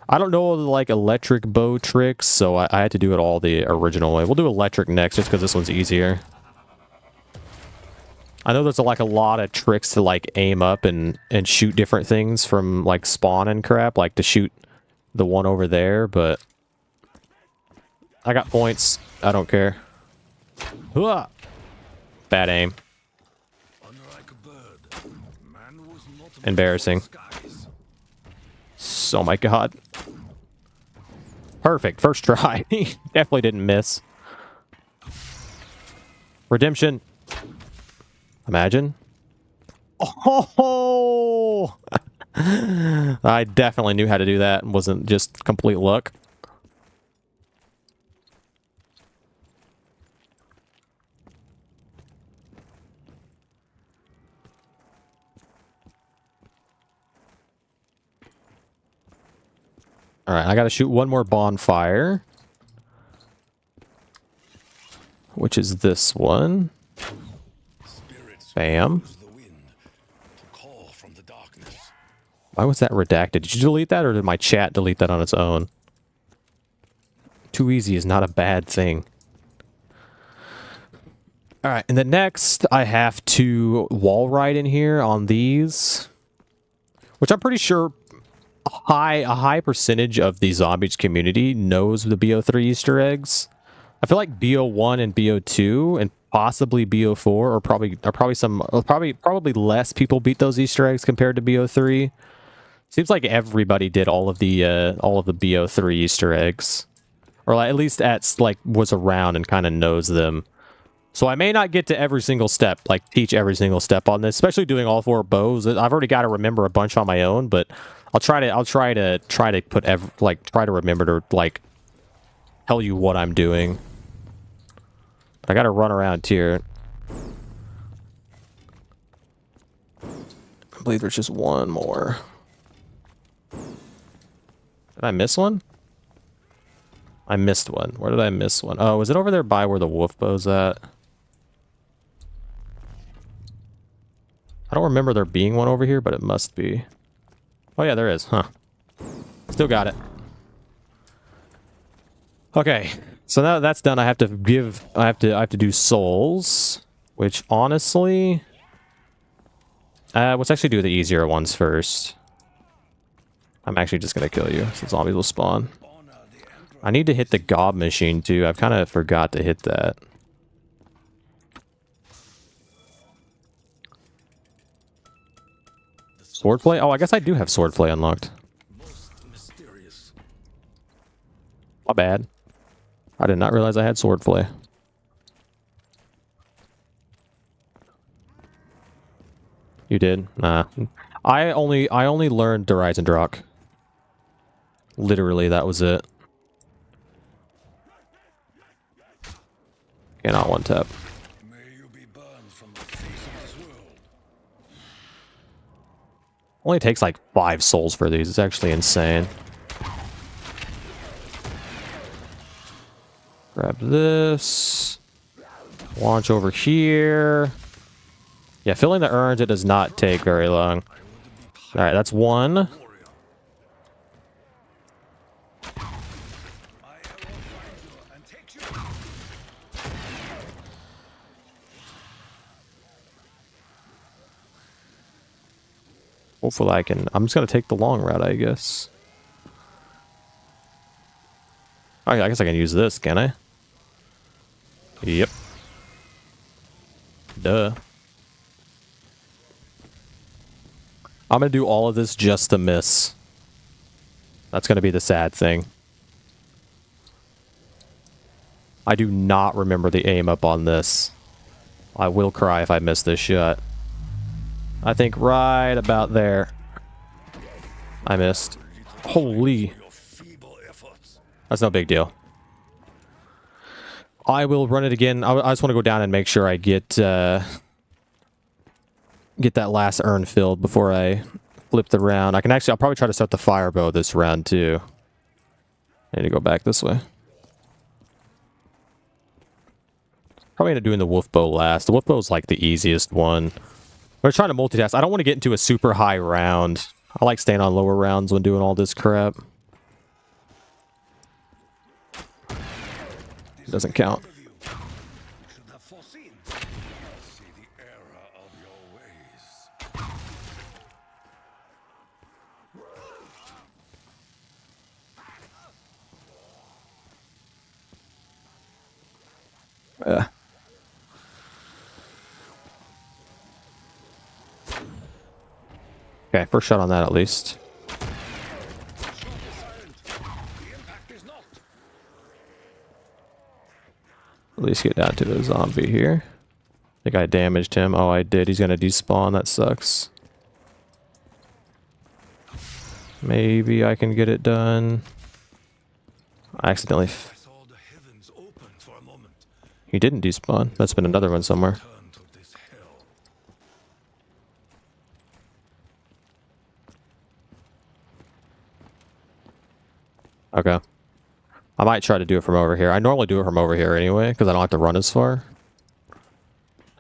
I don't know the, like, electric bow tricks, so I had to do it all the original way. We'll do electric next, just because this one's easier. I know there's like a lot of tricks to like aim up and shoot different things from like spawn and crap, like to shoot the one over there, but I got points. I don't care. Hooah! Bad aim. Embarrassing. Oh my god. Perfect. First try. Definitely didn't miss. Redemption. Imagine. Oh! I definitely knew how to do that and wasn't just complete luck. Alright, I gotta shoot one more bonfire. Which is this one. Bam. Why was that redacted? Did you delete that, or did my chat delete that on its own? Too easy is not a bad thing. Alright, and then next, I have to wall ride in here on these. Which I'm pretty sure a high percentage of the zombies community knows the Bo3 Easter eggs. I feel like Bo1 and Bo2 and possibly Bo4 are probably less people beat those Easter eggs compared to Bo3. Seems like everybody did all of the Bo3 Easter eggs, or like, at least was around and kind of knows them. So I may not get to every single step, like teach every single step on this, especially doing all 4 bows. I've already got to remember a bunch on my own, but I'll try to remember to like tell you what I'm doing. But I got to run around here. I believe there's just one more. Did I miss one? I missed one. Where did I miss one? Oh, was it over there by where the wolf bow's at? I don't remember there being one over here, but it must be. Oh yeah, there is, huh? Still got it. Okay, so now that's done. I have to do souls, which honestly, let's actually do the easier ones first. I'm actually just gonna kill you, so zombies will spawn. I need to hit the gob machine too. I've kind of forgot to hit that. Swordplay? Oh, I guess I do have swordplay unlocked. My bad. I did not realize I had swordplay. You did? Nah. I only learned Rise and Drock. Literally, that was it. Cannot one tap. Only takes like 5 souls for these. It's actually insane. Grab this. Launch over here. Yeah, filling the urns, it does not take very long. Alright, that's one. Hopefully I can... I'm just going to take the long route, I guess. Oh, I guess I can use this, can I? Yep. Duh. I'm going to do all of this just to miss. That's going to be the sad thing. I do not remember the aim up on this. I will cry if I miss this shot. I think right about there. I missed. Holy. That's no big deal. I will run it again. I just want to go down and make sure I get get that last urn filled before I flip the round. I'll probably try to start the fire bow this round too. I need to go back this way. Probably end up doing the wolf bow last. The wolf bow is like the easiest one. We're trying to multitask. I don't want to get into a super high round. I like staying on lower rounds when doing all this crap. Doesn't count. Okay, first shot on that at least. At least get down to the zombie here. I think I damaged him. Oh, I did. He's gonna despawn. That sucks. Maybe I can get it done. I accidentally... He didn't despawn. That's been another one somewhere. Okay. I might try to do it from over here. I normally do it from over here anyway, because I don't have to run as far.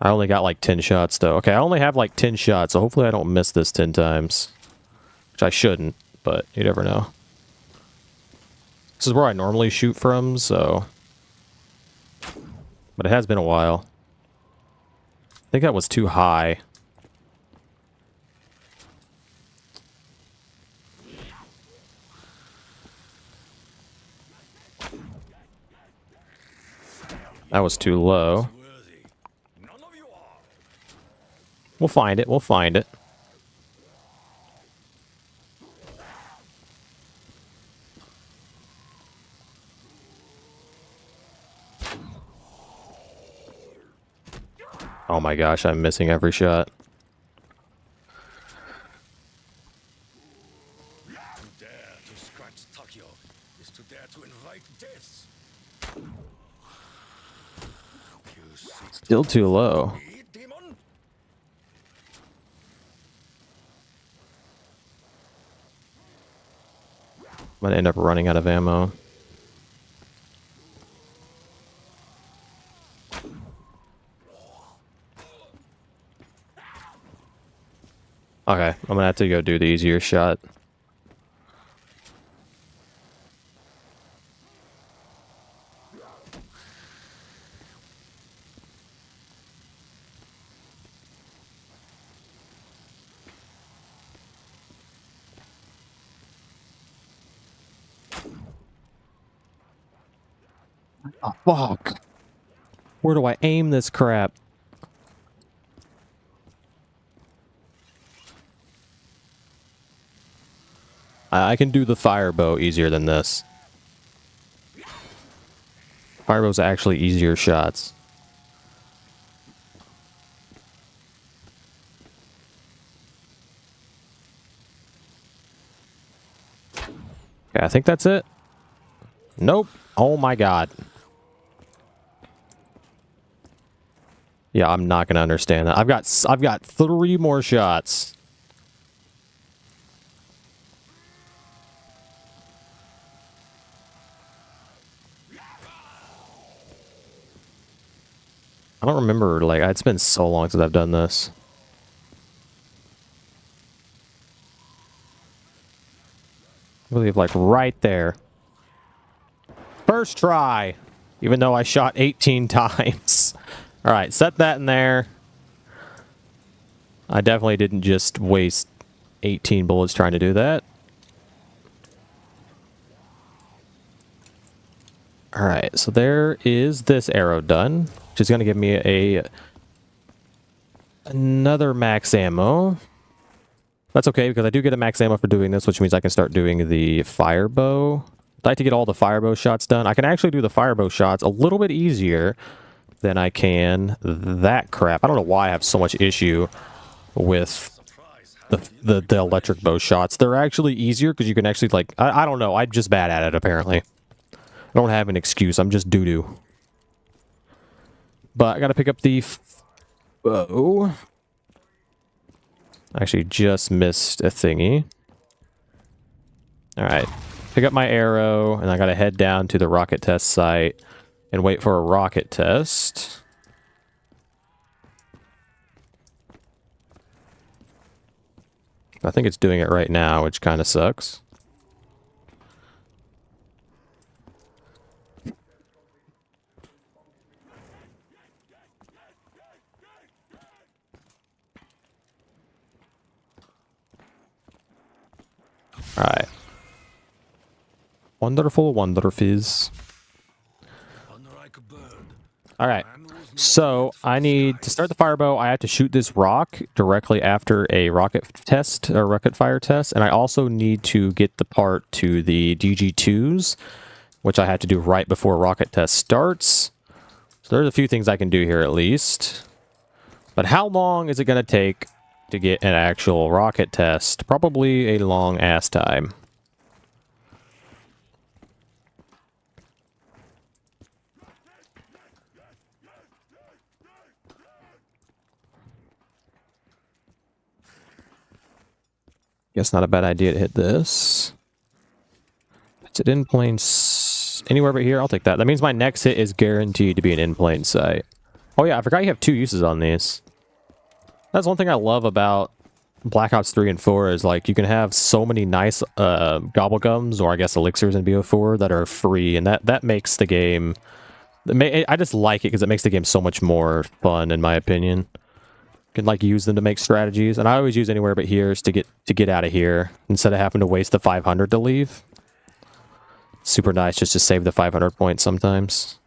I only got like 10 shots, though. Okay, I only have like 10 shots, so hopefully I don't miss this 10 times. Which I shouldn't, but you never know. This is where I normally shoot from, so... But it has been a while. I think that was too high. That was too low. We'll find it. We'll find it. Oh my gosh, I'm missing every shot. Still too low. I'm gonna end up running out of ammo. Okay, I'm gonna have to go do the easier shot. Oh, fuck. Where do I aim this crap? I can do the fire bow easier than this. Fire bow's actually easier shots. Okay, I think that's it. Nope. Oh my god. Yeah, I'm not gonna understand that. I've got 3 more shots. I don't remember, like, it's been so long since I've done this. I believe, like, right there. First try! Even though I shot 18 times. Alright, set that in there. I definitely didn't just waste 18 bullets trying to do that. Alright, so there is this arrow done. Which is going to give me another max ammo. That's okay, because I do get a max ammo for doing this, which means I can start doing the fire bow. I'd like to get all the fire bow shots done. I can actually do the fire bow shots a little bit easier than I can that crap. I don't know why I have so much issue with the electric bow shots. They're actually easier because you can actually, like, I don't know. I'm just bad at it, apparently. I don't have an excuse. I'm just doo-doo. But I gotta pick up the bow. Actually, just missed a thingy. Alright. Pick up my arrow, and I gotta head down to the rocket test site and wait for a rocket test. I think it's doing it right now, which kind of sucks. Alright. Wonderful Wonderfizz. Alright. So, I need to start the firebow. I have to shoot this rock directly after a rocket test, or rocket fire test. And I also need to get the part to the DG2s, which I have to do right before rocket test starts. So there's a few things I can do here at least. But how long is it going to take to get an actual rocket test? Probably a long ass time. Guess not a bad idea to hit this. Is it in plain anywhere but here? I'll take that. That means my next hit is guaranteed to be an in plain sight. Oh yeah, I forgot you have 2 uses on these. That's one thing I love about Black Ops 3 and 4 is like you can have so many nice gobblegums, or I guess elixirs in Bo4 that are free, and that makes the game. I just like it because it makes the game so much more fun, in my opinion. Can like use them to make strategies, and I always use anywhere but here's to get out of here instead of having to waste the 500 to leave. Super nice just to save the 500 points sometimes.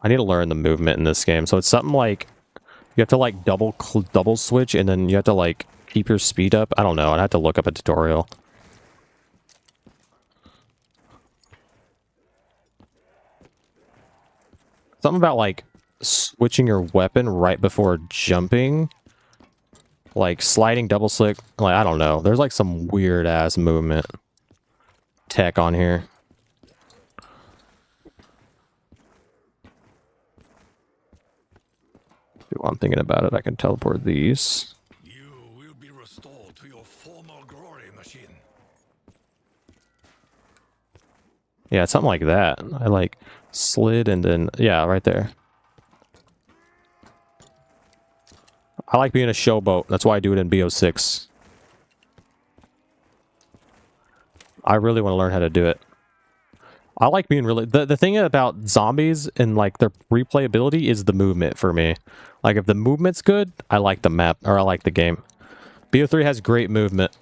I need to learn the movement in this game, so it's something like you have to like double switch, and then you have to like keep your speed up. I don't know. I'd have to look up a tutorial. Something about, like, switching your weapon right before jumping. Like, sliding double click. Like, I don't know. There's, like, some weird-ass movement tech on here. While I'm thinking about it, I can teleport these. You will be restored to your former glory, machine. Yeah, it's something like that. I, like, slid and then... Yeah, right there. I like being a showboat. That's why I do it in Bo6. I really want to learn how to do it. I like being really... The thing about zombies and, like, their replayability is the movement for me. Like, if the movement's good, I like the map, or I like the game. Bo3 has great movement.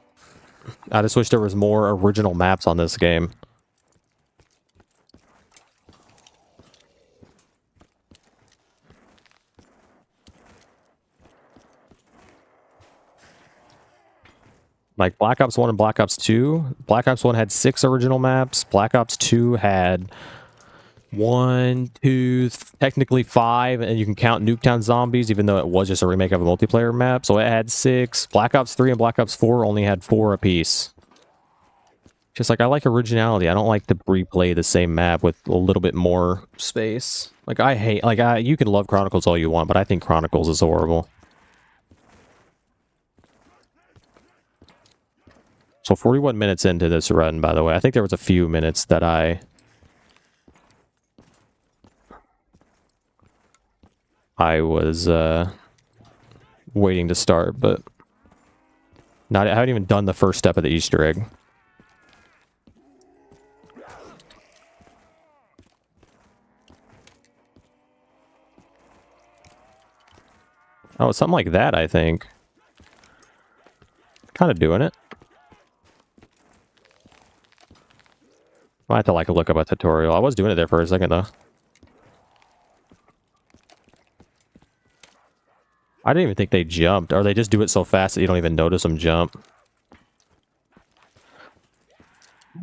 I just wish there was more original maps on this game. Like Black Ops 1 and Black Ops 2. Black Ops 1 had 6 original maps. Black Ops 2 had 1, 2, technically 5, and you can count Nuketown Zombies, even though it was just a remake of a multiplayer map. So it had 6. Black Ops 3 and Black Ops 4 only had 4 apiece. Just like, I like originality. I don't like to replay the same map with a little bit more space. Like, I hate... Like, you can love Chronicles all you want, but I think Chronicles is horrible. So 41 minutes into this run, by the way. I think there was a few minutes that I was waiting to start, but I haven't even done the first step of the Easter egg. Oh, it's something like that, I think. Kind of doing it. I have to like look up a tutorial. I was doing it there for a second though. I didn't even think they jumped, or they just do it so fast that you don't even notice them jump.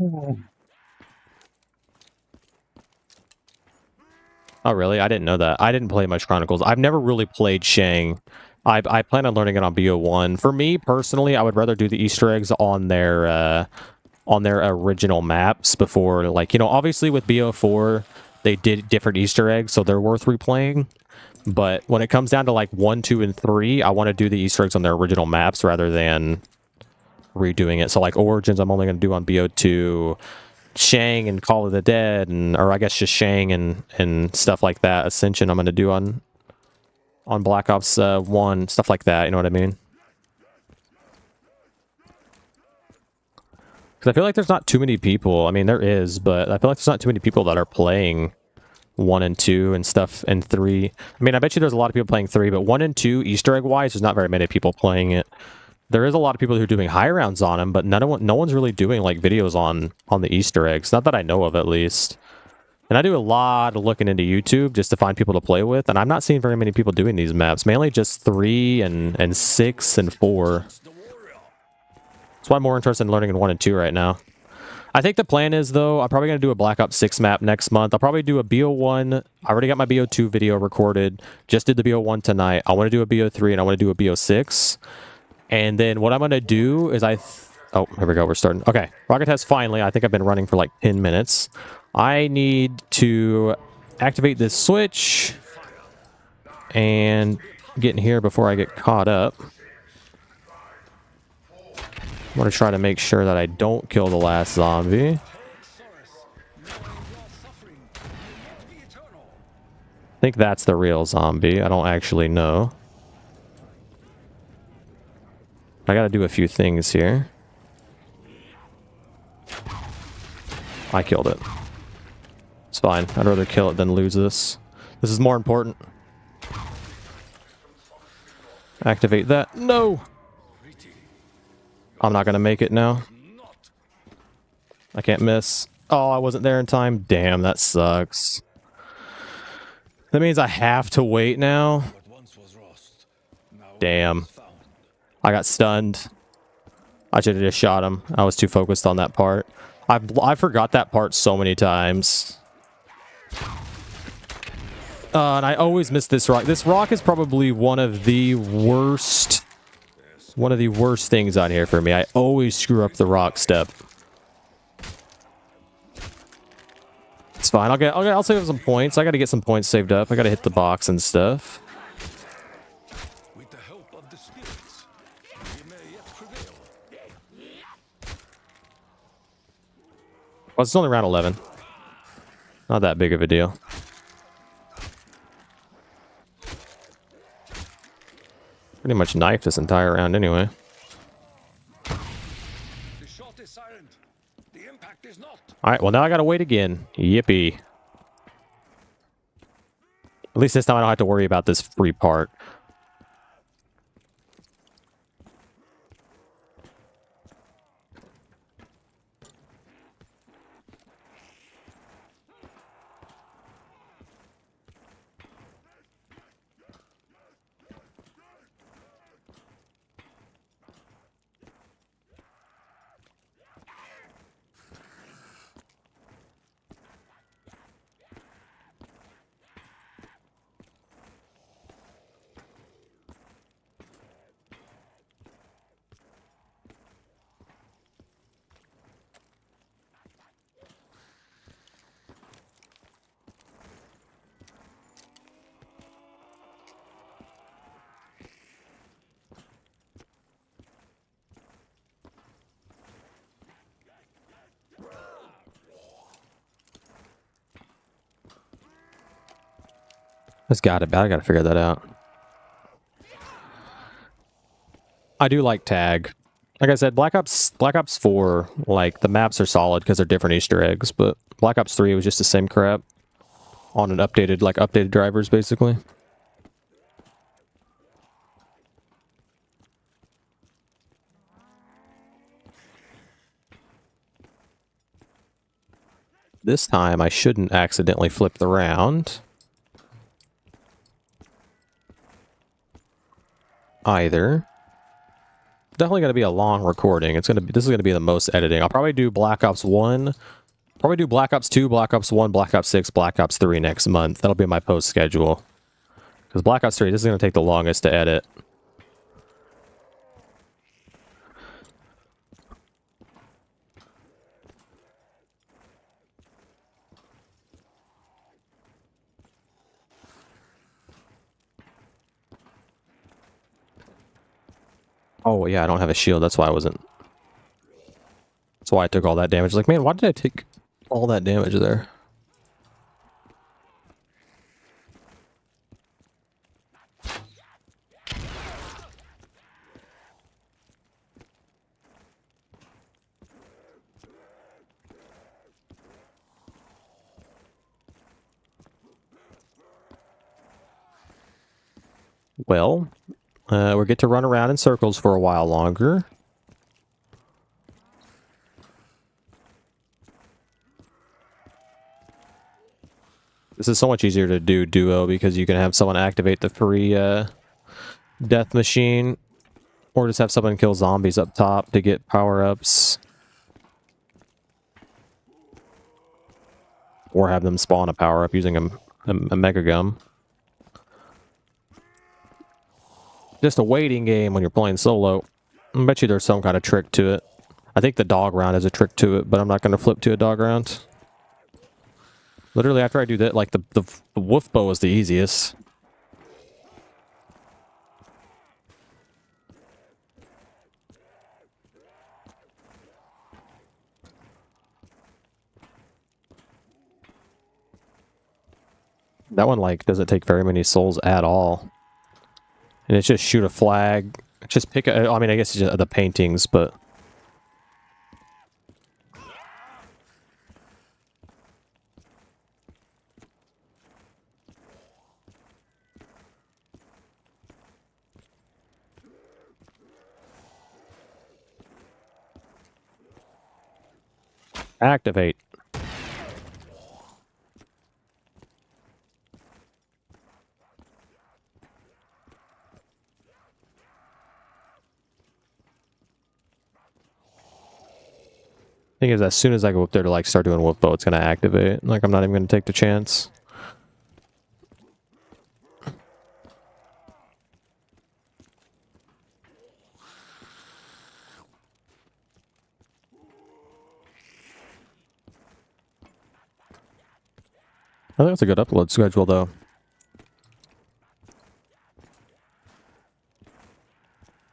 Oh really? I didn't know that. I didn't play much Chronicles. I've never really played Shang. I plan on learning it on Bo1. For me personally, I would rather do the Easter eggs on their original maps before, like, you know, obviously with Bo4 they did different Easter eggs, so they're worth replaying. But when it comes down to like 1, 2, and 3, I want to do the Easter eggs on their original maps rather than redoing it. So like Origins, I'm only going to do on Bo2. Shang and Call of the Dead, and or I guess just Shang and stuff like that. Ascension, I'm going to do on Black Ops 1, stuff like that. You know what I mean? Because I feel like there's not too many people. I mean, there is, but I feel like there's not too many people that are playing 1 and 2 and stuff, and 3. I mean, I bet you there's a lot of people playing 3, but 1 and 2, Easter egg wise, there's not very many people playing it. There is a lot of people who are doing high rounds on them, but no one's really doing like videos on the Easter eggs. Not that I know of, at least. And I do a lot of looking into YouTube just to find people to play with, and I'm not seeing very many people doing these maps. Mainly just 3 and 6 and 4. That's why I'm more interested in learning in 1 and 2 right now. I think the plan is, though, I'm probably going to do a Black Ops 6 map next month. I'll probably do a Bo1. I already got my Bo2 video recorded. Just did the Bo1 tonight. I want to do a Bo3 and I want to do a Bo6. And then what I'm going to do is oh, here we go. We're starting. Okay. Rocket test finally. I think I've been running for like 10 minutes. I need to activate this switch and get in here before I get caught up. I'm going to try to make sure that I don't kill the last zombie. I think that's the real zombie. I don't actually know. I got to do a few things here. I killed it. It's fine. I'd rather kill it than lose this. This is more important. Activate that. No! I'm not going to make it now. I can't miss. Oh, I wasn't there in time. Damn, that sucks. That means I have to wait now. Damn. I got stunned. I should have just shot him. I was too focused on that part. I forgot that part so many times. And I always miss this rock. This rock is probably one of the worst things on here for me. I always screw up the rock step. It's fine. I'll save up some points. I got to get some points saved up. I got to hit the box and stuff. With the help of the spirits, we may yet prevail. Well, it's only round 11. Not that big of a deal. Pretty much knifed this entire round anyway. The shot is silent. The impact is not. Alright, well now I gotta wait again. Yippee. At least this time I don't have to worry about this free part. I gotta figure that out. I do like tag. Like I said, Black Ops 4, like, the maps are solid because they're different Easter eggs, but Black Ops 3 was just the same crap on an updated drivers, basically. This time, I shouldn't accidentally flip the round. Either. Definitely going to be a long recording. This is going to be the most editing. I'll probably do Black Ops 1, probably do Black Ops 2, Black Ops 1, Black Ops 6, Black Ops 3 next month. That'll be my post schedule. Because Black Ops 3, this is going to take the longest to edit. Oh, yeah, I don't have a shield. That's why I wasn't... That's why I took all that damage. Like, man, why did I take all that damage there? Well, we get to run around in circles for a while longer. This is so much easier to do duo because you can have someone activate the free death machine, or just have someone kill zombies up top to get power-ups, or have them spawn a power-up using a mega gum. Just a waiting game when you're playing solo. I bet you there's some kind of trick to it. I think the dog round has a trick to it, but I'm not going to flip to a dog round. Literally, after I do that, like, the wolf bow is the easiest. That one, like, doesn't take very many souls at all. And it's just shoot a flag. Just pick a... I mean, I guess it's just the paintings, but... Activate. Thing is, as soon as I go up there to like start doing wolf bow, it's gonna activate. Like, I'm not even gonna take the chance. I think that's a good upload schedule, though.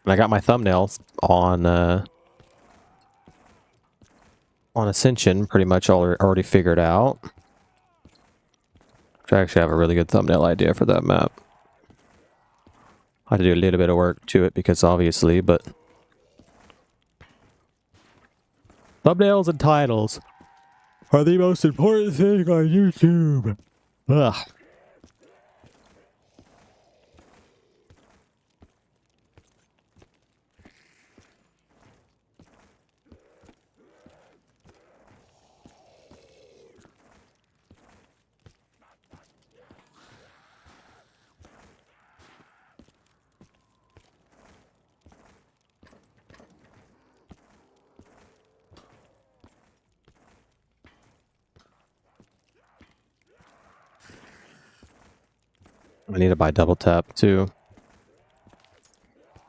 And I got my thumbnail on Ascension pretty much already figured out. Which I actually have a really good thumbnail idea for that map. I had to do a little bit of work to it because obviously, but... Thumbnails and titles are the most important thing on YouTube. Ugh. I need to buy double tap too.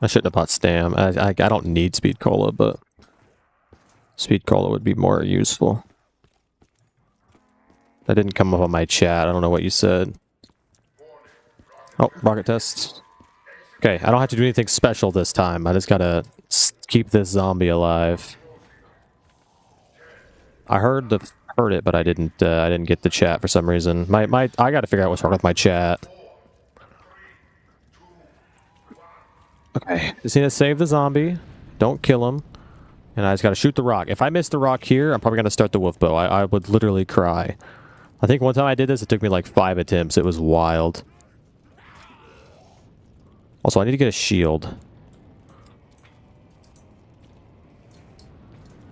I shouldn't have bought stam. I don't need speed cola, but speed cola would be more useful. That didn't come up on my chat. I don't know what you said. Oh, rocket test. Okay, I don't have to do anything special this time. I just gotta keep this zombie alive. I heard it, but I didn't get the chat for some reason. I gotta figure out what's wrong with my chat. Okay, just need to save the zombie. Don't kill him. And I just gotta shoot the rock. If I miss the rock here, I'm probably gonna start the wolf bow. I would literally cry. I think one time I did this, it took me like 5 attempts. It was wild. Also, I need to get a shield.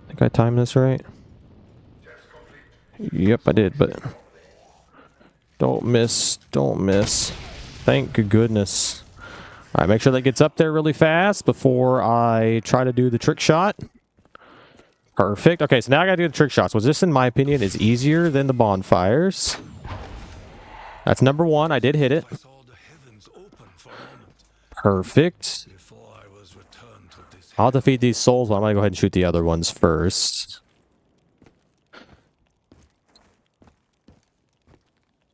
I think I timed this right. Yep, I did, but... Don't miss. Don't miss. Thank goodness. Alright, make sure that gets up there really fast before I try to do the trick shot. Perfect. Okay, so now I gotta do the trick shots, which this, in my opinion, is easier than the bonfires. That's number 1. I did hit it. Perfect. I'll defeat these souls, but I'm gonna go ahead and shoot the other ones first.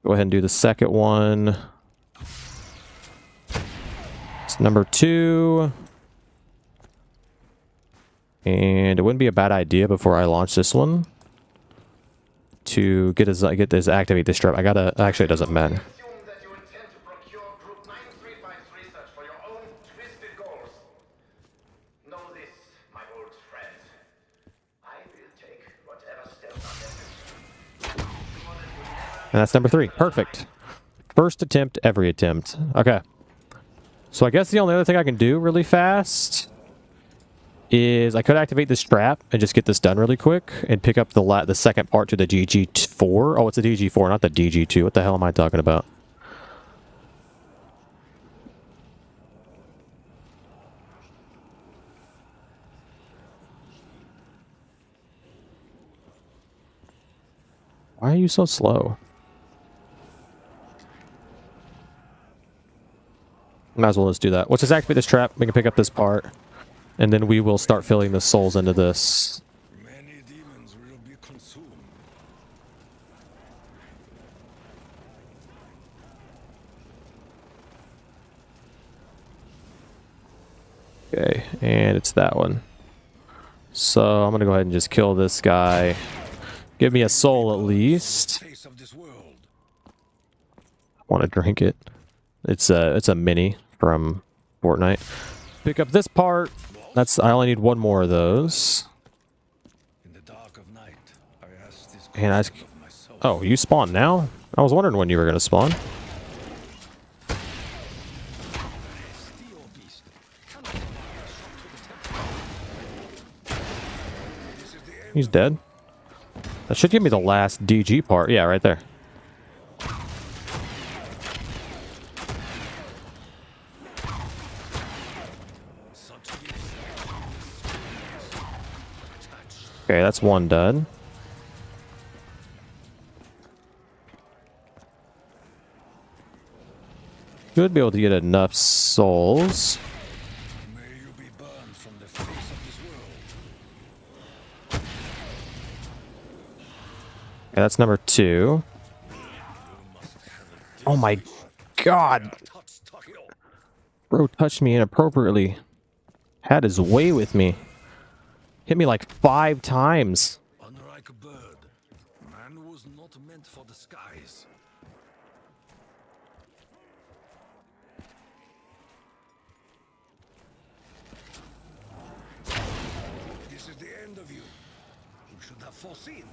Go ahead and do the second one. It's number 2. And it wouldn't be a bad idea before I launch this one to get this activate this trap. I gotta actually it doesn't matter. Assume that you intend to procure Group 935's research for your own twisted goals. Know this, my old friend. I will take whatever steps are necessary. And that's number 3. Perfect. First attempt, every attempt. Okay. So I guess the only other thing I can do really fast is I could activate this trap and just get this done really quick and pick up the second part to the DG4. Oh, it's a DG4, not the DG2. What the hell am I talking about? Why are you so slow? Might as well just do that. Let's just activate this trap. We can pick up this part. And then we will start filling the souls into this. Many demons will be consumed. Okay, and it's that one. So I'm gonna go ahead and just kill this guy. Give me a soul at least. Face of this world. I want to drink it. It's a mini from Fortnite. Pick up this part. I only need one more of those. In the dark of night, I ask this And question of myself. oh, you spawn now? I was wondering when you were gonna spawn. Steel beast cannot survive a shot to the temple. This is the end He's dead. That should give me the last DG part. Yeah, right there. Okay, that's one done. Should be able to get enough souls. May you be burned from the face of this world. Okay, that's number 2. Oh my god! Touch Tahil. Bro touched me inappropriately. Had his way with me. Hit me like 5 times. Unlike a bird, man was not meant for the skies. This is the end of you. You should have foreseen.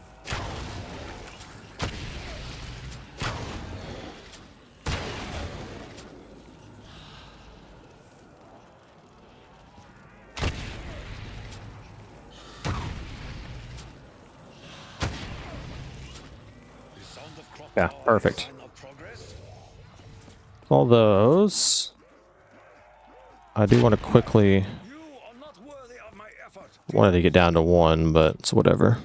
The sound of crocodile Yeah, perfect. sign of progress. All those. I do want to quickly... You are not worthy of my effort. wanted to get down to 1, but it's whatever.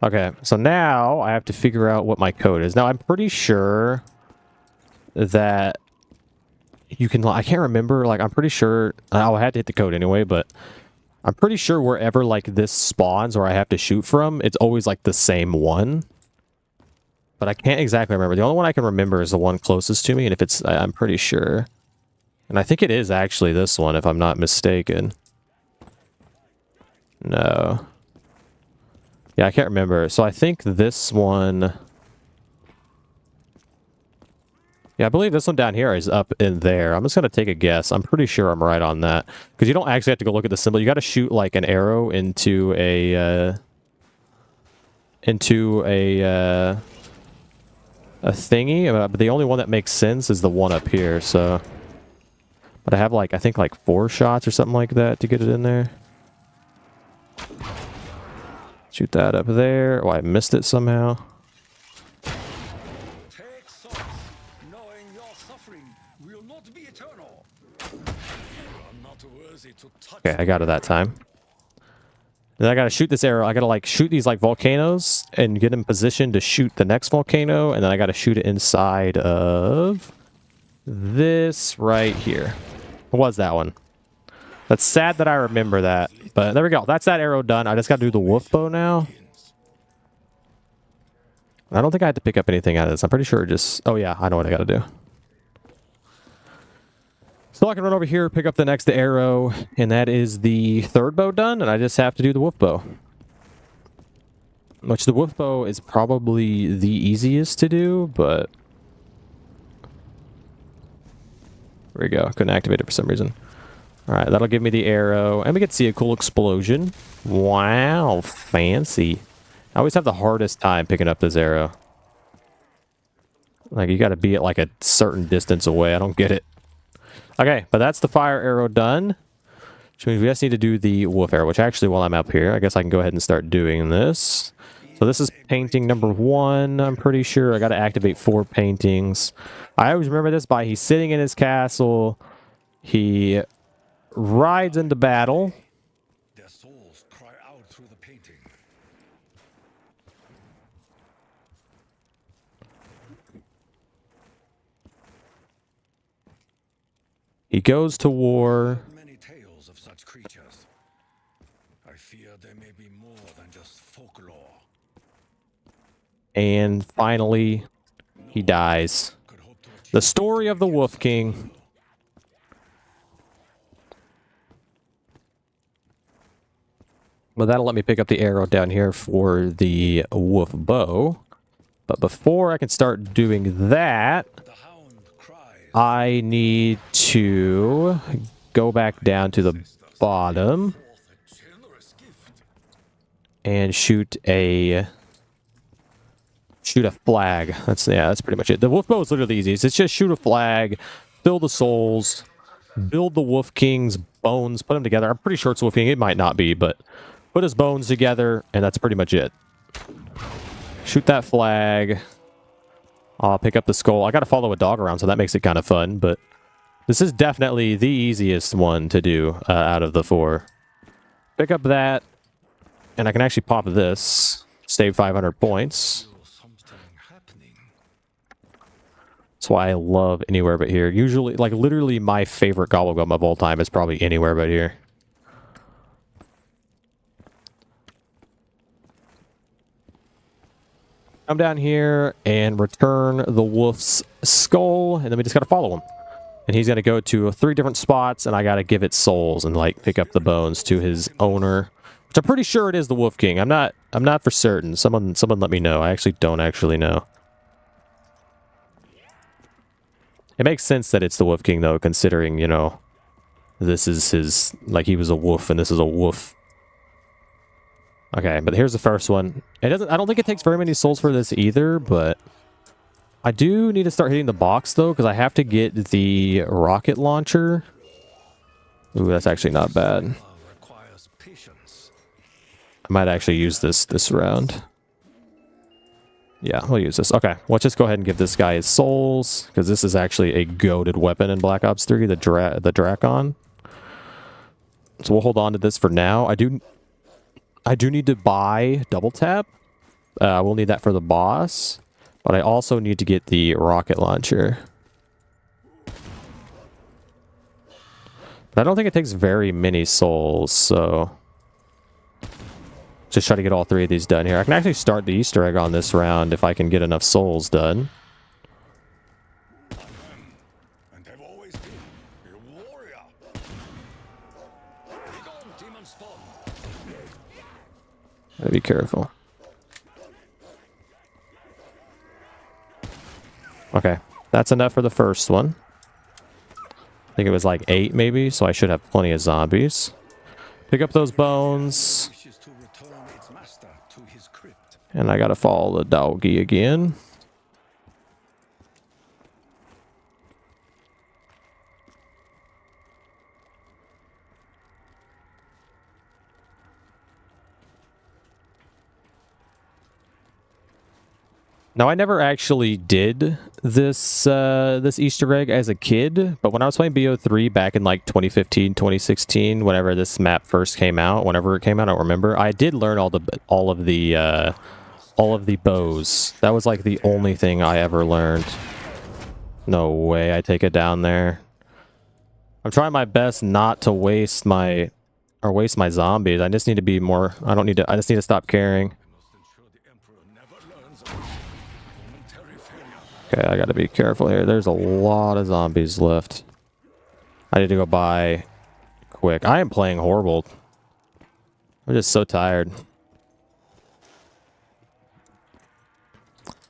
Okay, so now I have to figure out what my code is. Now, I'm pretty sure that you can... I can't remember. Like, I'm pretty sure... I had to hit the code anyway, but... I'm pretty sure wherever, like, this spawns or I have to shoot from, it's always, like, the same one. But I can't exactly remember. The only one I can remember is the one closest to me, and if it's... I'm pretty sure. And I think it is actually this one, if I'm not mistaken. No. Yeah, I can't remember. So I think this one... Yeah, I believe this one down here is up in there. I'm just going to take a guess. I'm pretty sure I'm right on that. Because you don't actually have to go look at the symbol. You got to shoot like an arrow into a thingy. But the only one that makes sense is the one up here, so... But I have like, I think like 4 shots or something like that to get it in there. Shoot that up there. Oh, I missed it somehow. Take solace, knowing your suffering will not be eternal. You are not worthy to touch. Okay, I got it that time. Then I gotta shoot this arrow. I gotta like shoot these like volcanoes and get in position to shoot the next volcano, and then I gotta shoot it inside of this right here. What was that one? That's sad that I remember that, but there we go. That's that arrow done. I just gotta do the wolf bow now. I don't think I had to pick up anything out of this. I'm pretty sure it just... Oh yeah, I know what I gotta do. So I can run over here, pick up the next arrow, and that is the third bow done, and I just have to do the wolf bow. Which the wolf bow is probably the easiest to do, but... There we go. Couldn't activate it for some reason. Alright, that'll give me the arrow, and we can see a cool explosion. Wow, fancy. I always have the hardest time picking up this arrow. Like, you gotta be at like a certain distance away. I don't get it. Okay, but that's the fire arrow done. Which means we just need to do the wolf arrow, which actually, while I'm up here, I guess I can go ahead and start doing this. So this is painting number 1, I'm pretty sure. I gotta activate 4 paintings. I always remember this by he's sitting in his castle. He rides into battle. Their souls cry out through the painting. He goes to war. Many tales of such creatures. I fear there may be more than just folklore. And finally, he dies. Could hope to achieve The story of the Wolf King. Well, that'll let me pick up the arrow down here for the wolf bow. But before I can start doing that, the hound cries. I need to go back down to the bottom Forth a generous gift. and shoot a flag. That's pretty much it. The wolf bow is literally the easiest. It's just shoot a flag, fill the souls, build the Wolf King's bones, put them together. I'm pretty sure it's Wolf King. It might not be, but put his bones together, and that's pretty much it. Shoot that flag. I'll pick up the skull. I got to follow a dog around, so that makes it kind of fun, but this is definitely the easiest one to do out of the 4. Pick up that, and I can actually pop this. Save 500 points. Feel something happening. That's why I love Anywhere But Here. Usually, like, literally my favorite Gobblegum of all time is probably Anywhere But Here. Come down here and return the wolf's skull, and then we just gotta follow him. And he's gonna go to 3 different spots, and I gotta give it souls and like pick up the bones to his owner, which I'm pretty sure it is the Wolf King. I'm not for certain. Someone let me know. I actually don't know. It makes sense that it's the Wolf King though, considering, you know, this is his, like, he was a wolf and this is a wolf. Okay, but here's the first one. I don't think it takes very many souls for this either, but I do need to start hitting the box though, because I have to get the rocket launcher. Ooh, that's actually not bad. Requires patience. I might actually use this round. Yeah, we'll use this. Okay, let's just go ahead and give this guy his souls, because this is actually a goated weapon in Black Ops 3, the Drakon. So we'll hold on to this for now. I do need to buy double tap. We'll need that for the boss. But I also need to get the rocket launcher. But I don't think it takes very many souls, so... just try to get all 3 of these done here. I can actually start the Easter egg on this round if I can get enough souls done. And have always been a warrior. Begone, demon spawn. Gotta be careful. Okay, that's enough for the first one. I think it was like 8 maybe, so I should have plenty of zombies. Pick up those bones. Wishes to return its master to his crypt. And I gotta follow the doggy again. Now, I never actually did this this Easter egg as a kid, but when I was playing Bo3 back in like 2015, 2016, whenever this map first came out, whenever it came out, I don't remember. I did learn all of the bows. That was like the only thing I ever learned. No way, I take it down there. I'm trying my best not to waste my zombies. I just need to be more. I just need to stop caring. Must ensure the emperor never learns of momentary failure. Okay, I gotta be careful here. There's a lot of zombies left. I need to go buy quick. I am playing horrible. I'm just so tired.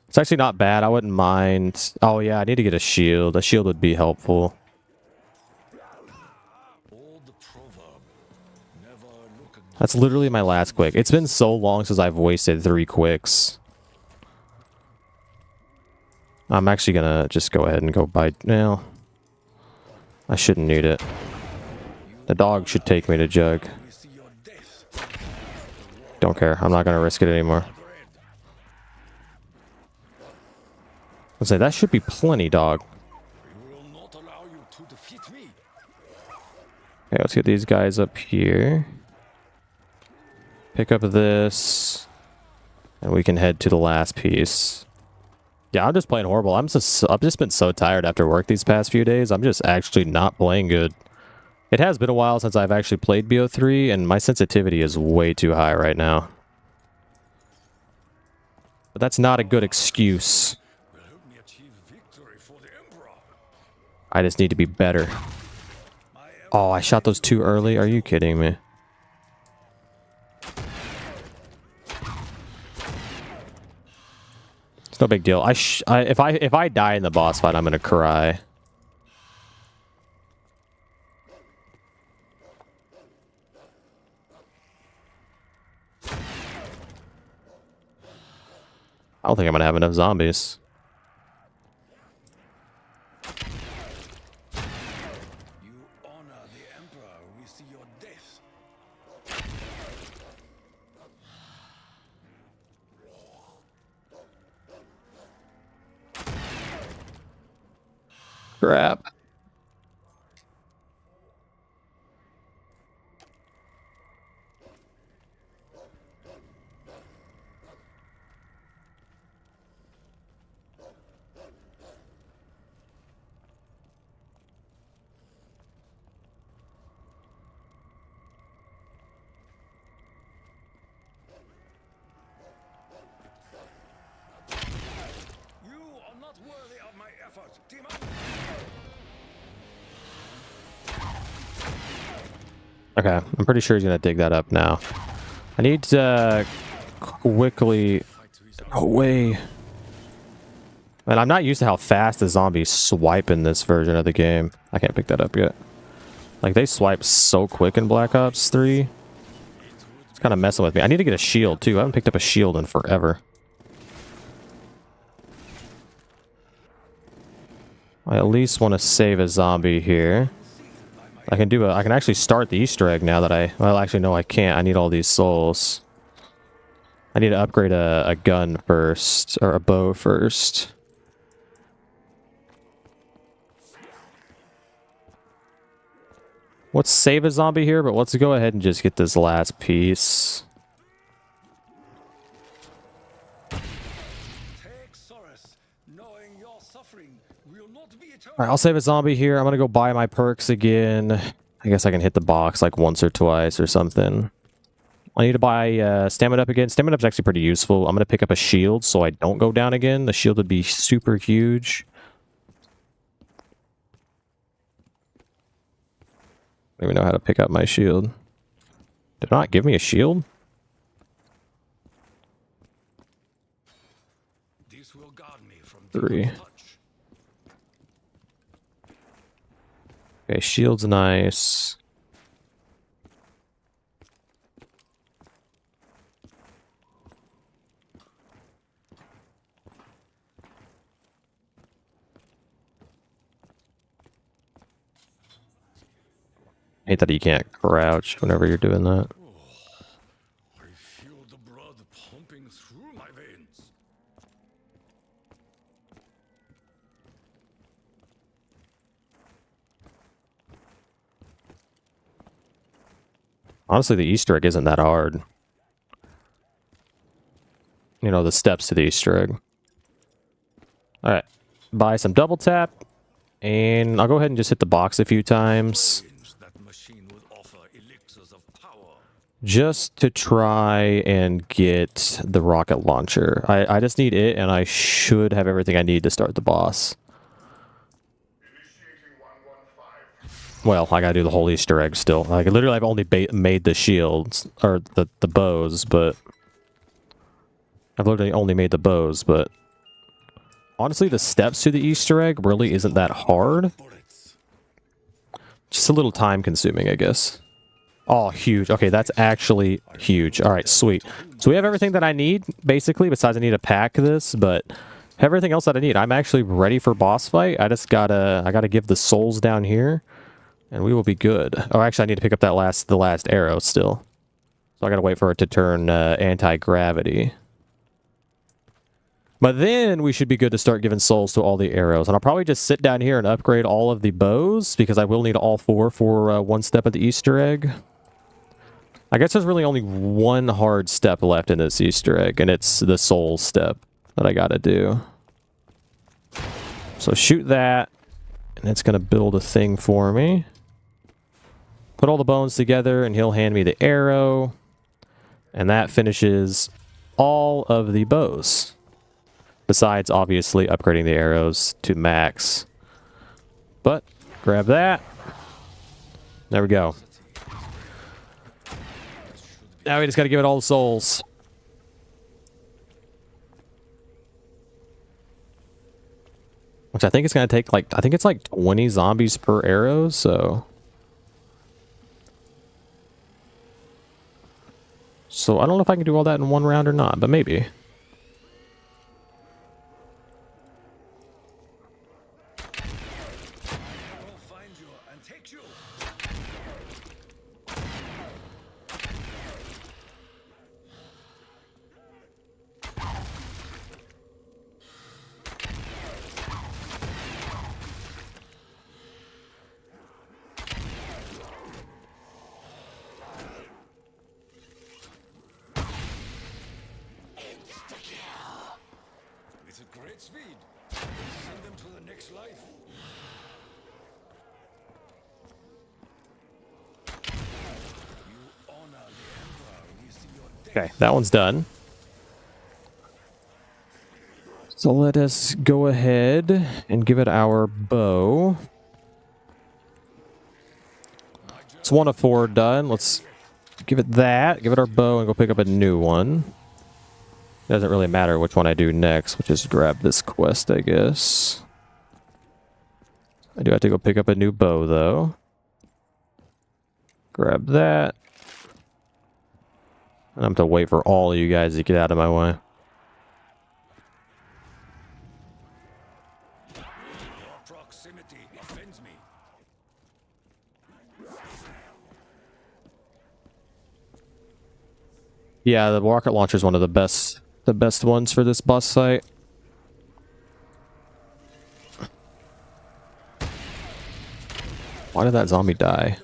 It's actually not bad. I wouldn't mind. Oh yeah, I need to get a shield. A shield would be helpful. That's literally my last quick. It's been so long since I've wasted 3 quicks. I'm actually gonna just go ahead and go buy now. I shouldn't need it. The dog should take me to Jug. Don't care. I'm not gonna risk it anymore. I'll say that should be plenty, dog. Okay, let's get these guys up here. Pick up this, and we can head to the last piece. Yeah, I'm just playing horrible. I've just been so tired after work these past few days. I'm just actually not playing good. It has been a while since I've actually played Bo3, and my sensitivity is way too high right now. But that's not a good excuse. I just need to be better. Oh, I shot those too early? Are you kidding me? It's no big deal. If I die in the boss fight, I'm gonna cry. I don't think I'm gonna have enough zombies. You honor the Emperor with your death. Crap. You are not worthy of my efforts, team up. Okay, I'm pretty sure he's gonna dig that up now. I need to quickly away. Man, I'm not used to how fast the zombies swipe in this version of the game. I can't pick that up yet. Like, they swipe so quick in Black Ops 3. It's kind of messing with me. I need to get a shield, too. I haven't picked up a shield in forever. I at least want to save a zombie here. I can actually start the Easter egg now that well, actually, no, I can't. I need all these souls. I need to upgrade a gun first, or a bow first. Let's save a zombie here, but let's go ahead and just get this last piece. Take solace, knowing your suffering will not be eternal. Alright, I'll save a zombie here. I'm gonna go buy my perks again. I guess I can hit the box like once or twice or something. I need to buy stamina up again. Stamina up is actually pretty useful. I'm gonna pick up a shield so I don't go down again. The shield would be super huge. I don't even know how to pick up my shield. Did it not give me a shield? This will guard me from 3. touch. Okay, shield's nice. I hate that you can't crouch whenever you're doing that. I feel the blood pumping through my veins. Honestly, the Easter egg isn't that hard. You know, the steps to the Easter egg. Alright. Buy some double tap. And I'll go ahead and just hit the box a few times. That machine would offer elixirs of power. Just to try and get the rocket launcher. I just need it, and I should have everything I need to start the boss. Initiating 115. Well, I gotta do the whole Easter egg still. Like, literally, I've only made the shields, or the bows, but... I've literally only made the bows, but... Honestly, the steps to the Easter egg really isn't that hard. Just a little time consuming, I guess. Oh, huge. Okay, that's actually huge. All right, sweet. So we have everything that I need, basically, besides I need to pack this, but everything else that I need. I'm actually ready for boss fight. I gotta give the souls down here, and we will be good. Oh, actually, I need to pick up that the last arrow still. So I gotta wait for it to turn anti-gravity. But then we should be good to start giving souls to all the arrows. And I'll probably just sit down here and upgrade all of the bows, because I will need all 4 for one step of the Easter egg. I guess there's really only one hard step left in this Easter egg, and it's the soul step that I gotta do. So shoot that, and it's gonna build a thing for me. Put all the bones together, and he'll hand me the arrow. And that finishes all of the bows. Besides, obviously, upgrading the arrows to max. But, grab that. There we go. Now we just gotta give it all the souls. Which I think it's gonna take, like, I think it's like 20 zombies per arrow, so... So, I don't know if I can do all that in one round or not, but maybe. It's a great speed. Send them to the next life. You honor the Emperor with your death. Okay, that one's done. So let us go ahead and give it our bow. It's 1 of 4 done. Let's give it that. Give it our bow and go pick up a new one. Doesn't really matter which one I do next. We'll just grab this quest, I guess. I do have to go pick up a new bow, though. Grab that. And I'm going to wait for all of you guys to get out of my way. Your proximity offends me. Yeah, the rocket launcher is one of the best ones for this boss fight. Why did that zombie die?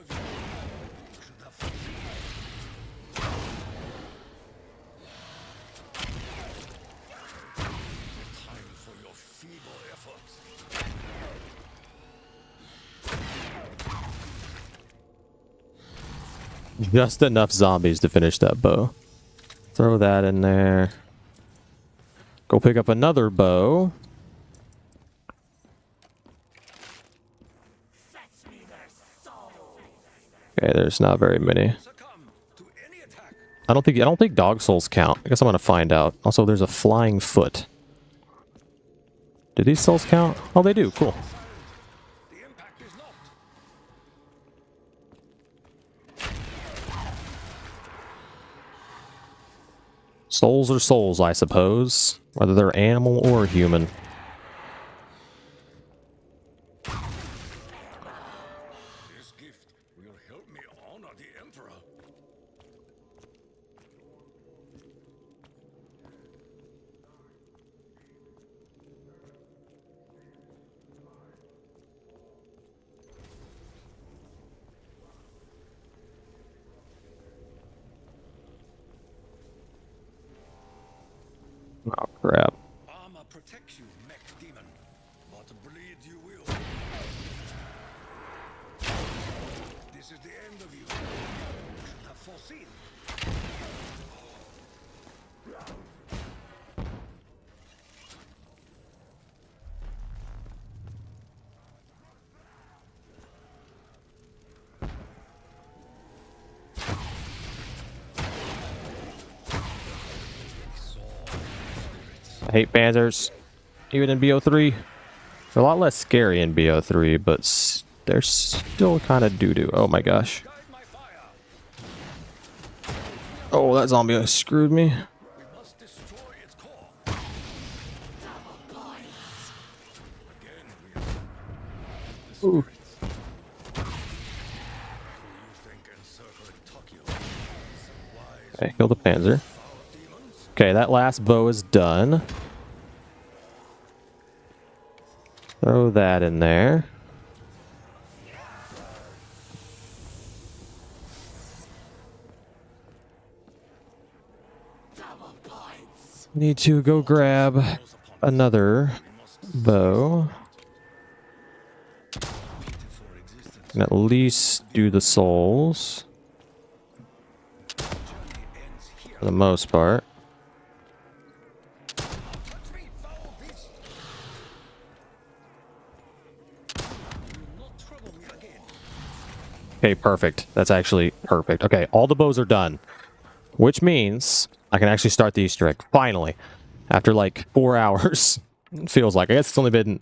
Time for your feeble efforts. Just enough zombies to finish that bow. Throw that in there. Go pick up another bow. Okay, there's not very many. Succumb to any attack. I don't think dog souls count. I guess I'm gonna find out. Also, there's a flying foot. Do these souls count? Oh, they do. Cool. The impact is not. Souls are souls, I suppose. Whether they're animal or human. This gift will help me honor the Emperor. Oh, crap. Armor protects you, mech demon, but bleed you will. This is the end of you. Should have foreseen. I hate panzers. Even in Bo3. They're a lot less scary in Bo3, but they're still kind of doo-doo. Oh my gosh. Guide my fire. Oh, that zombie screwed me. We must destroy its core. Again, we have the Ooh. spirits. Who you think encircled Tokyo? Some wise Okay, kill the panzer. foul demons? Okay, that last bow is done. Throw that in there. Need to go grab another bow. For existence, And at least do the souls. ends here. For the most part. Retreat, foul beast! You will not trouble me again. Okay, perfect. That's actually perfect. Okay, all the bows are done. Which means I can actually start the Easter egg. Finally. After like 4 hours. It feels like. I guess it's only been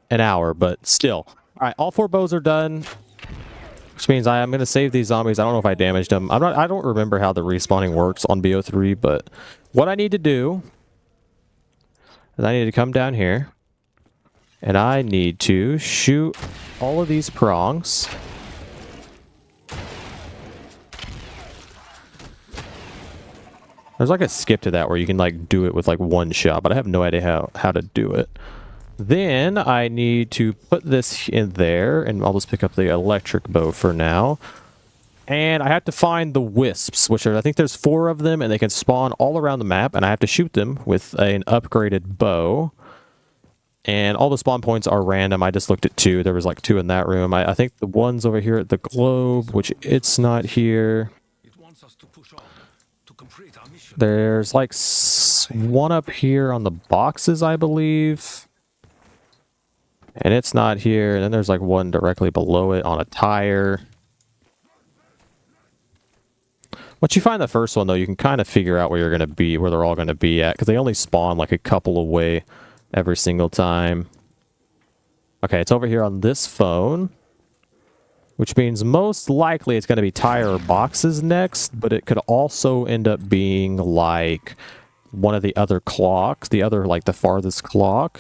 an hour, but still. Alright, all 4 bows are done. Which means I am going to save these zombies. I don't know if I damaged them. I don't remember how the respawning works on Bo3, but what I need to do is I need to come down here. And I need to shoot all of these prongs. There's like a skip to that where you can like do it with like one shot, but I have no idea how to do it. Then I need to put this in there, and I'll just pick up the electric bow for now. And I have to find the wisps, which are, I think there's 4 of them, and they can spawn all around the map, and I have to shoot them with an upgraded bow. And all the spawn points are random. I just looked at 2. There was like 2 in that room. I think the one's over here at the globe, which it's not here. It wants us to push on to complete our mission. There's like one up here on the boxes, I believe. And it's not here. And then there's like one directly below it on a tire. Once you find the first one, though, you can kind of figure out where you're going to be, where they're all going to be at. Because they only spawn like a couple away every single time. Okay, it's over here on this phone. Which means most likely it's going to be tire or boxes next. But it could also end up being like one of the other clocks. The other, like the farthest clock.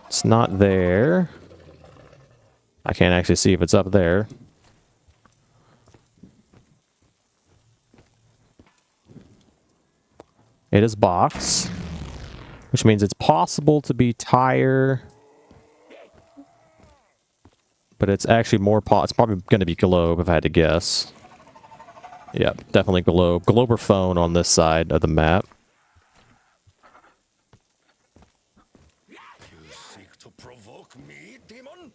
It's not there. I can't actually see if it's up there. It is box. Which means it's possible to be tire. But it's actually more it's probably going to be globe if I had to guess. Yep, definitely globe. Globe or phone on this side of the map. You seek to provoke me, demon?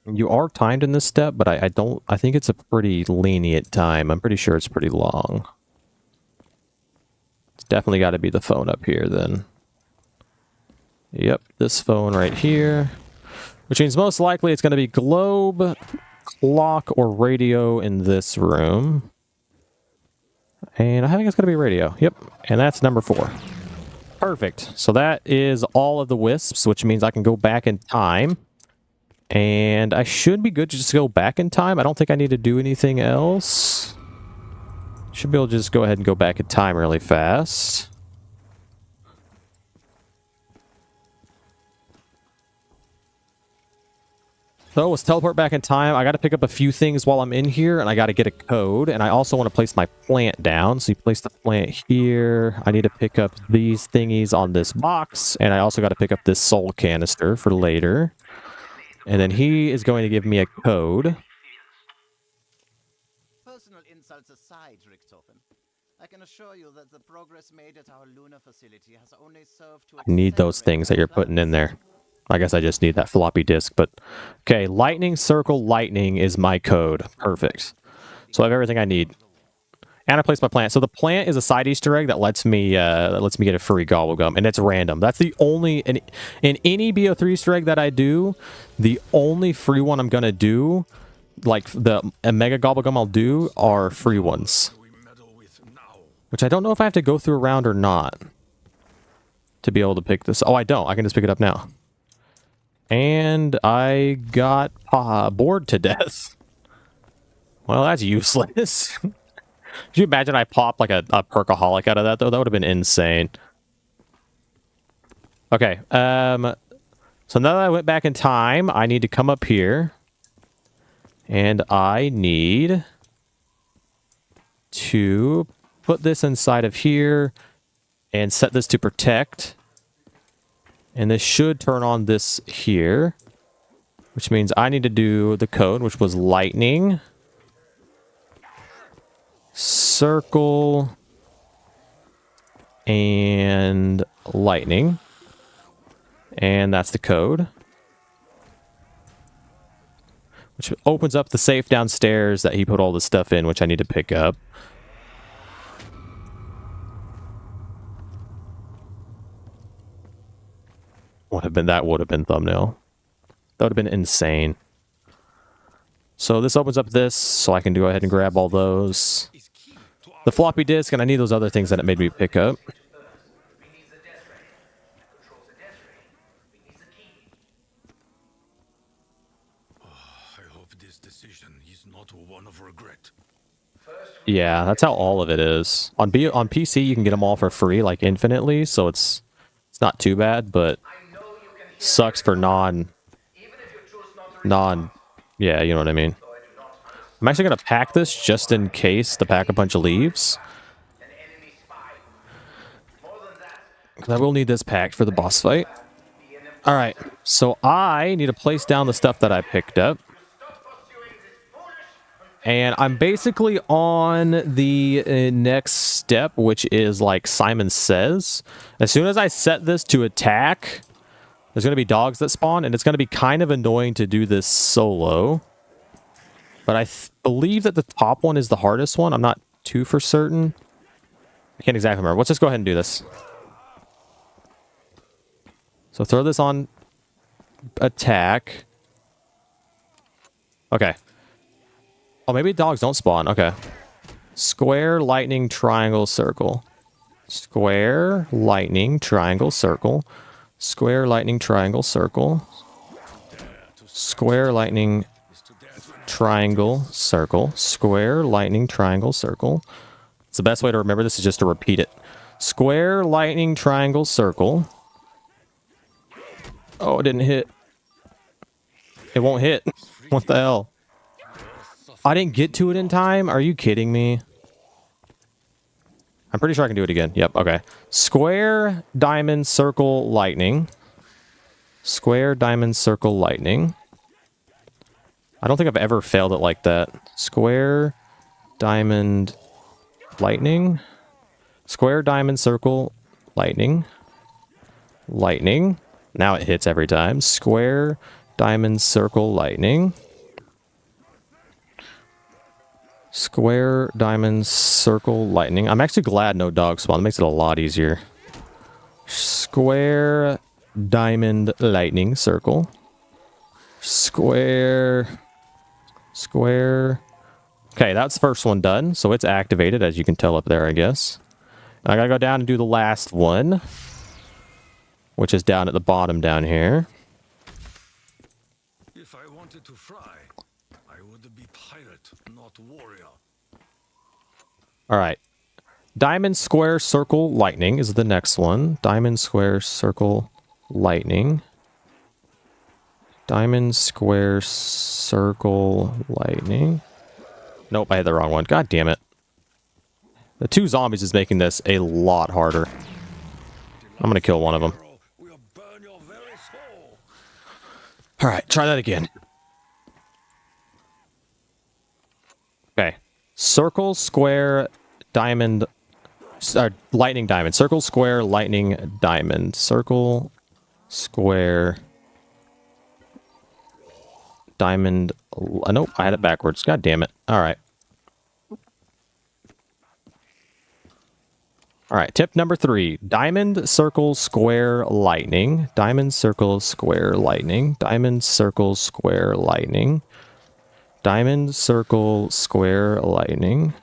You are timed in this step, but I think it's a pretty lenient time. I'm pretty sure it's pretty long. It's definitely got to be the phone up here then. Yep, this phone right here. Which means most likely it's going to be globe, clock, or radio in this room. And I think it's going to be radio. Yep, and that's number 4. Perfect. So that is all of the wisps, which means I can go back in time. And I should be good to just go back in time. I don't think I need to do anything else. Should be able to just go ahead and go back in time really fast. So let's teleport back in time. I got to pick up a few things while I'm in here, and I got to get a code. And I also want to place my plant down. So you place the plant here. I need to pick up these thingies on this box. And I also got to pick up this soul canister for later. And then he is going to give me a code. Personal insults aside, Richthofen, I can assure you that the progress made at our lunar facility has only served to I need those things that you're putting in there. I guess I just need that floppy disk, but... Okay, lightning circle lightning is my code. Perfect. So I have everything I need. And I placed my plant. So the plant is a side Easter egg that lets me get a free gobblegum, and it's random. That's the only in any Bo3 Easter egg that I do. The only free one I'm gonna do like the Mega Gobblegum I'll do are free ones. We meddle with now. Which I don't know if I have to go through a round or not to be able to pick this. Oh, I don't. I can just pick it up now. And I got bored to death. Well, that's useless. Could you imagine I popped like a perkaholic out of that, though? That would have been insane. Okay. So now that I went back in time, I need to come up here. And I need to put this inside of here and set this to protect. And this should turn on this here, which means I need to do the code, which was lightning, circle, and lightning. And that's the code, which opens up the safe downstairs that he put all the stuff in, which I need to pick up. That would have been thumbnail. That would have been insane. So this opens up this, so I can go ahead and grab all those. The floppy disk, and I need those other things that it made me pick up. I hope this decision is not one of regret. Yeah, that's how all of it is. On PC, you can get them all for free, like infinitely, so it's not too bad, but sucks for yeah, you know what I mean. I'm actually going to pack this just in case the Pack-a-Punch leaves. Because I will need this packed for the boss fight. Alright, so I need to place down the stuff that I picked up. And I'm basically on the next step, which is like Simon Says. As soon as I set this to attack, there's going to be dogs that spawn, and it's going to be kind of annoying to do this solo. But I believe that the top one is the hardest one. I'm not too for certain. I can't exactly remember. Let's just go ahead and do this. So throw this on attack. Okay. Oh, maybe dogs don't spawn. Okay. Square, lightning, triangle, circle. Square, lightning, triangle, circle. Square, lightning, triangle, circle. Square, lightning, triangle, circle. Square, lightning, triangle, circle. It's the best way to remember this is just to repeat it. Square, lightning, triangle, circle. Oh, it didn't hit. It won't hit. What the hell? I didn't get to it in time? Are you kidding me? I'm pretty sure I can do it again. Yep, okay. Square, diamond, circle, lightning. Square, diamond, circle, lightning. I don't think I've ever failed it like that. Square, diamond, lightning. Square, diamond, circle, lightning. Lightning. Now it hits every time. Square, diamond, circle, lightning. Square, diamond, circle, lightning. I'm actually glad no dog spawn. It makes it a lot easier. Square, diamond, lightning, circle. Square. Square. Okay, that's the first one done. So it's activated, as you can tell up there, I guess. I gotta go down and do the last one, which is down at the bottom down here. If I wanted to fly, I would be pirate, not warrior. All right. Diamond, square, circle, lightning is the next one. Diamond, square, circle, lightning. Diamond, square, circle, lightning. Nope, I had the wrong one. God damn it. The two zombies is making this a lot harder. I'm gonna kill one of them. We'll burn your very soul. All right, try that again. Okay. Circle, square, diamond, lightning, diamond. Circle, square, lightning, diamond. Circle, square, diamond. Nope, I had it backwards. God damn it. All right. All right, tip number 3. Diamond, circle, square, lightning. Diamond, circle, square, lightning. Diamond, circle, square, lightning. Diamond, circle, square, lightning.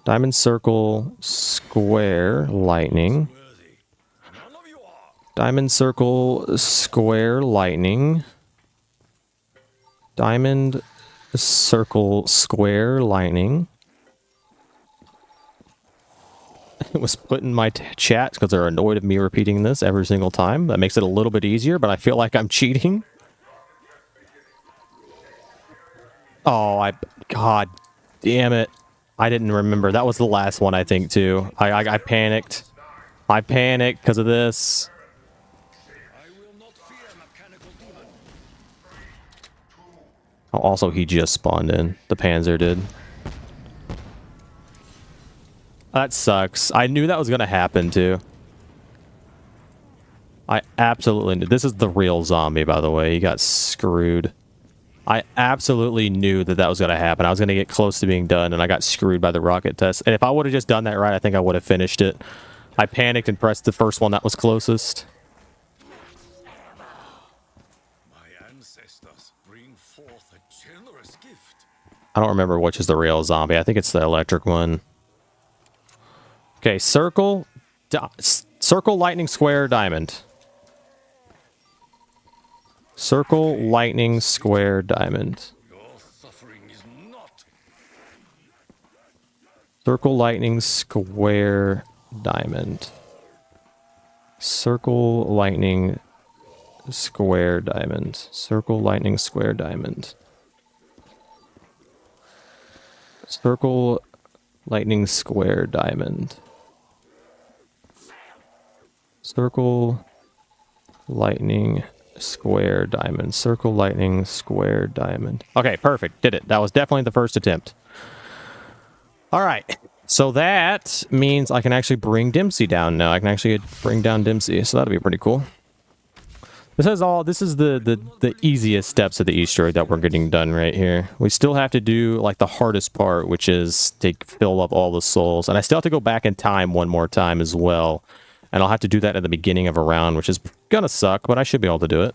Diamond, circle, square, lightning. Worthy. None of you are. Diamond, circle, square, lightning. Diamond, circle, square, lightning. It was put in my chat because they're annoyed at me repeating this every single time. That makes it a little bit easier, but I feel like I'm cheating. Oh, God damn it. I didn't remember. That was the last one, I think, too. I panicked. I panicked because of this. I will not fear mechanical demon. Oh, also, he just spawned in. The Panzer did. That sucks. I knew that was going to happen, too. I absolutely knew. This is the real zombie, by the way. He got screwed. I absolutely knew that that was going to happen. I was going to get close to being done, and I got screwed by the rocket test. And if I would have just done that right, I think I would have finished it. I panicked and pressed the first one that was closest. My ancestors bring forth a generous gift. I don't remember which is the real zombie. I think it's the electric one. Okay, circle, circle, lightning, square, diamond. Circle, lightning, square, diamond. Your suffering is not. Circle, lightning, square, diamond. Circle, lightning, square, diamond. Circle, lightning, square, diamond. Circle, lightning, square, diamond. Circle, lightning, square, diamond. Circle, lightning, square, diamond. Okay, perfect. Did it. That was definitely the first attempt. All right. So that means I can actually bring Dempsey down now. I can actually bring down Dempsey. So that'll be pretty cool. This is the easiest steps of the Easter egg that we're getting done right here. We still have to do like the hardest part, which is to fill up all the souls. And I still have to go back in time one more time as well. And I'll have to do that at the beginning of a round, which is gonna suck, but I should be able to do it.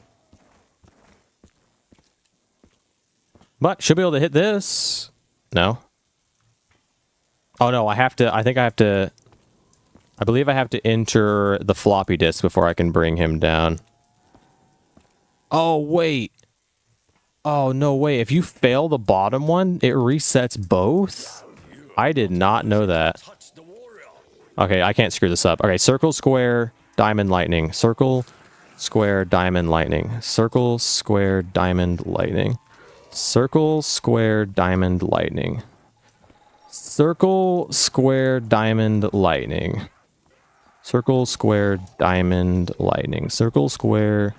But should be able to hit this. No. Oh no, I believe I have to enter the floppy disk before I can bring him down. Oh, wait. Oh, no way. If you fail the bottom one, it resets both? I did not know that. Touch the warrior. Okay, I can't screw this up. Okay, circle, square, diamond, lightning. Circle, square, diamond, lightning. Circle, square, diamond, lightning. Circle, square, diamond, lightning. Circle, square, diamond, lightning. Circle, square, diamond, lightning. Circle, square,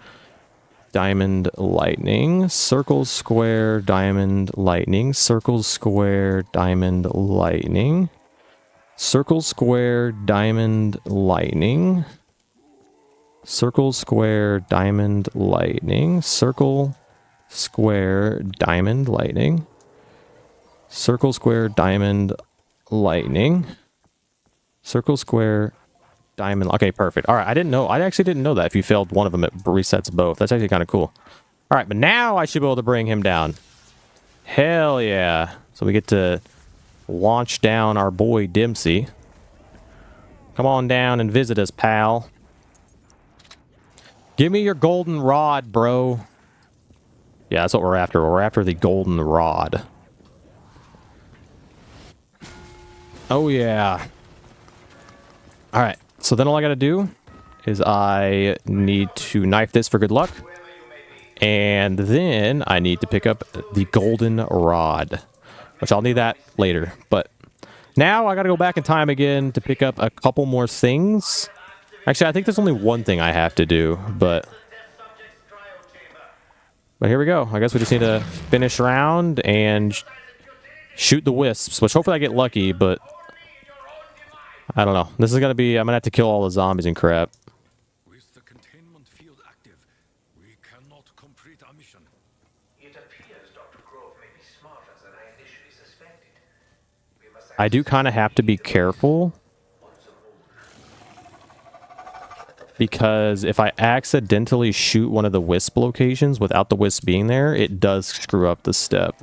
diamond, lightning. Circle, square, diamond, lightning. Circle, square, diamond, lightning. Circle, square, diamond, lightning. Circle, square, diamond, lightning. Circle, square, diamond, lightning. Circle, square, diamond, lightning. Circle, square, diamond. Okay, perfect. All right, I actually didn't know that if you failed one of them, it resets both. That's actually kind of cool. All right, but now I should be able to bring him down. Hell yeah. So we get to launch down our boy Dempsey. Come on down and visit us, pal. Give me your golden rod, bro. Yeah, that's what we're after. We're after the golden rod. Oh, yeah. All right. So then all I got to do is I need to knife this for good luck. And then I need to pick up the golden rod, which I'll need that later. But now I got to go back in time again to pick up a couple more things. Actually, I think there's only one thing I have to do, but here we go. I guess we just need to finish round and shoot the wisps, which hopefully I get lucky, but I don't know. This is going to be, I'm going to have to kill all the zombies and crap. With the containment field active, we cannot complete our mission. It appears Dr. Grove may be smarter than I initially suspected. We must I do kind of have to be careful, because if I accidentally shoot one of the wisp locations without the wisp being there, it does screw up the step.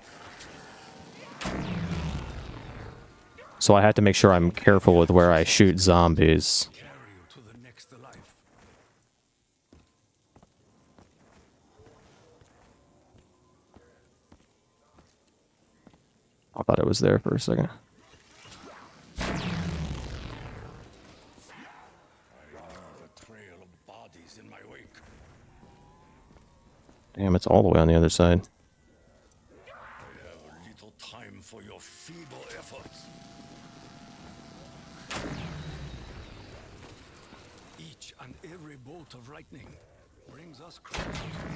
so I have to make sure I'm careful with where I shoot zombies. Carry you to the next life. I thought it was there for a second. I leave a trail of bodies in my wake. Damn, it's all the way on the other side. I have little time for your feeble efforts. Each and every bolt of lightning brings us closer to victory.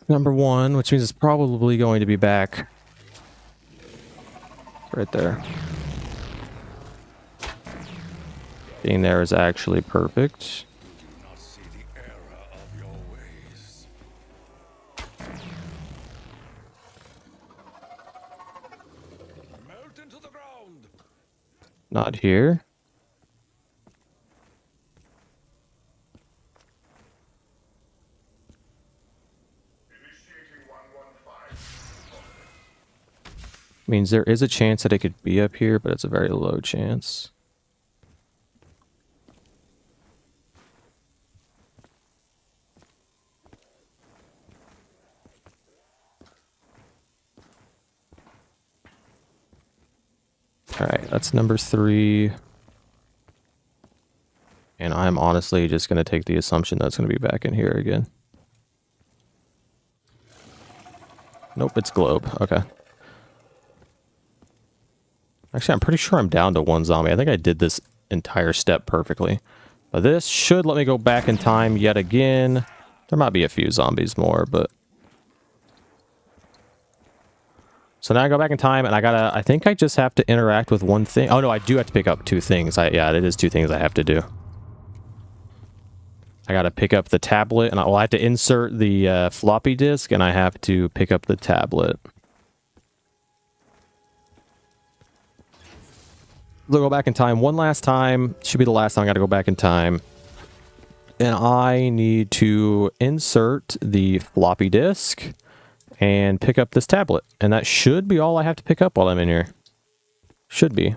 Number 1, which means it's probably going to be back right there. Being there is actually perfect. Do not see the error of your ways. Melt into the ground. Not here. Initiating 115. Means there is a chance that it could be up here, but it's a very low chance. Alright, that's number 3. And I'm honestly just going to take the assumption that it's going to be back in here again. Nope, it's globe. Okay. Actually, I'm pretty sure I'm down to 1 zombie. I think I did this entire step perfectly. But this should let me go back in time yet again. There might be a few zombies more, but... So now I go back in time, and I think I just have to interact with 1 thing. Oh, no, I do have to pick up 2 things. Yeah, it is 2 things I have to do. I gotta pick up the tablet, and I have to insert the floppy disk, and I have to pick up the tablet. We'll go back in time 1 last time. Should be the last time I gotta go back in time. And I need to insert the floppy disk and pick up this tablet. And that should be all I have to pick up while I'm in here. Should be.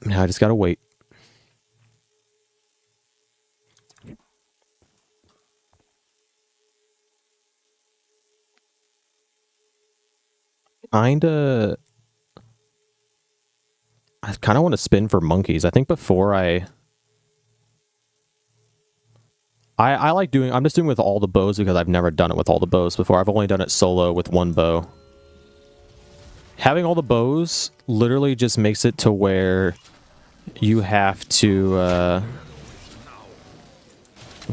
Now I just gotta wait. I kind of want to spin for monkeys. I think before I like doing... I'm just doing with all the bows because I've never done it with all the bows before. I've only done it solo with 1 bow. Having all the bows literally just makes it to where you have to... I'm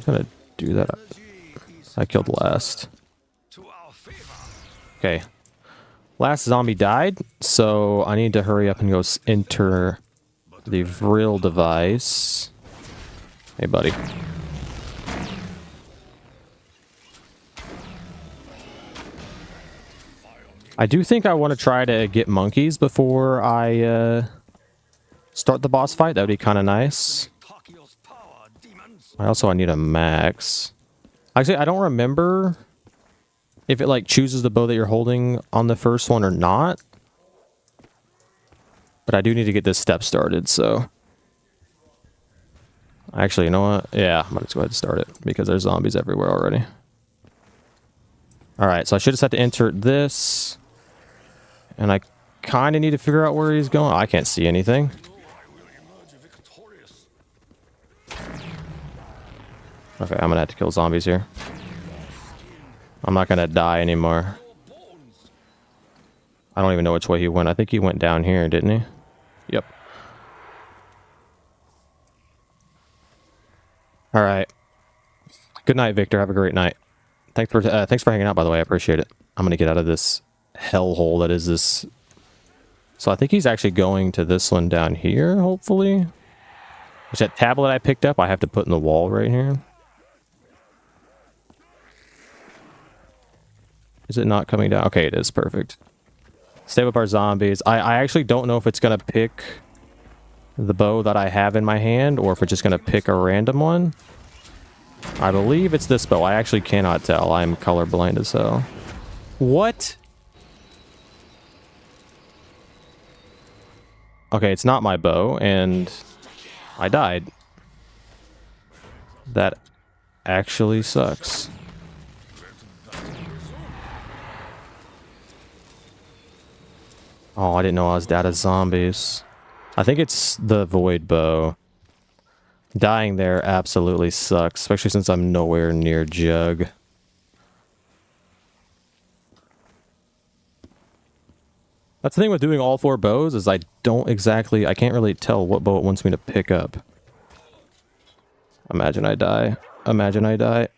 gonna do that. I killed last. Okay. Last zombie died, so I need to hurry up and go enter the Vril device. Hey, buddy. I do think I want to try to get monkeys before I start the boss fight. That would be kind of nice. I need a max. Actually, I don't remember if it like chooses the bow that you're holding on the first one or not. But I do need to get this step started, so... Actually, you know what? Yeah, I'm gonna just go ahead and start it because there's zombies everywhere already. Alright, so I should just have to insert this. And I kind of need to figure out where he's going. I can't see anything. Okay, I'm gonna have to kill zombies here. I'm not gonna die anymore. I don't even know which way he went. I think he went down here, didn't he? Yep. Alright. Good night, Victor. Have a great night. Thanks for hanging out, by the way. I appreciate it. I'm gonna get out of this hellhole that is this. So I think he's actually going to this one down here, hopefully. Which that tablet I picked up, I have to put in the wall right here. Is it not coming down? Okay, it is. Perfect. Stay with our zombies. I actually don't know if it's going to pick the bow that I have in my hand or if it's just going to pick a random one. I believe it's this bow. I actually cannot tell. I'm colorblind as hell. What? Okay, it's not my bow, and I died. That actually sucks. Oh, I didn't know I was dead as zombies. I think it's the void bow. Dying there absolutely sucks, especially since I'm nowhere near Jug. That's the thing with doing all 4 bows, is I can't really tell what bow it wants me to pick up. Imagine I die. Imagine I die.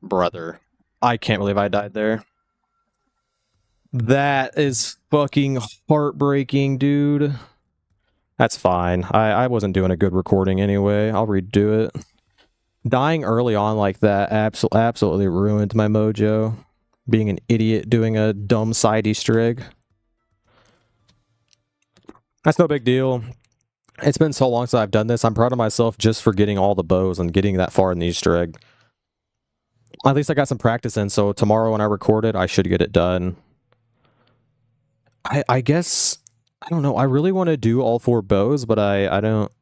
Brother. I can't believe I died there. That is fucking heartbreaking, dude. That's fine. I wasn't doing a good recording anyway. I'll redo it. Dying early on like that absolutely ruined my mojo. Being an idiot doing a dumb side Easter egg. That's no big deal. It's been so long since I've done this. I'm proud of myself just for getting all the bows and getting that far in the Easter egg. At least I got some practice in, so tomorrow when I record it, I should get it done. I guess, I don't know. I really want to do all 4 bows, but I don't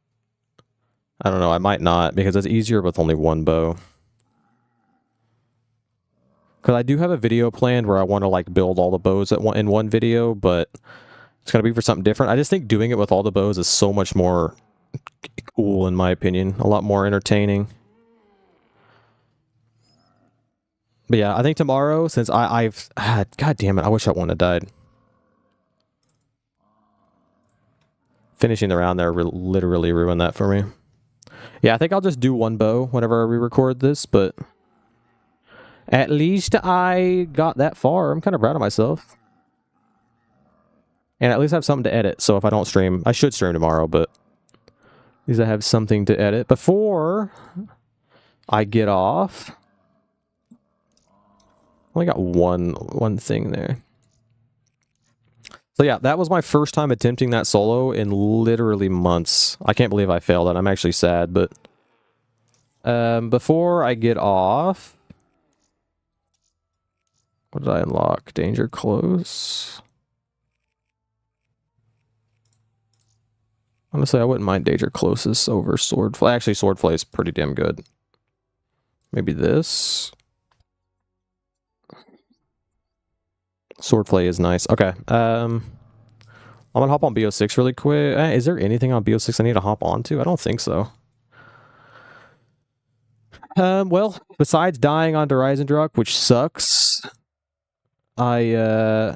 know. I might not, because it's easier with only 1 bow. Because I do have a video planned where I want to like build all the bows in one video, but it's going to be for something different. I just think doing it with all the bows is so much more cool, in my opinion. A lot more entertaining. But yeah, I think tomorrow, since I've... God damn it, I wish I wouldn't have died. Finishing the round there literally ruined that for me. Yeah, I think I'll just do 1 bow whenever I re-record this, but... At least I got that far. I'm kind of proud of myself. And at least I have something to edit, so if I don't stream... I should stream tomorrow, but... At least I have something to edit before I get off. Only got one thing there. So yeah, that was my first time attempting that solo in literally months. I can't believe I failed it. I'm actually sad, but... before I get off... What did I unlock? Danger close. Honestly, I wouldn't mind danger closest over swordplay. Actually, swordplay is pretty damn good. Maybe this. Swordplay is nice. Okay. I'm gonna hop on Bo6 really quick. Is there anything on Bo6 I need to hop onto? I don't think so. Well, besides dying on Horizon, which sucks, yeah,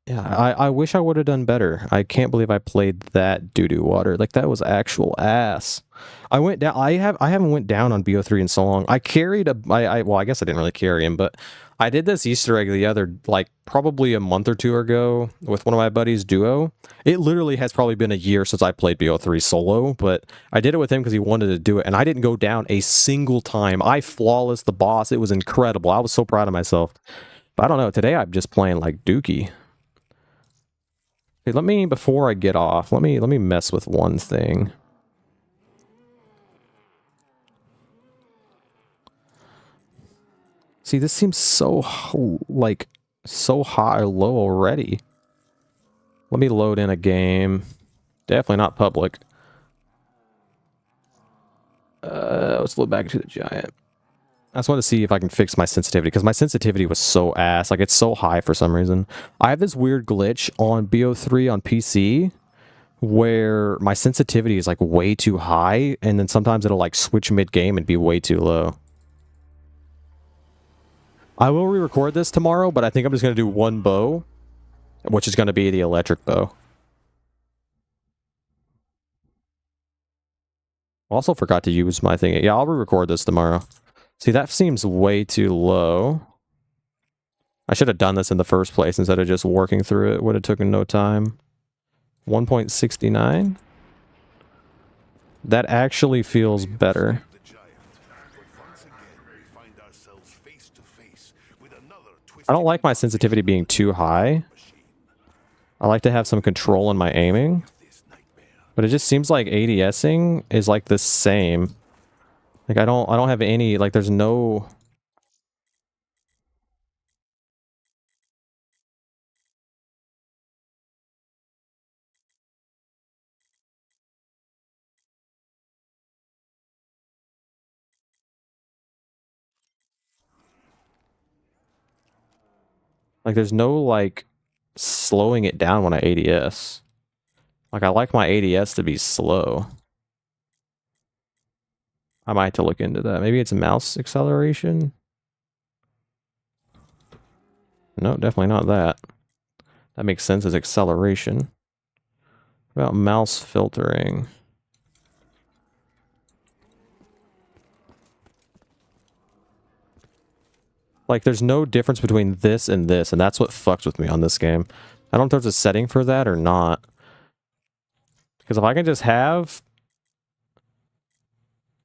I wish I would have done better. I can't believe I played that doo-doo water. Like, that was actual ass. I went down. I haven't went down on Bo3 in so long. I carried well, I guess I didn't really carry him, but I did this Easter egg the other, like, probably a month or 2 ago with one of my buddies, Duo. It literally has probably been a year since I played Bo3 solo, but I did it with him because he wanted to do it, and I didn't go down a single time. I flawless the boss. It was incredible. I was so proud of myself. But I don't know. Today I'm just playing like Dookie. Okay, before I get off, let me mess with one thing. See, this seems so, like, so high or low already. Let me load in a game. Definitely not public. Let's load back to the giant. I just want to see if I can fix my sensitivity, because my sensitivity was so ass. Like, it's so high for some reason. I have this weird glitch on Bo3 on PC where my sensitivity is, like, way too high, and then sometimes it'll, like, switch mid-game and be way too low. I will re-record this tomorrow, but I think I'm just going to do 1 bow, which is going to be the electric bow. Also forgot to use my thing. Yeah, I'll re-record this tomorrow. See, that seems way too low. I should have done this in the first place instead of just working through it. Would have taken no time. 1.69. That actually feels better. I don't like my sensitivity being too high. I like to have some control in my aiming. But it just seems like ADSing is like the same. Like, I don't have any, like, there's no... Like, there's no, like, slowing it down when I ADS. Like, I like my ADS to be slow. I might have to look into that. Maybe it's mouse acceleration? No, definitely not that. That makes sense as acceleration. What about mouse filtering? Like, there's no difference between this, and that's what fucks with me on this game. I don't know if there's a setting for that or not. Because if I can just have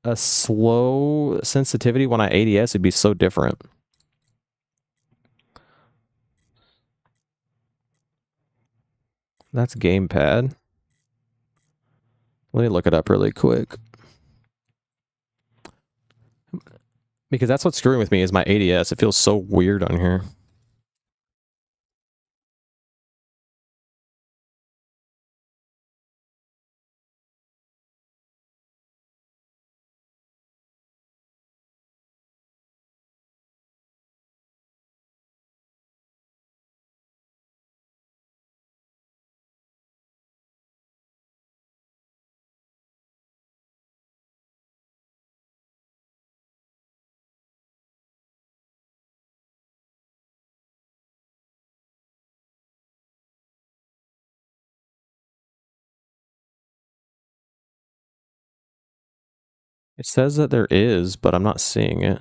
a slow sensitivity when I ADS, it'd be so different. That's gamepad. Let me look it up really quick. Because that's what's screwing with me is my ADS. It feels so weird on here. It says that there is, but I'm not seeing it.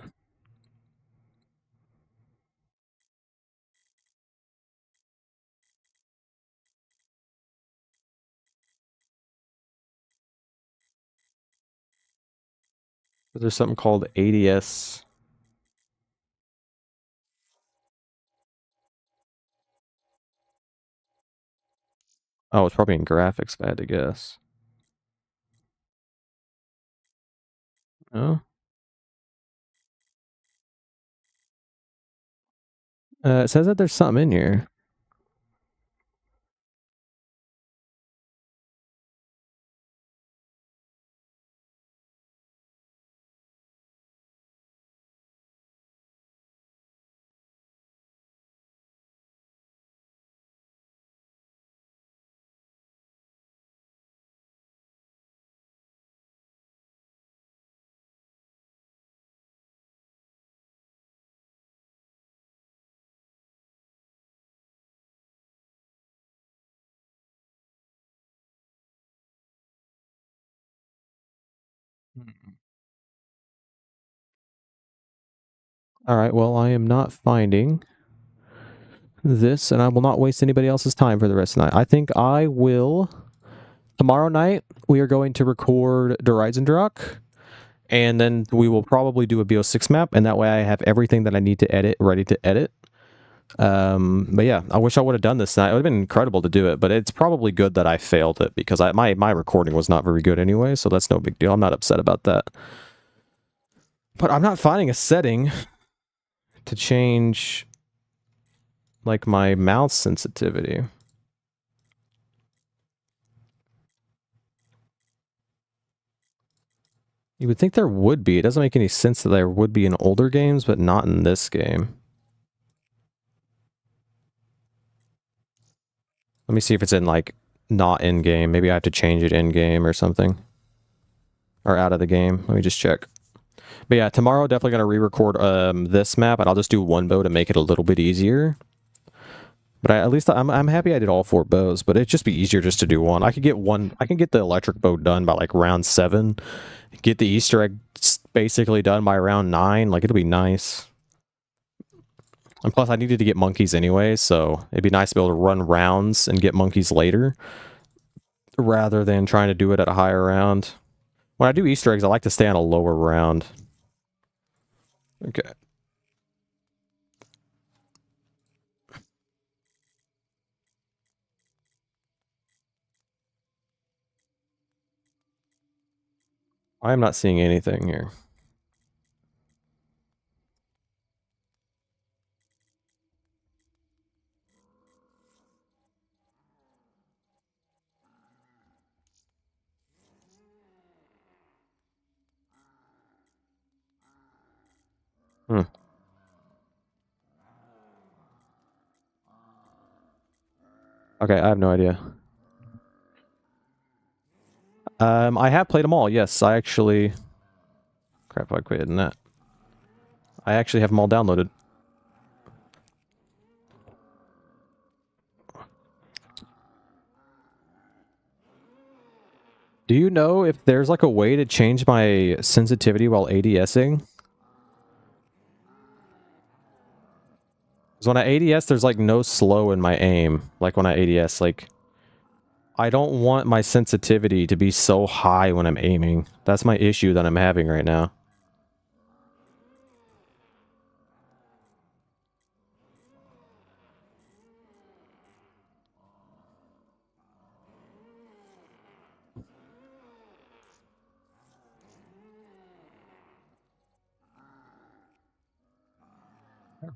There's something called ADS. Oh, it's probably in graphics, if I had to guess. Oh. It says that there's something in here. All right, well, I am not finding this, and I will not waste anybody else's time for the rest of the night. I think I will. Tomorrow night, we are going to record Drak, and then we will probably do a Bo6 map, and that way I have everything that I need to edit ready to edit. But yeah, I wish I would have done this tonight. It would have been incredible to do it, but it's probably good that I failed it because my recording was not very good anyway, so that's no big deal. I'm not upset about that. But I'm not finding a setting to change like my mouse sensitivity. You would think there would be. It doesn't make any sense that there would be in older games, but not in this game. Let me see if it's in, like, not in-game. Maybe I have to change it in-game or something. Or out of the game. Let me just check. But yeah, tomorrow definitely going to re-record this map, and I'll just do one bow to make it a little bit easier. But at least I'm happy I did all 4 bows, but it'd just be easier just to do one. I can get the electric bow done by, like, round 7. Get the Easter egg basically done by round 9. Like, it'll be nice. And plus, I needed to get monkeys anyway, so it'd be nice to be able to run rounds and get monkeys later, rather than trying to do it at a higher round. When I do Easter eggs, I like to stay on a lower round. Okay. I am not seeing anything here. Hmm. Okay, I have no idea. I have played them all. Yes, I actually. Crap! I quit hitting that. I actually have them all downloaded. Do you know if there's like a way to change my sensitivity while ADSing? Because when I ADS, there's like no slow in my aim. Like when I ADS, like I don't want my sensitivity to be so high when I'm aiming. That's my issue that I'm having right now.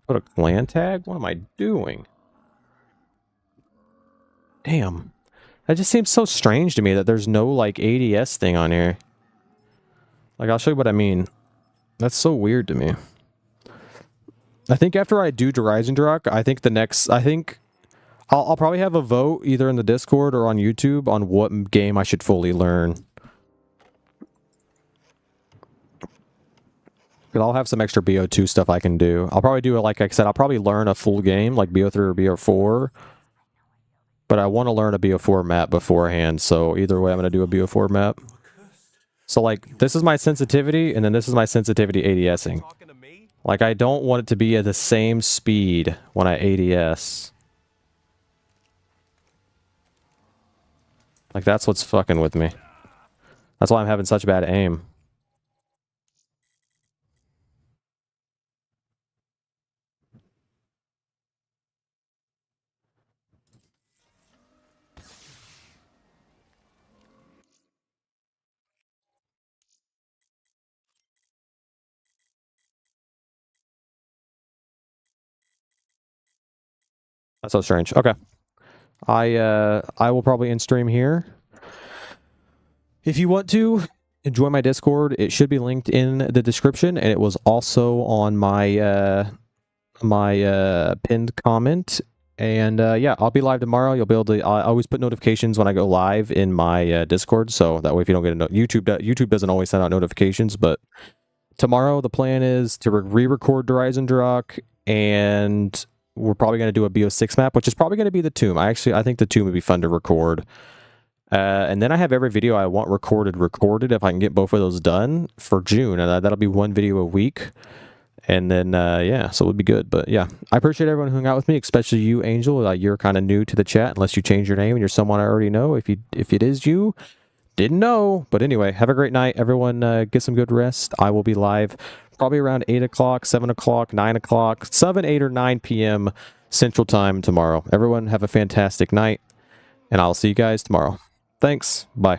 Put a clan tag? What am I doing? Damn. That just seems so strange to me that there's no like ADS thing on here. Like I'll show you what I mean. That's so weird to me. I think after I do Dryzendruck, I think the next I'll probably have a vote either in the Discord or on YouTube on what game I should fully learn. Because I'll have some extra Bo2 stuff I can do. I'll probably do it, like I said, I'll probably learn a full game, like Bo3 or Bo4. But I want to learn a Bo4 map beforehand, so either way I'm going to do a Bo4 map. So, like, this is my sensitivity, and then this is my sensitivity ADSing. Like, I don't want it to be at the same speed when I ADS. Like, that's what's fucking with me. That's why I'm having such bad aim. That's so strange. Okay. I will probably end stream here. If you want to join my Discord, it should be linked in the description, and it was also on my pinned comment. And yeah, I'll be live tomorrow. You'll be able to. I always put notifications when I go live in my Discord, so that way if you don't get a YouTube doesn't always send out notifications. But tomorrow the plan is to re-record Dryzendruck, and we're probably going to do a Bo6 map, which is probably going to be the tomb. I think the tomb would be fun to record. And then I have every video I want recorded if I can get both of those done for June, and that'll be one video a week. And then, yeah, so it would be good. But yeah, I appreciate everyone who hung out with me, especially you, Angel. You're kind of new to the chat, unless you change your name and you're someone I already know. If it is you, didn't know. But anyway, have a great night. Everyone get some good rest. I will be live probably around 8 o'clock, 7 o'clock, 9 o'clock, 7, 8, or 9 p.m. Central Time tomorrow. Everyone have a fantastic night, and I'll see you guys tomorrow. Thanks. Bye.